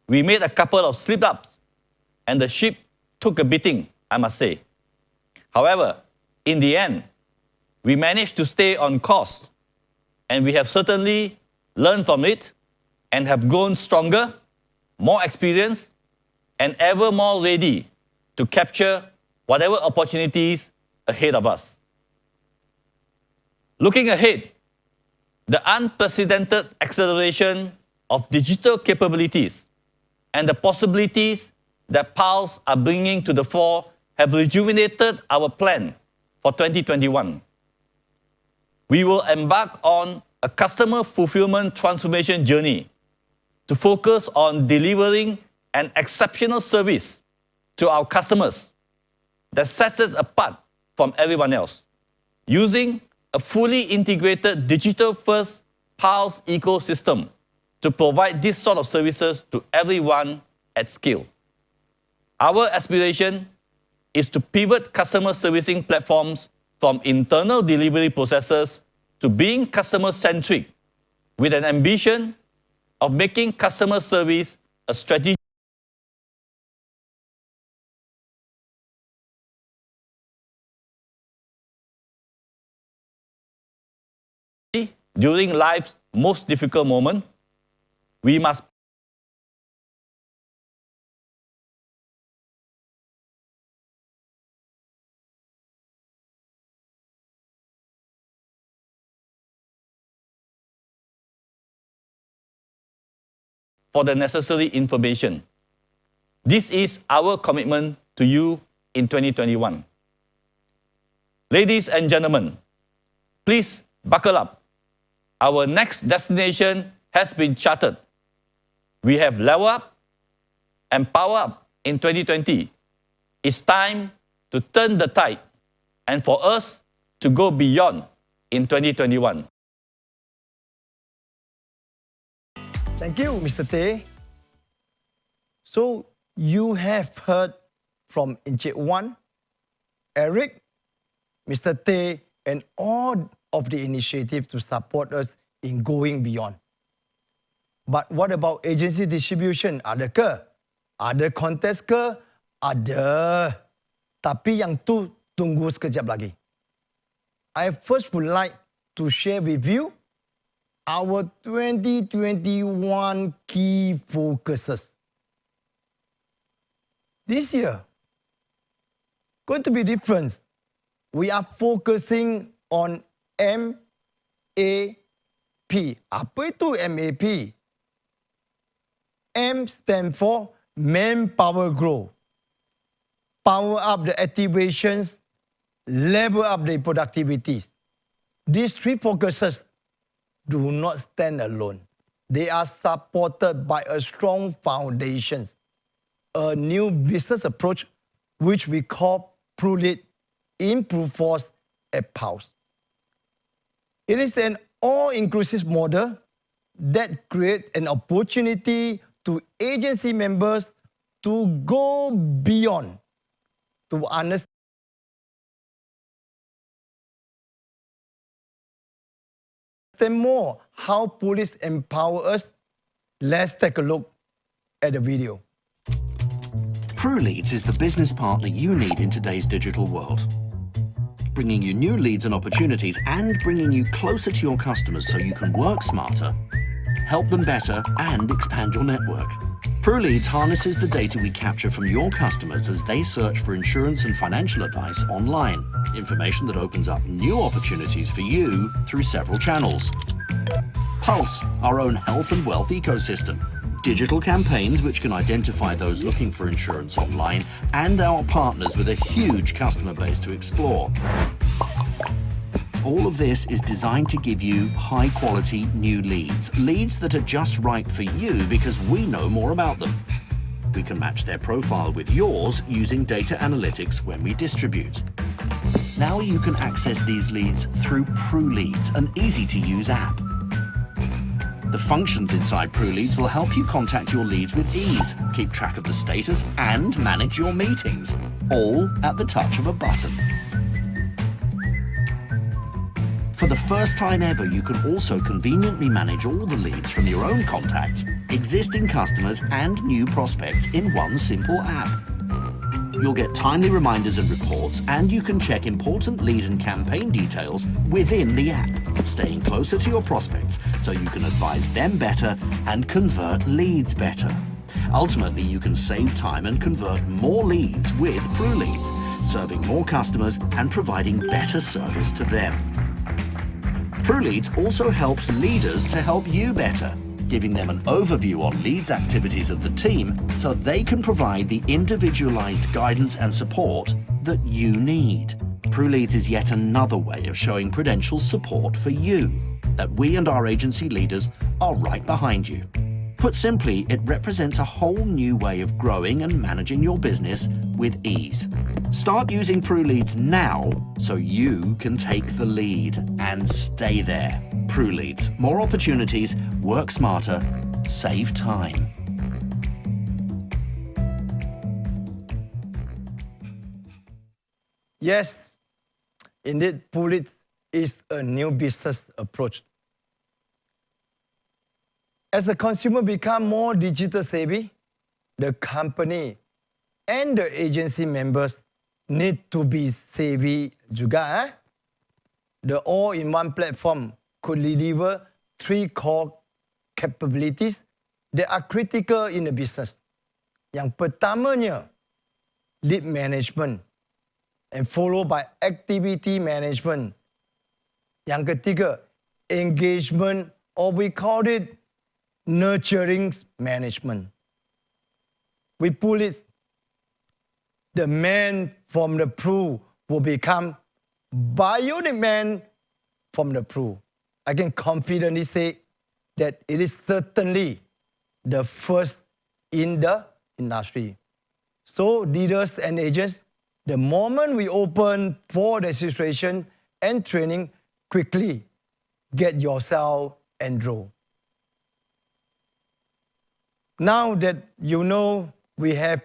We made a couple of slip-ups, and the ship took a beating, I must say. However, in the end, we managed to stay on course, and we have certainly learned from it and have grown stronger, more experienced, and ever more ready to capture whatever opportunities ahead of us. Looking ahead, the unprecedented acceleration of digital capabilities and the possibilities that PALs are bringing to the fore have rejuvenated our plan for 2021. We will embark on a customer fulfillment transformation journey to focus on delivering an exceptional service to our customers that sets us apart from everyone else, using a fully integrated digital-first PALs ecosystem to provide this sort of services to everyone at scale. Our aspiration is to pivot customer servicing platforms from internal delivery processes to being customer-centric, with an ambition of making customer service a strategy during life's most difficult moment. We must for the necessary information. This is our commitment to you in 2021. Ladies and gentlemen, please buckle up. Our next destination has been charted. We have leveled up and powered up in 2020. It's time to turn the tide and for us to go beyond in 2021. Thank you, Mr. Tay. So you have heard from Encik Wan, Eric, Mr. Tay, and all of the initiatives to support us in going beyond. But what about agency distribution? Ada ke? Ada kontes ke? Ada. Tapi yang tu tunggu sekejap lagi. I first would like to share with you our 2021 key focuses. This year, going to be different. We are focusing on MAP. Apa itu MAP? M stand for Manpower Growth. Power up the activations, level up the productivities. These three focuses do not stand alone. They are supported by a strong foundation, a new business approach which we call PRULEAD, Improve Force at PALs. It is an all-inclusive model that creates an opportunity to agency members to go beyond, to understand more how police empower us. Let's take a look at the video. PRULeads is the business partner you need in today's digital world, bringing you new leads and opportunities and bringing you closer to your customers so you can work smarter, help them better, and expand your network. PRULeads harnesses the data we capture from your customers as they search for insurance and financial advice online, information that opens up new opportunities for you through several channels. Pulse, our own health and wealth ecosystem. Digital campaigns which can identify those looking for insurance online, and our partners with a huge customer base to explore. all of this is designed to give you high-quality new leads. Leads that are just right for you because we know more about them. We can match their profile with yours using data analytics when we distribute. Now you can access these leads through PruLeads, an easy-to-use app. The functions inside PruLeads will help you contact your leads with ease, keep track of the status, and manage your meetings, all at the touch of a button. For the first time ever, you can also conveniently manage all the leads from your own contacts, existing customers, and new prospects in one simple app. You'll get timely reminders and reports, and you can check important lead and campaign details within the app, staying closer to your prospects so you can advise them better and convert leads better. Ultimately, you can save time and convert more leads with PruLeads, serving more customers and providing better service to them. PruLeads also helps leaders to help you better, giving them an overview on leads activities of the team so they can provide the individualized guidance and support that you need. PruLeads is yet another way of showing Prudential's support for you, that we and our agency leaders are right behind you. Put simply, it represents a whole new way of growing and managing your business with ease. Start using PruLeads now so you can take the lead and stay there. PruLeads, more opportunities, work smarter, save time. Yes, indeed, PruLeads is a new business approach. As the consumer become more digital savvy, the company and the agency members need to be savvy juga. The all-in-one platform could deliver 3 core capabilities that are critical in the business. Yang pertamanya, lead management, and followed by activity management. Yang ketiga, engagement, or we call it nurturing management. We pull it, the man from the Pru will become bionic man from the Pru. I can confidently say that it is certainly the first in the industry. So leaders and agents, the moment we open for registration and training, quickly get yourself enrolled. Now that you know we have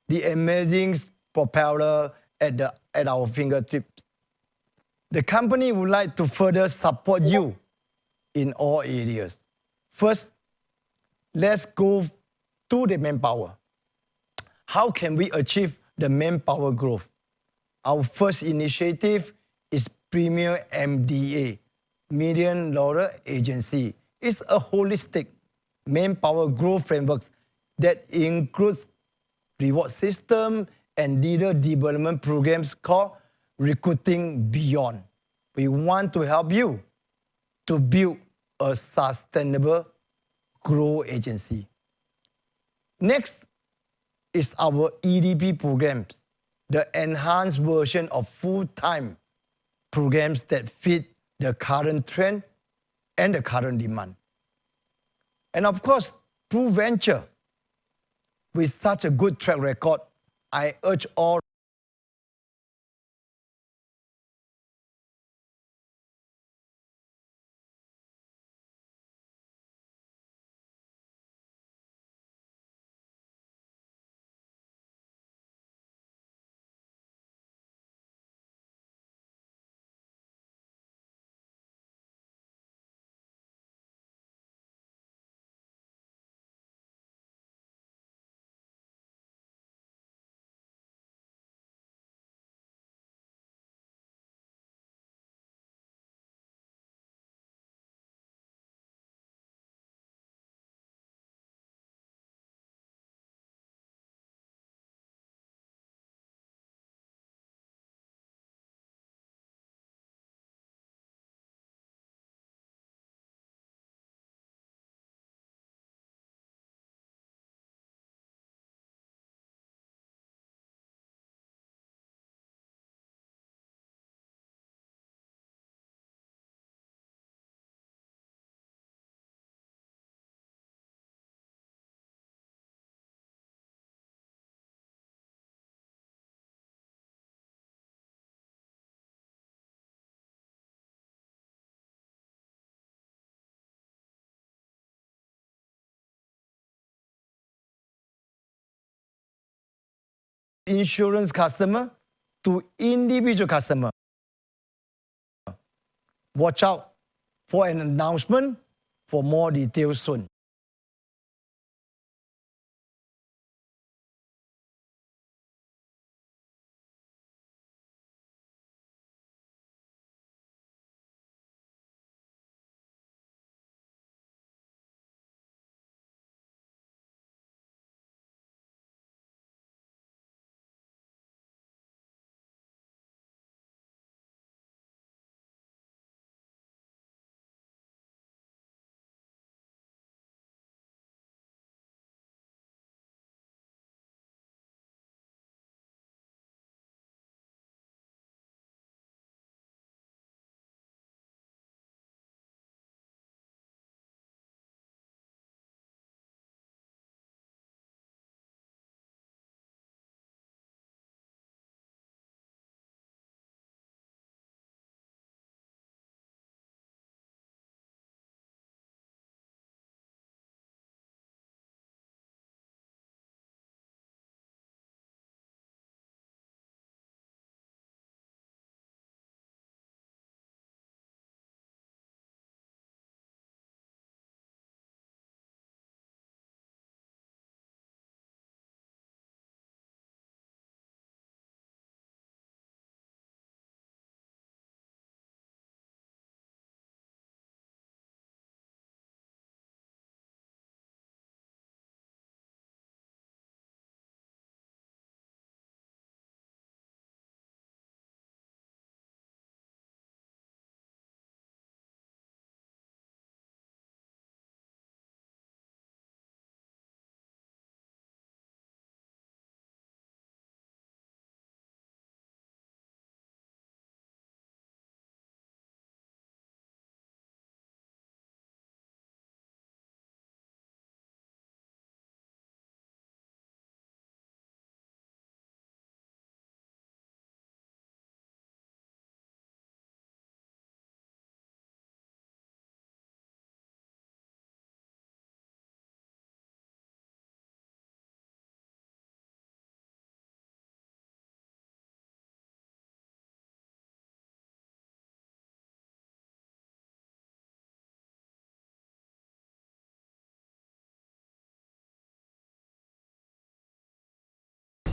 the amazing propeller at our fingertips, the company would like to further support you in all areas. First, let's go to the manpower. How can we achieve the manpower growth? Our first initiative is Premier MDA, Million Dollar Agency. It's a holistic manpower growth framework that includes reward system and leader development programs called Recruiting Beyond. We want to help you to build a sustainable growth agency. Next is our EDP programs, the enhanced version of full-time programs that fit the current trend and the current demand. And of course, Pru Venture. With such a good track record, I urge all insurance customer to individual customer. Watch out for an announcement for more details soon.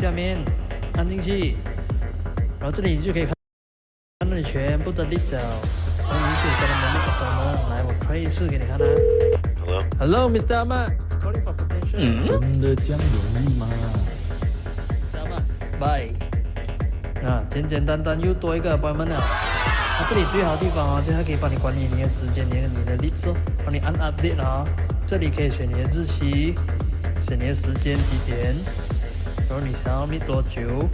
下面按进去，然后这里你就可以看到你全部的 list 了。然后你可以跟他们那个来，我可以试给你看啊。Hello, Mr. Ahmad. Calling for potential. 真的这样容易吗 Mr. Ahmad, bye. 啊，简简单单又多一个 appointment 了。这里最好的地方就还可以帮你管理你的时间，你的 list 哦，帮你按 update 啊。这里可以选你的日期，选你的时间几点。然后你想要 meet 多久，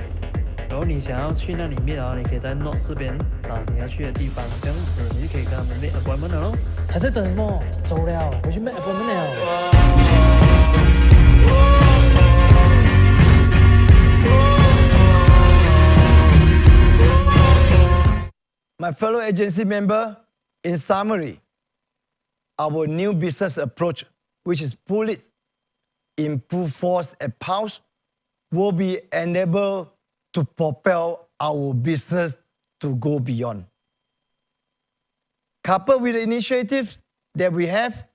然后你想要去那里 meet 啊，你可以在 notes 这边打你要去的地方，这样子你就可以跟他们 make appointment 了咯。还在等什么？走了，回去 make appointment 了。My fellow agency member, in summary, our new business approach, which is pull it, improve force and pulse, will be enabled to propel our business to go beyond. Coupled with the initiatives that we have,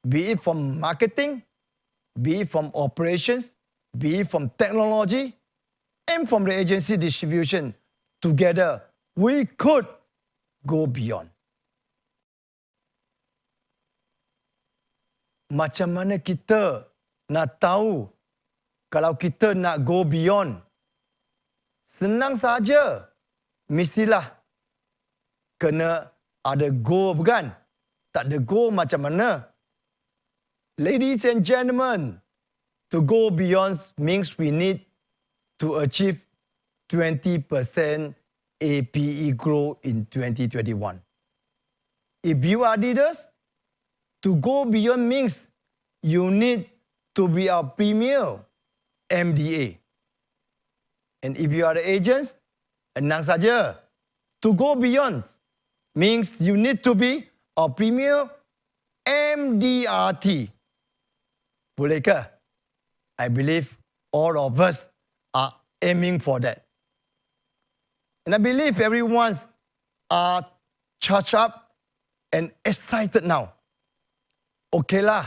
be it from marketing, be it from operations, be it from technology, and from the agency distribution, together we could go beyond. Macam mana kita nak tahu kalau kita nak go beyond? Senang saja. Mestilah kena ada goal, bukan? Tak ada goal macam mana? Ladies and gentlemen, to go beyond means we need to achieve 20% APE growth in 2021. If you are leaders, to go beyond means you need to be our premier MDA. And if you are the agents, tenang saja. To go beyond means you need to be our premier MDRT. Bolehkah? I believe all of us are aiming for that. And I believe everyone's charged up and excited now. Okay lah,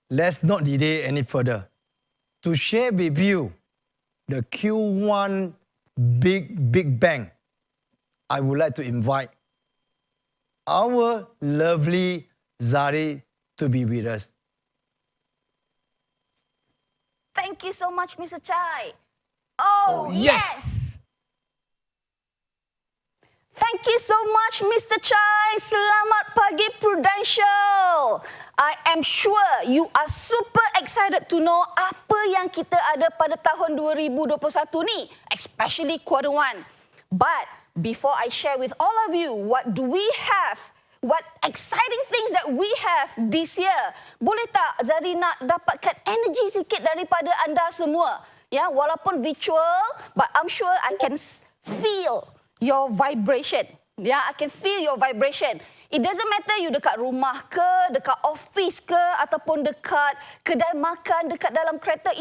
let's not delay any further. To share with you the Q1 Big Bang, I would like to invite our lovely Zari to be with us. Thank you so much, Mr. Chai. Oh, yes! Thank you so much, Mr. Chai. Selamat pagi, Prudential. I am sure you are super excited to know apa yang kita ada pada tahun 2021 ni, especially quarter one. But before I share with all of you what do we have, what exciting things that we have this year, boleh tak Zari nak dapatkan energy sikit daripada anda semua? Ya, walaupun virtual, but I'm sure I can feel your vibration. Ya, I can feel your vibration. It doesn't matter you dekat rumah ke, dekat office ke, ataupun dekat kedai makan, dekat dalam kereta.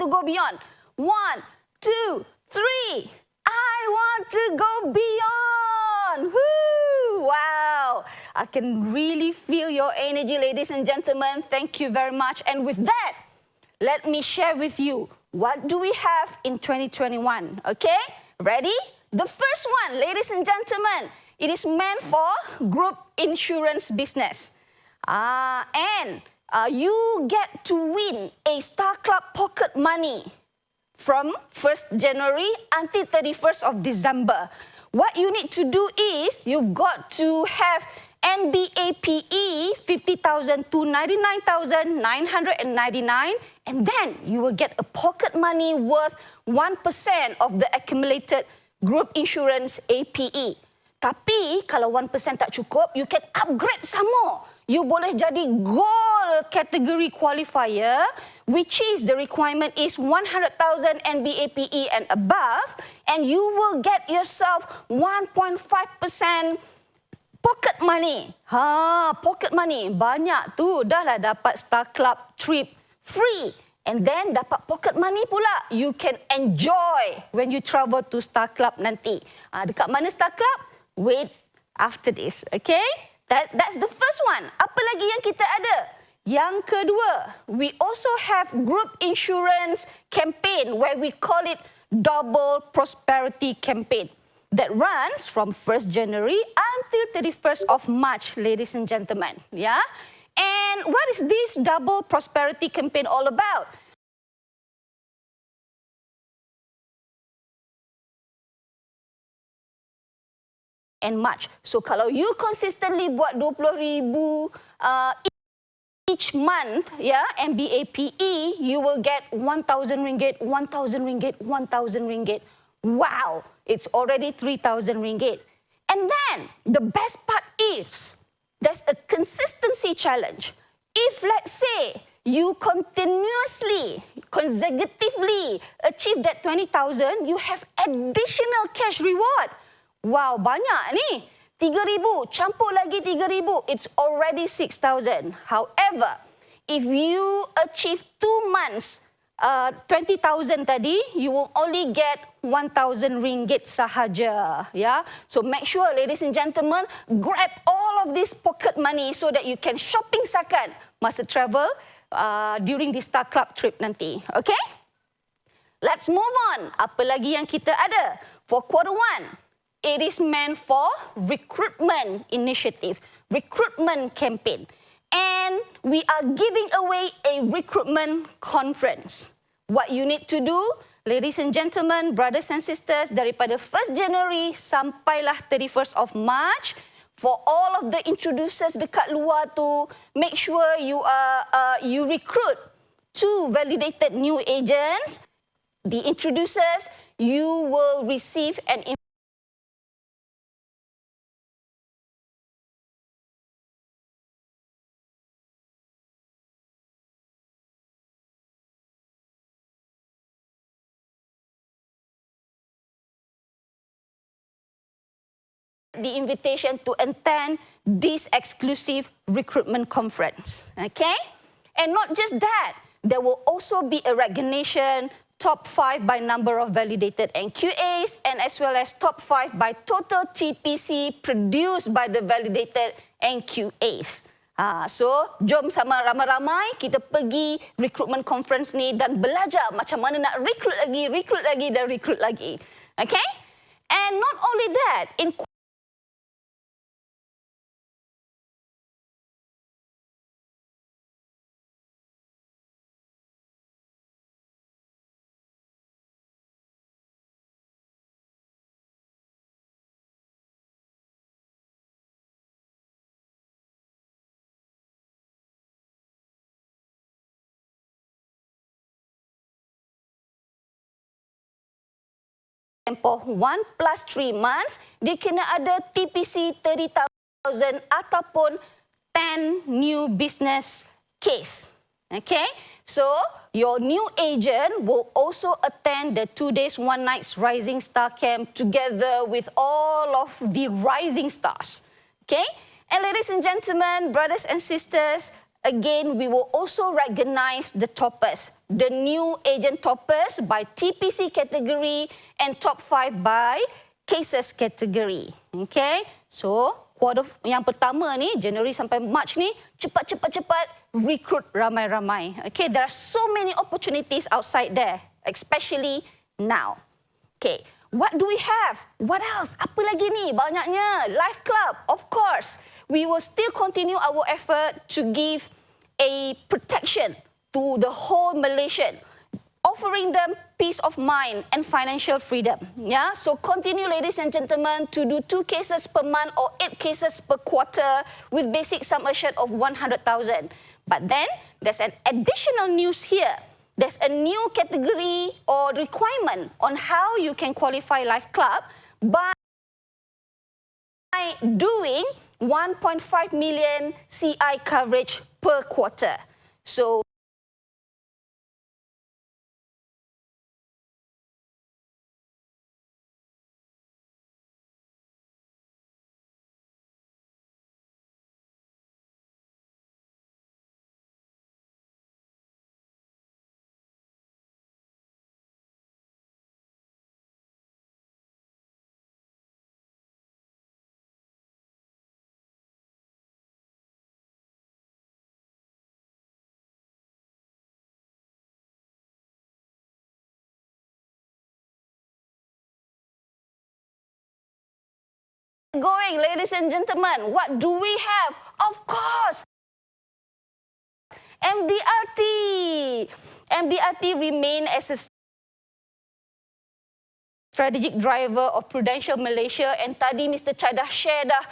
To go beyond. 1, 2, 3. I want to go beyond. Woo! Wow. I can really feel your energy, ladies and gentlemen. Thank you very much. And with that, let me share with you what do we have in 2021. Okay? Ready? The first one, ladies and gentlemen, it is meant for group insurance business. You get to win a Star Club pocket money from 1st January until 31st of December. What you need to do is you've got to have NBAPE 50,000 to 99,999, and then you will get a pocket money worth 1% of the accumulated group insurance APE. Tapi kalau 1% tak cukup, you can upgrade some more. You boleh jadi gold category qualifier, which is the requirement is 100,000 NBAPE and above, and you will get yourself 1.5% pocket money. Pocket money. Banyak tu. Dah lah dapat Star Club trip free. And then dapat pocket money pula. You can enjoy when you travel to Star Club nanti. Dekat mana Star Club? Wait after this. Okay? That's the first one. Apa lagi yang kita ada? Yang kedua, we also have group insurance campaign where we call it Double Prosperity Campaign that runs from 1st January until 31st of March, ladies and gentlemen. Yeah? And what is this Double Prosperity Campaign all about? And March. So kalau you consistently buat 20,000 each month, yeah, MBAPE, you will get 1,000 ringgit, 1,000 ringgit, 1,000 ringgit. Wow, it's already 3,000 ringgit. And then the best part is there's a consistency challenge. If let's say you continuously, consecutively achieve that 20,000, you have additional cash reward. Wow, banyak ni. 3,000, campur lagi 3,000, it's already 6,000. However, if you achieve 2 months, 20,000 tadi, you will only get 1,000 ringgit sahaja. Yeah? So make sure, ladies and gentlemen, grab all of this pocket money so that you can shopping sakan masa travel during the Star Club trip nanti. Okay? Let's move on. Apa lagi yang kita ada? For quarter one, it is meant for recruitment initiative, recruitment campaign. And we are giving away a recruitment conference. What you need to do, ladies and gentlemen, brothers and sisters, daripada 1st January sampailah 31st of March, for all of the introducers dekat luar tu, make sure you recruit 2 validated new agents. The introducers, you will receive an the invitation to attend this exclusive recruitment conference. Okay? And not just that, there will also be a recognition top 5 by number of validated NQAs and as well as top 5 by total TPC produced by the validated NQAs. So, jom sama ramai-ramai kita pergi recruitment conference ni dan belajar macam mana nak recruit lagi. Okay? And not only that, in tempoh 1 plus 3 months, dia kena ada TPC 30,000 ataupun 10 new business case. Okay? So, your new agent will also attend the 2 days, 1 nights Rising Star Camp together with all of the rising stars. Okay? And ladies and gentlemen, brothers and sisters, again, we will also recognize the toppers, the new agent toppers by TPC category and top 5 by cases category. Okay, so quarter yang pertama ni, January sampai March ni, cepat recruit ramai-ramai. Okay, there are so many opportunities outside there, especially now. Okay, what do we have? What else? Apa lagi ni? Banyaknya. Life Club, of course. We will still continue our effort to give a protection to the whole Malaysian, offering them peace of mind and financial freedom. Yeah, so continue, ladies and gentlemen, to do 2 cases per month or 8 cases per quarter with basic sum assured of 100,000. But then there's an additional news here. There's a new category or requirement on how you can qualify Life Club by doing 1.5 million CI coverage per quarter. So going, ladies and gentlemen, what do we have? Of course, MDRT. MDRT remain as a strategic driver of Prudential Malaysia, and tadi Mr. Chai dah share dah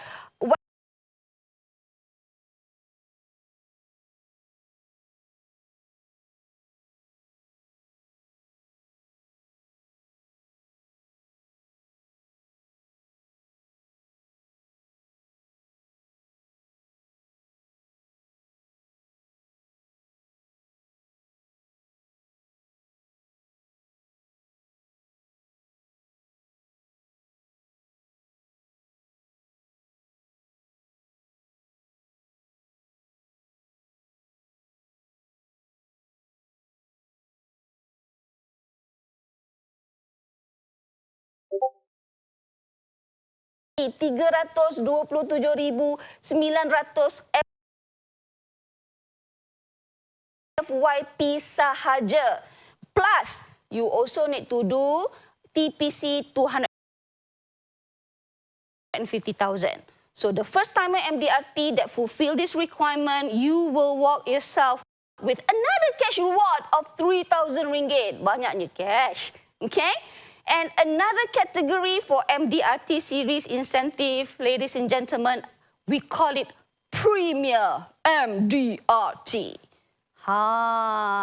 RM327,900 FYP sahaja. Plus, you also need to do TPC 250,000. So the first timer MDRT that fulfill this requirement, you will walk yourself with another cash reward of RM3,000. Banyaknya cash. Okay? And another category for MDRT series incentive, ladies and gentlemen, we call it Premier MDRT.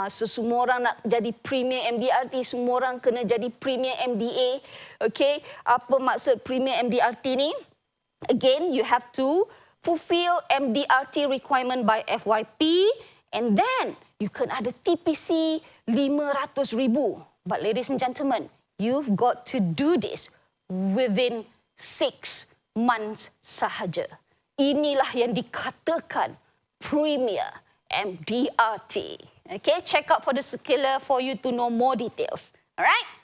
So semua orang nak jadi Premier MDRT, semua orang kena jadi Premier MDA. Okay, apa maksud Premier MDRT ni? Again, you have to fulfill MDRT requirement by FYP, and then you can ada TPC 500,000. But ladies and gentlemen, you've got to do this within 6 months sahaja. Inilah yang dikatakan Premier MDRT. Okay, check out for the circular for you to know more details. Alright?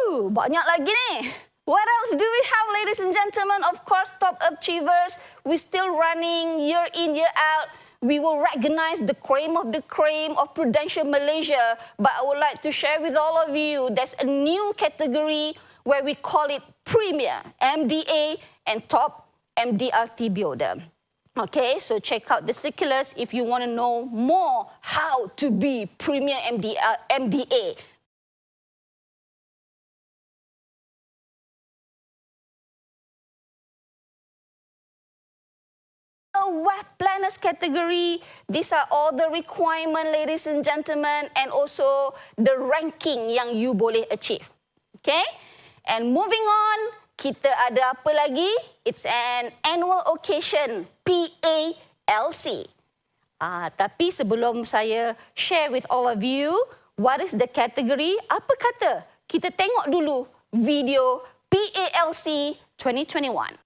Banyak lagi ni. What else do we have, ladies and gentlemen? Of course, top achievers. We're still running year in, year out. We will recognize the cream of Prudential Malaysia. But I would like to share with all of you, there's a new category where we call it Premier MDA and Top MDRT Builder. Okay, so check out the circulars if you want to know more how to be Premier MDA. Web planners category, these are all the requirements, ladies and gentlemen, and also the ranking yang you boleh achieve. Okay, and moving on, kita ada apa lagi? It's an annual occasion, PALC. Tapi sebelum saya share with all of you what is the category, apa kata kita tengok dulu video PALC 2021.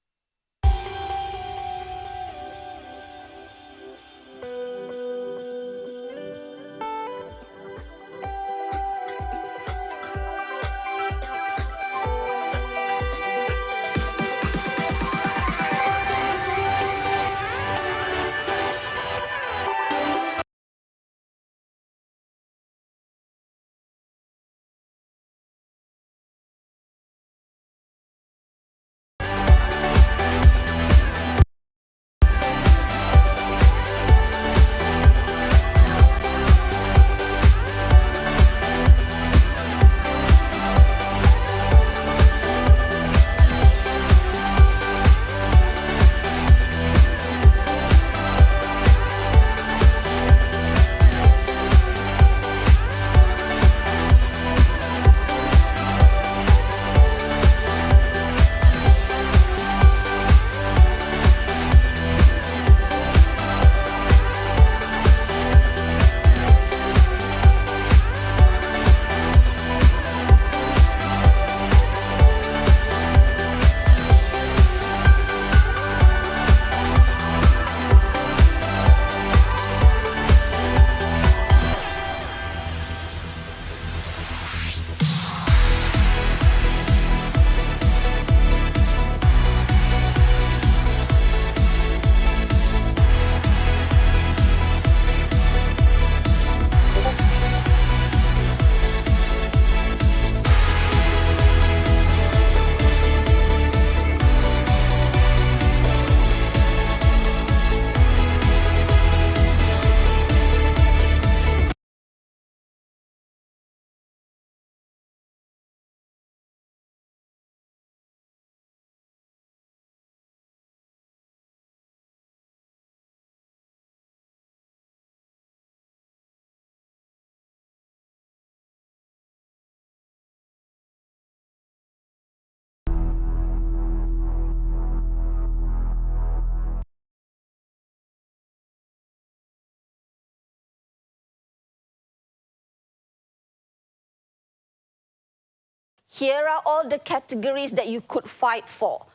Here are all the categories that you could fight for.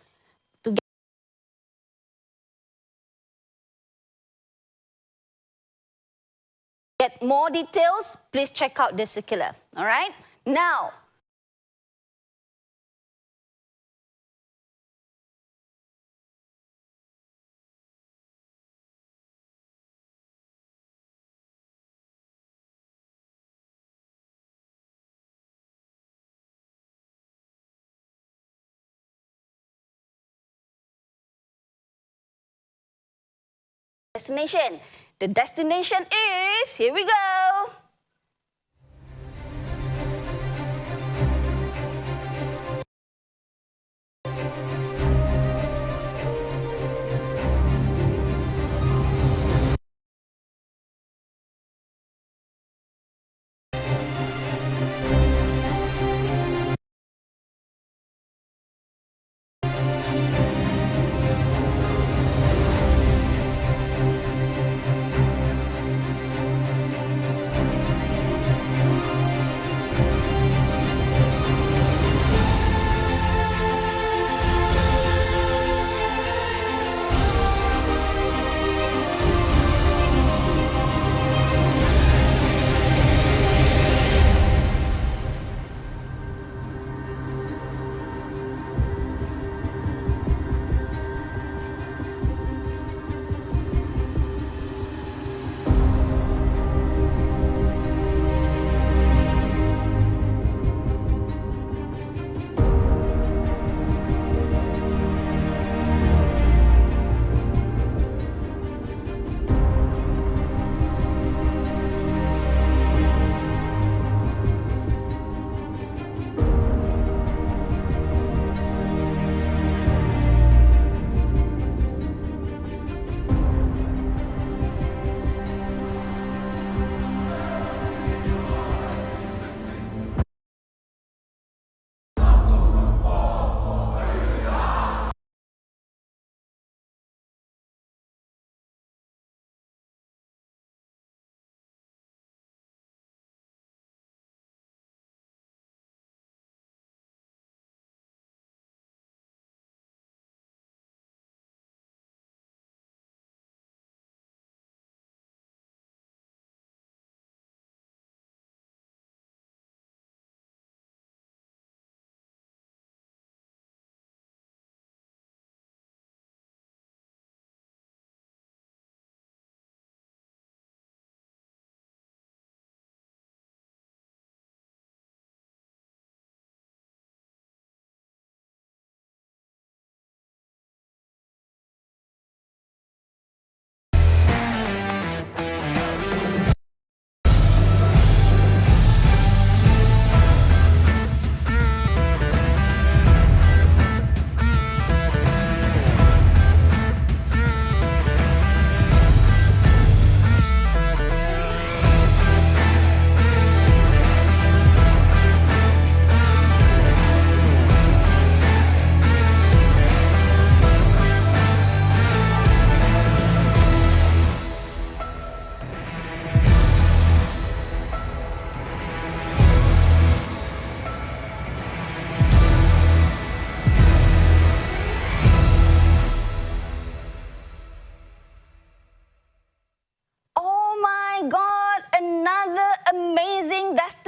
To get more details, please check out the circular. All right? Now, destination. The destination is, here we go.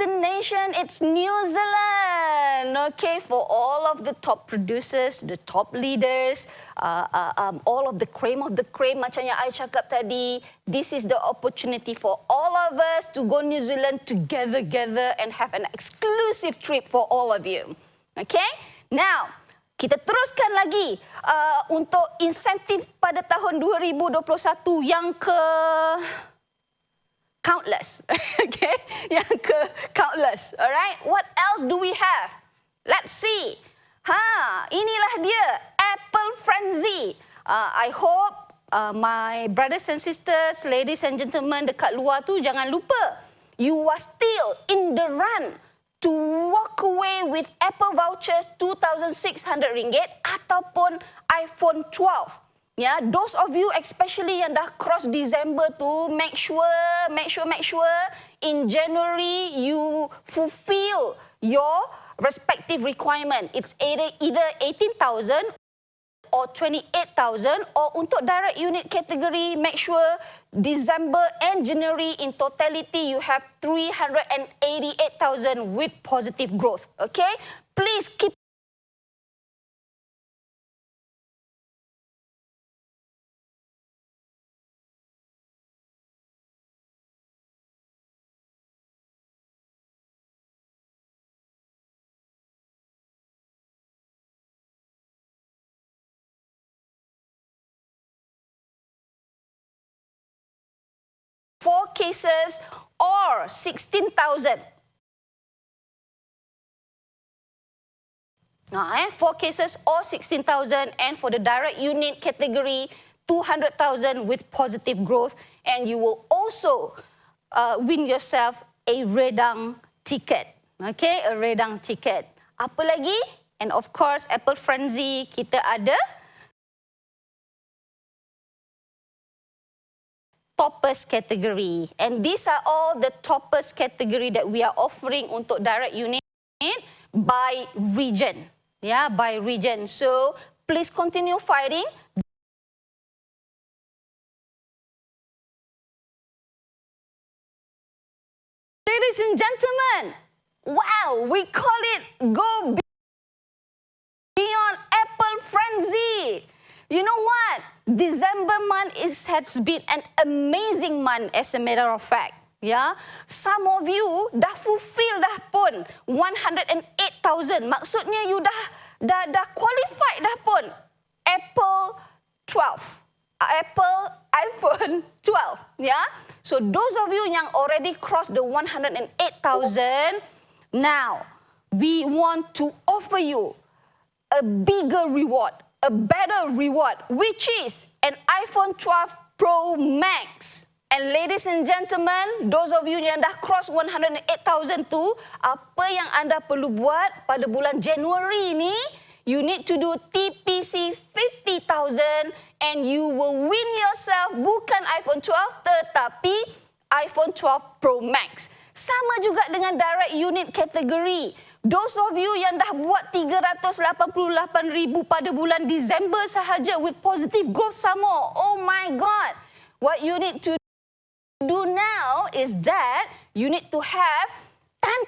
destination, it's New Zealand. Okay, for all of the top producers, the top leaders, all of the cream macam yang I cakap tadi, this is the opportunity for all of us to go New Zealand together and have an exclusive trip for all of you. Okay, now kita teruskan lagi untuk insentif pada tahun 2021 yang countless. Okay, yang countless. Alright, what else do we have? Let's see. Inilah dia, Apple Frenzy. I hope my brothers and sisters, ladies and gentlemen dekat luar tu, jangan lupa, you are still in the run to walk away with Apple vouchers RM2,600 ataupun iPhone 12. Ya, those of you especially yang dah cross December tu, make sure in January you fulfill your respective requirement. It's either 18,000 or 28,000, or untuk direct unit category, make sure December and January in totality you have 388,000 with positive growth. Okay, please keep four cases or 16,000. 4 cases or 16,000, and for the direct unit category, 200,000 with positive growth, and you will also win yourself a redang ticket. Okay, a redang ticket. Apa lagi? And of course, Apple Frenzy kita ada toppers category, and these are all the toppers category that we are offering untuk direct unit by region. Yeah, by region. So please continue fighting. Ladies and gentlemen, wow, we call it Go Beyond Apple Frenzy. You know what? December month has been an amazing month as a matter of fact. Yeah, some of you dah fulfill dah pun 108,000. Maksudnya you dah qualified dah pun Apple 12, iPhone 12. Yeah. So those of you yang already crossed the 108,000, now we want to offer you a bigger reward, a better reward, which is an iPhone 12 Pro Max. And ladies and gentlemen, those of you yang dah cross 108,000 tu, apa yang anda perlu buat pada bulan Januari ni, you need to do TPC 50,000 and you will win yourself bukan iPhone 12 tetapi iPhone 12 Pro Max. Sama juga dengan direct unit category. Those of you yang dah buat 388,000 pada bulan Disember sahaja with positive growth some more. Oh my God. What you need to do now is that you need to have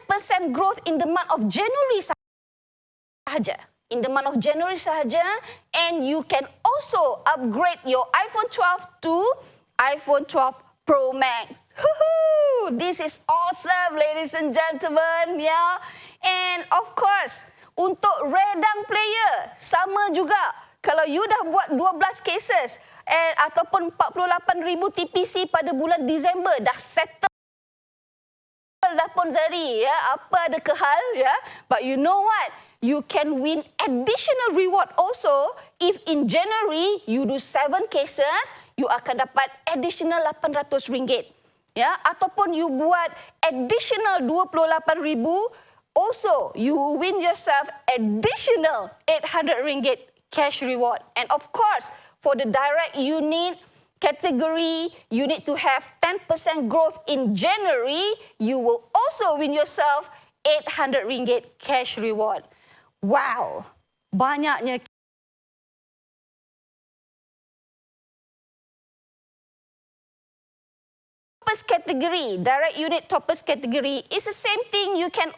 10% growth in the month of January sahaja. In the month of January sahaja, and you can also upgrade your iPhone 12 to iPhone 12 Pro Max. Woohoo! This is awesome, ladies and gentlemen. Yeah. And of course, untuk redang player, sama juga. Kalau you dah buat 12 cases ataupun 48,000 TPC pada bulan Disember, dah settle dah pun Zari, ya. Apa ada kehal, ya. But you know what? You can win additional reward also if in January you do 7 cases, you akan dapat additional RM800. Ya, ataupun you buat additional 28,000, also you win yourself additional RM800 cash reward. And of course, for the direct unit category, you need to have 10% growth in January. You will also win yourself RM800 cash reward. Wow, banyaknya toppers category, direct unit toppers category, is the same thing. You can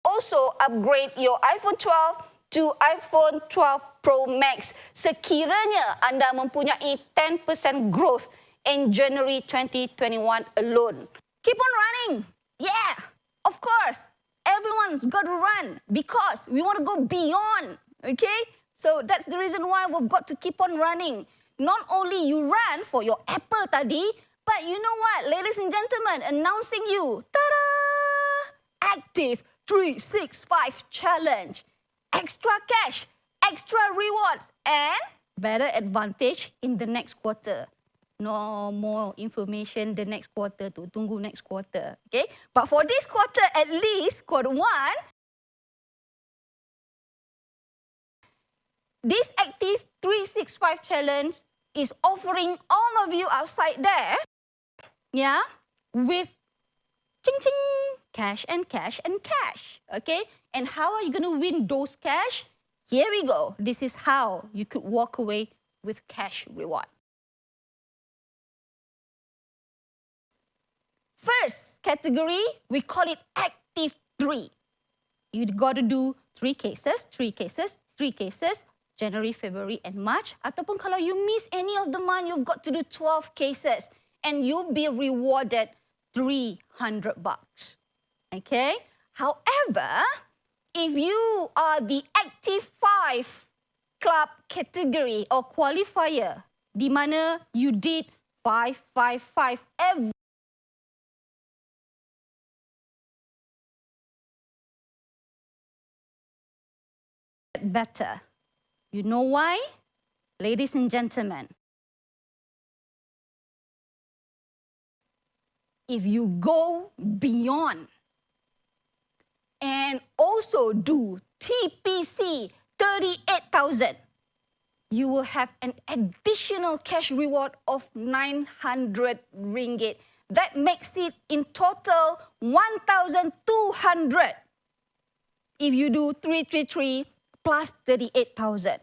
also upgrade your iPhone 12 to iPhone 12 Pro Max sekiranya anda mempunyai 10% growth in January 2021 alone. Keep on running. Yeah, of course. Everyone's got to run because we want to go beyond. Okay? So that's the reason why we've got to keep on running. Not only you run for your Apple tadi, but you know what, ladies and gentlemen, announcing you, ta-da! Active 365 challenge. Extra cash, extra rewards, and better advantage in the next quarter. No more information the next quarter tu. Tunggu next quarter. Okay? But for this quarter, at least, quarter 1, this Active 365 challenge is offering all of you outside there, yeah, with ching ching, cash and cash and cash. Okay? And how are you going to win those cash? Here we go. This is how you could walk away with cash reward. First category, we call it Active 3. You've got to do 3 cases, January, February and March. Ataupun kalau you miss any of the month, you've got to do 12 cases. And you'll be rewarded $300. Okay? However, if you are the Active 5 club category or qualifier, di mana you did 555 every better. You know why? Ladies and gentlemen, if you go beyond and also do TPC 38,000, you will have an additional cash reward of 900 ringgit. That makes it in total 1,200 if you do 333 plus 38,000.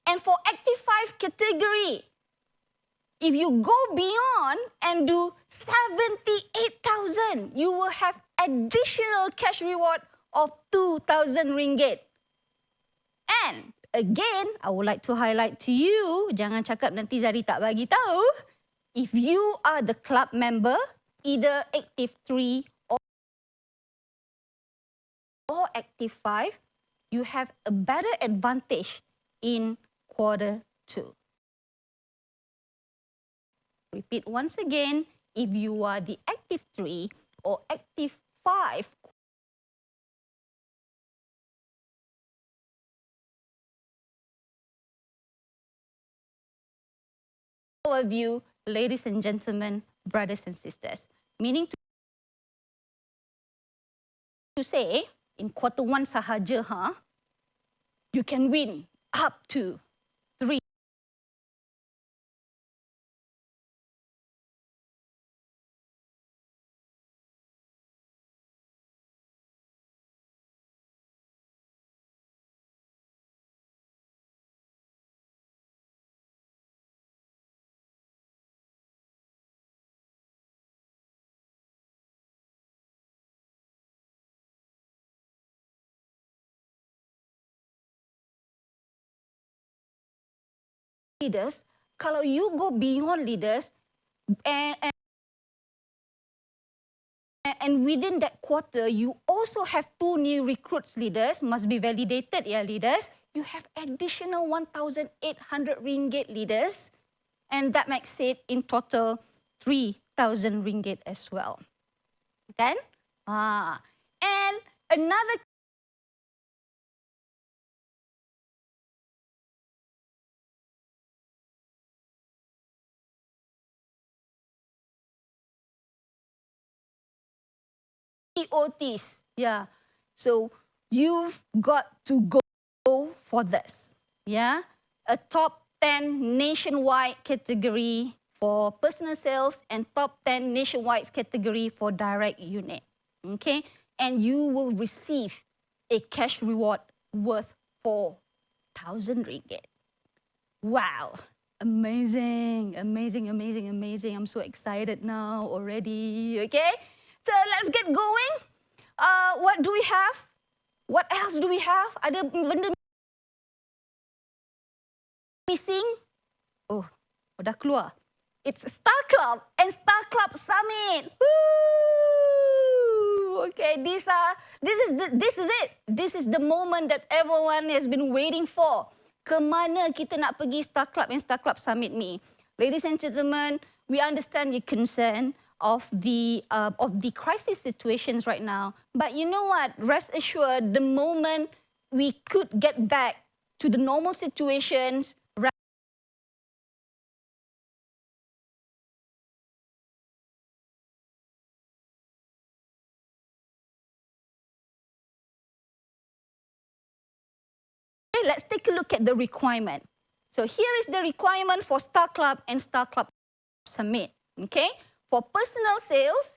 And for Active 5 category, if you go beyond and do 78,000, you will have additional cash reward of 2,000 ringgit. And again, I would like to highlight to you, jangan cakap nanti Zari tak bagi tahu, if you are the club member, either Active 3 or Active 5, you have a better advantage in quarter 2. Repeat once again, if you are the Active 3 or Active 5, all of you, ladies and gentlemen, brothers and sisters, meaning to say, in quarter 1 sahaja, you can win up to 3. Leaders, kalau you go beyond leaders and within that quarter, you also have 2 new recruits leaders, must be validated, yeah, leaders. You have additional 1,800 ringgit leaders, and that makes it in total 3,000 ringgit as well. Then, and another OTs, yeah. So you've got to go for this, yeah. A top 10 nationwide category for personal sales and top 10 nationwide category for direct unit, okay. And you will receive a cash reward worth 4,000 ringgit. Wow, Amazing, amazing, amazing, amazing. I'm so excited now already. Okay, so let's get going. What do we have? What else do we have? Ada benda missing? Oh, dah keluar. It's Star Club and Star Club Summit. Woo! Okay, this is it. This is the moment that everyone has been waiting for. Kemana kita nak pergi Star Club and Star Club Summit ni? Ladies and gentlemen, we understand your concern of the crisis situations right now. But you know what? Rest assured, the moment we could get back to the normal situations, let's take a look at the requirement. So here is the requirement for Star Club and Star Club Summit. Okay, for personal sales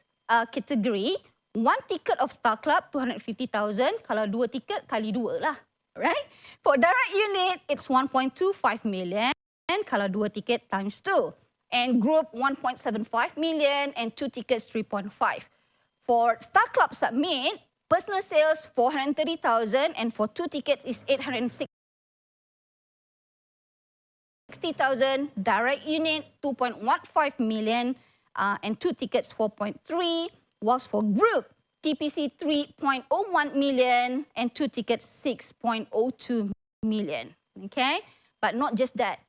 category, 1 ticket of Star Club 250,000. Kalau 2 tiket kali 2 lah, right? For direct unit, it's 1.25 million. Kalau 2 tiket times 2. And group 1.75 million and 2 tickets 3.5. For Star Club Summit, personal sales 430,000 and for 2 tickets is 860,000. Direct unit 2.15 million and 2 tickets 4.3. Whilst for group, TPC 3.01 million and 2 tickets 6.02 million. Okay, but not just that.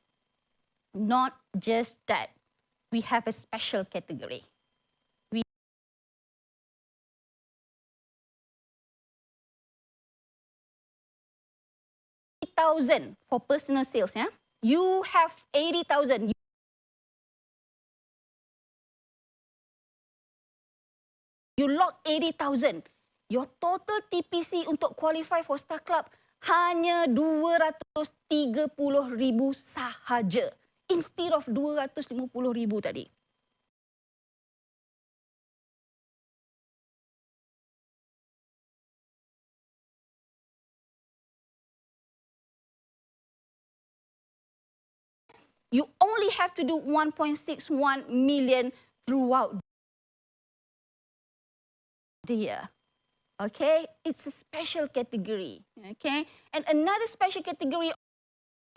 Not just that. We have a special category. 80,000 for personal sales. Yeah, you have 80,000. You lock 80,000. Your total TPC untuk qualify for Star Club hanya 230,000 sahaja. Instead of 250,000 tadi. You only have to do 1.61 million throughout the year. Okay, it's a special category. Okay, and another special category,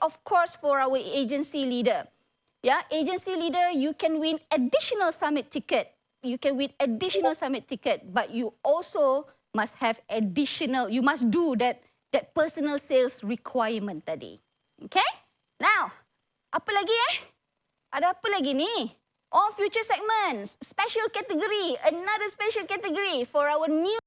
of course, for our agency leader. Yeah, agency leader, you can win additional summit ticket. You can win additional summit ticket, but you also must have additional. You must do that personal sales requirement tadi. Okay, now apa lagi Ada apa lagi ni? Oh, future segments, special category, another special category for our new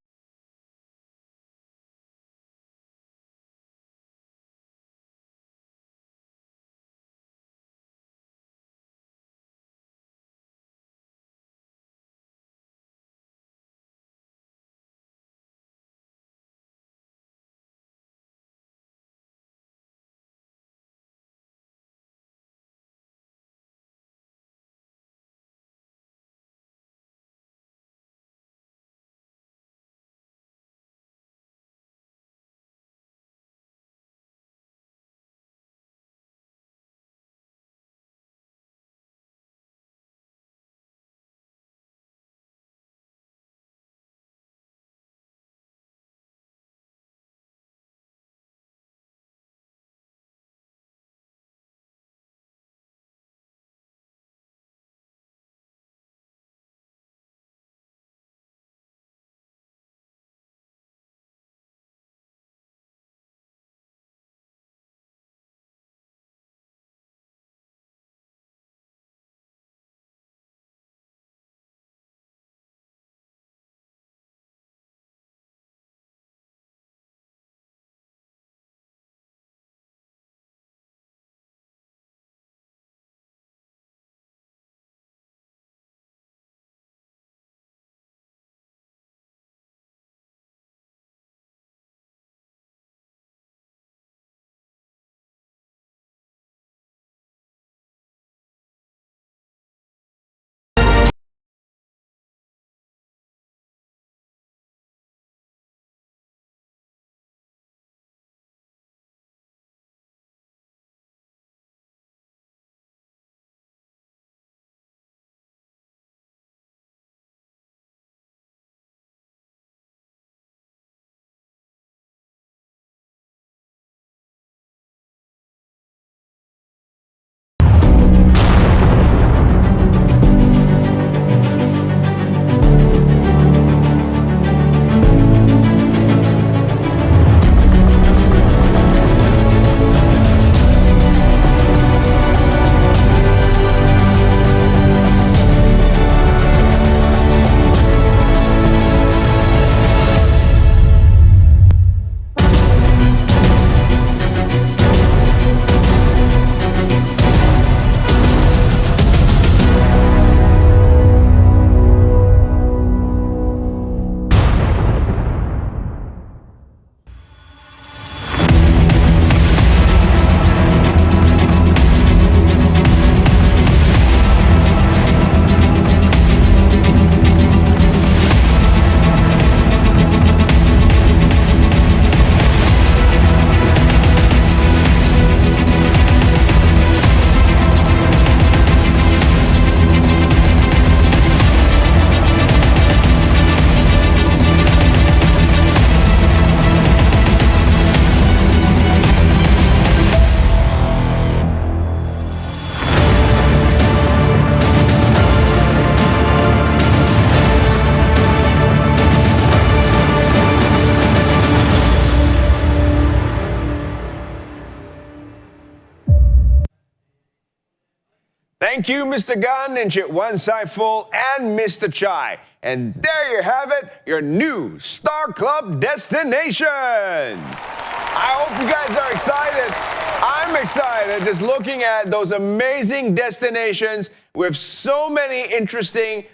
Thank you, Mr. Gunn and Chit Wan Saiful and Mr. Chai. And there you have it, your new Star Club destinations. I hope you guys are excited. I'm excited just looking at those amazing destinations with so many interesting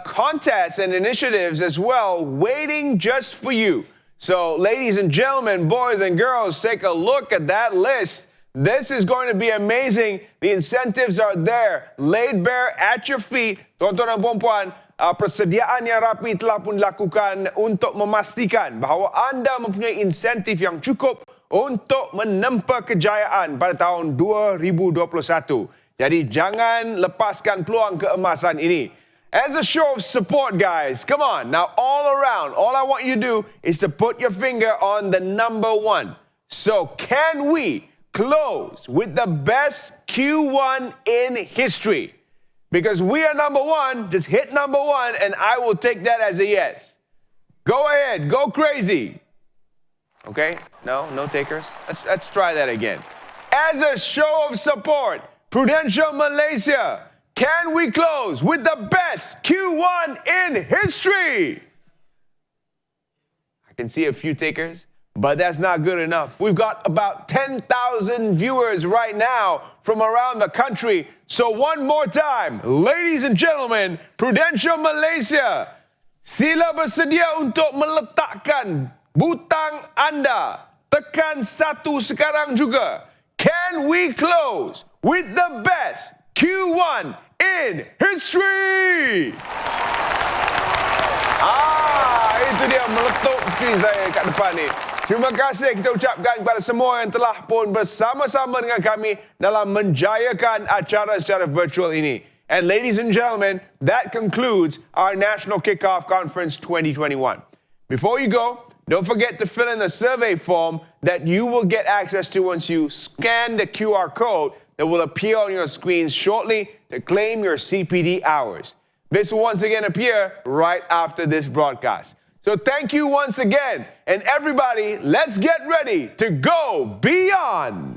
contests and initiatives as well waiting just for you. So ladies and gentlemen, boys and girls, take a look at that list. This is going to be amazing. The incentives are there, laid bare at your feet. Tuan-tuan dan puan-puan, persediaan yang rapi telah pun dilakukan untuk memastikan bahawa anda mempunyai insentif yang cukup untuk menempa kejayaan pada tahun 2021. Jadi jangan lepaskan peluang keemasan ini. As a show of support, guys, come on. Now, all around, all I want you to do is to put your finger on the number one. So, can we close with the best Q1 in history? Because we are number one, just hit number one, and I will take that as a yes. Go ahead, go crazy. Okay, no takers? Let's try that again. As a show of support, Prudential Malaysia, can we close with the best Q1 in history? I can see a few takers, but that's not good enough. We've got about 10,000 viewers right now from around the country. So one more time, ladies and gentlemen, Prudential Malaysia, sila bersedia untuk meletakkan butang anda. Tekan 1 sekarang juga. Can we close with the best Q1 in history? Itu dia meletup skrin saya kat depan ni. Terima kasih kita ucapkan kepada semua yang telah pun bersama-sama dengan kami dalam menjayakan acara secara virtual ini. And ladies and gentlemen, that concludes our National Kickoff Conference 2021. Before you go, don't forget to fill in the survey form that you will get access to once you scan the QR code that will appear on your screens shortly to claim your CPD hours. This will once again appear right after this broadcast. So thank you once again, and everybody, let's get ready to go beyond.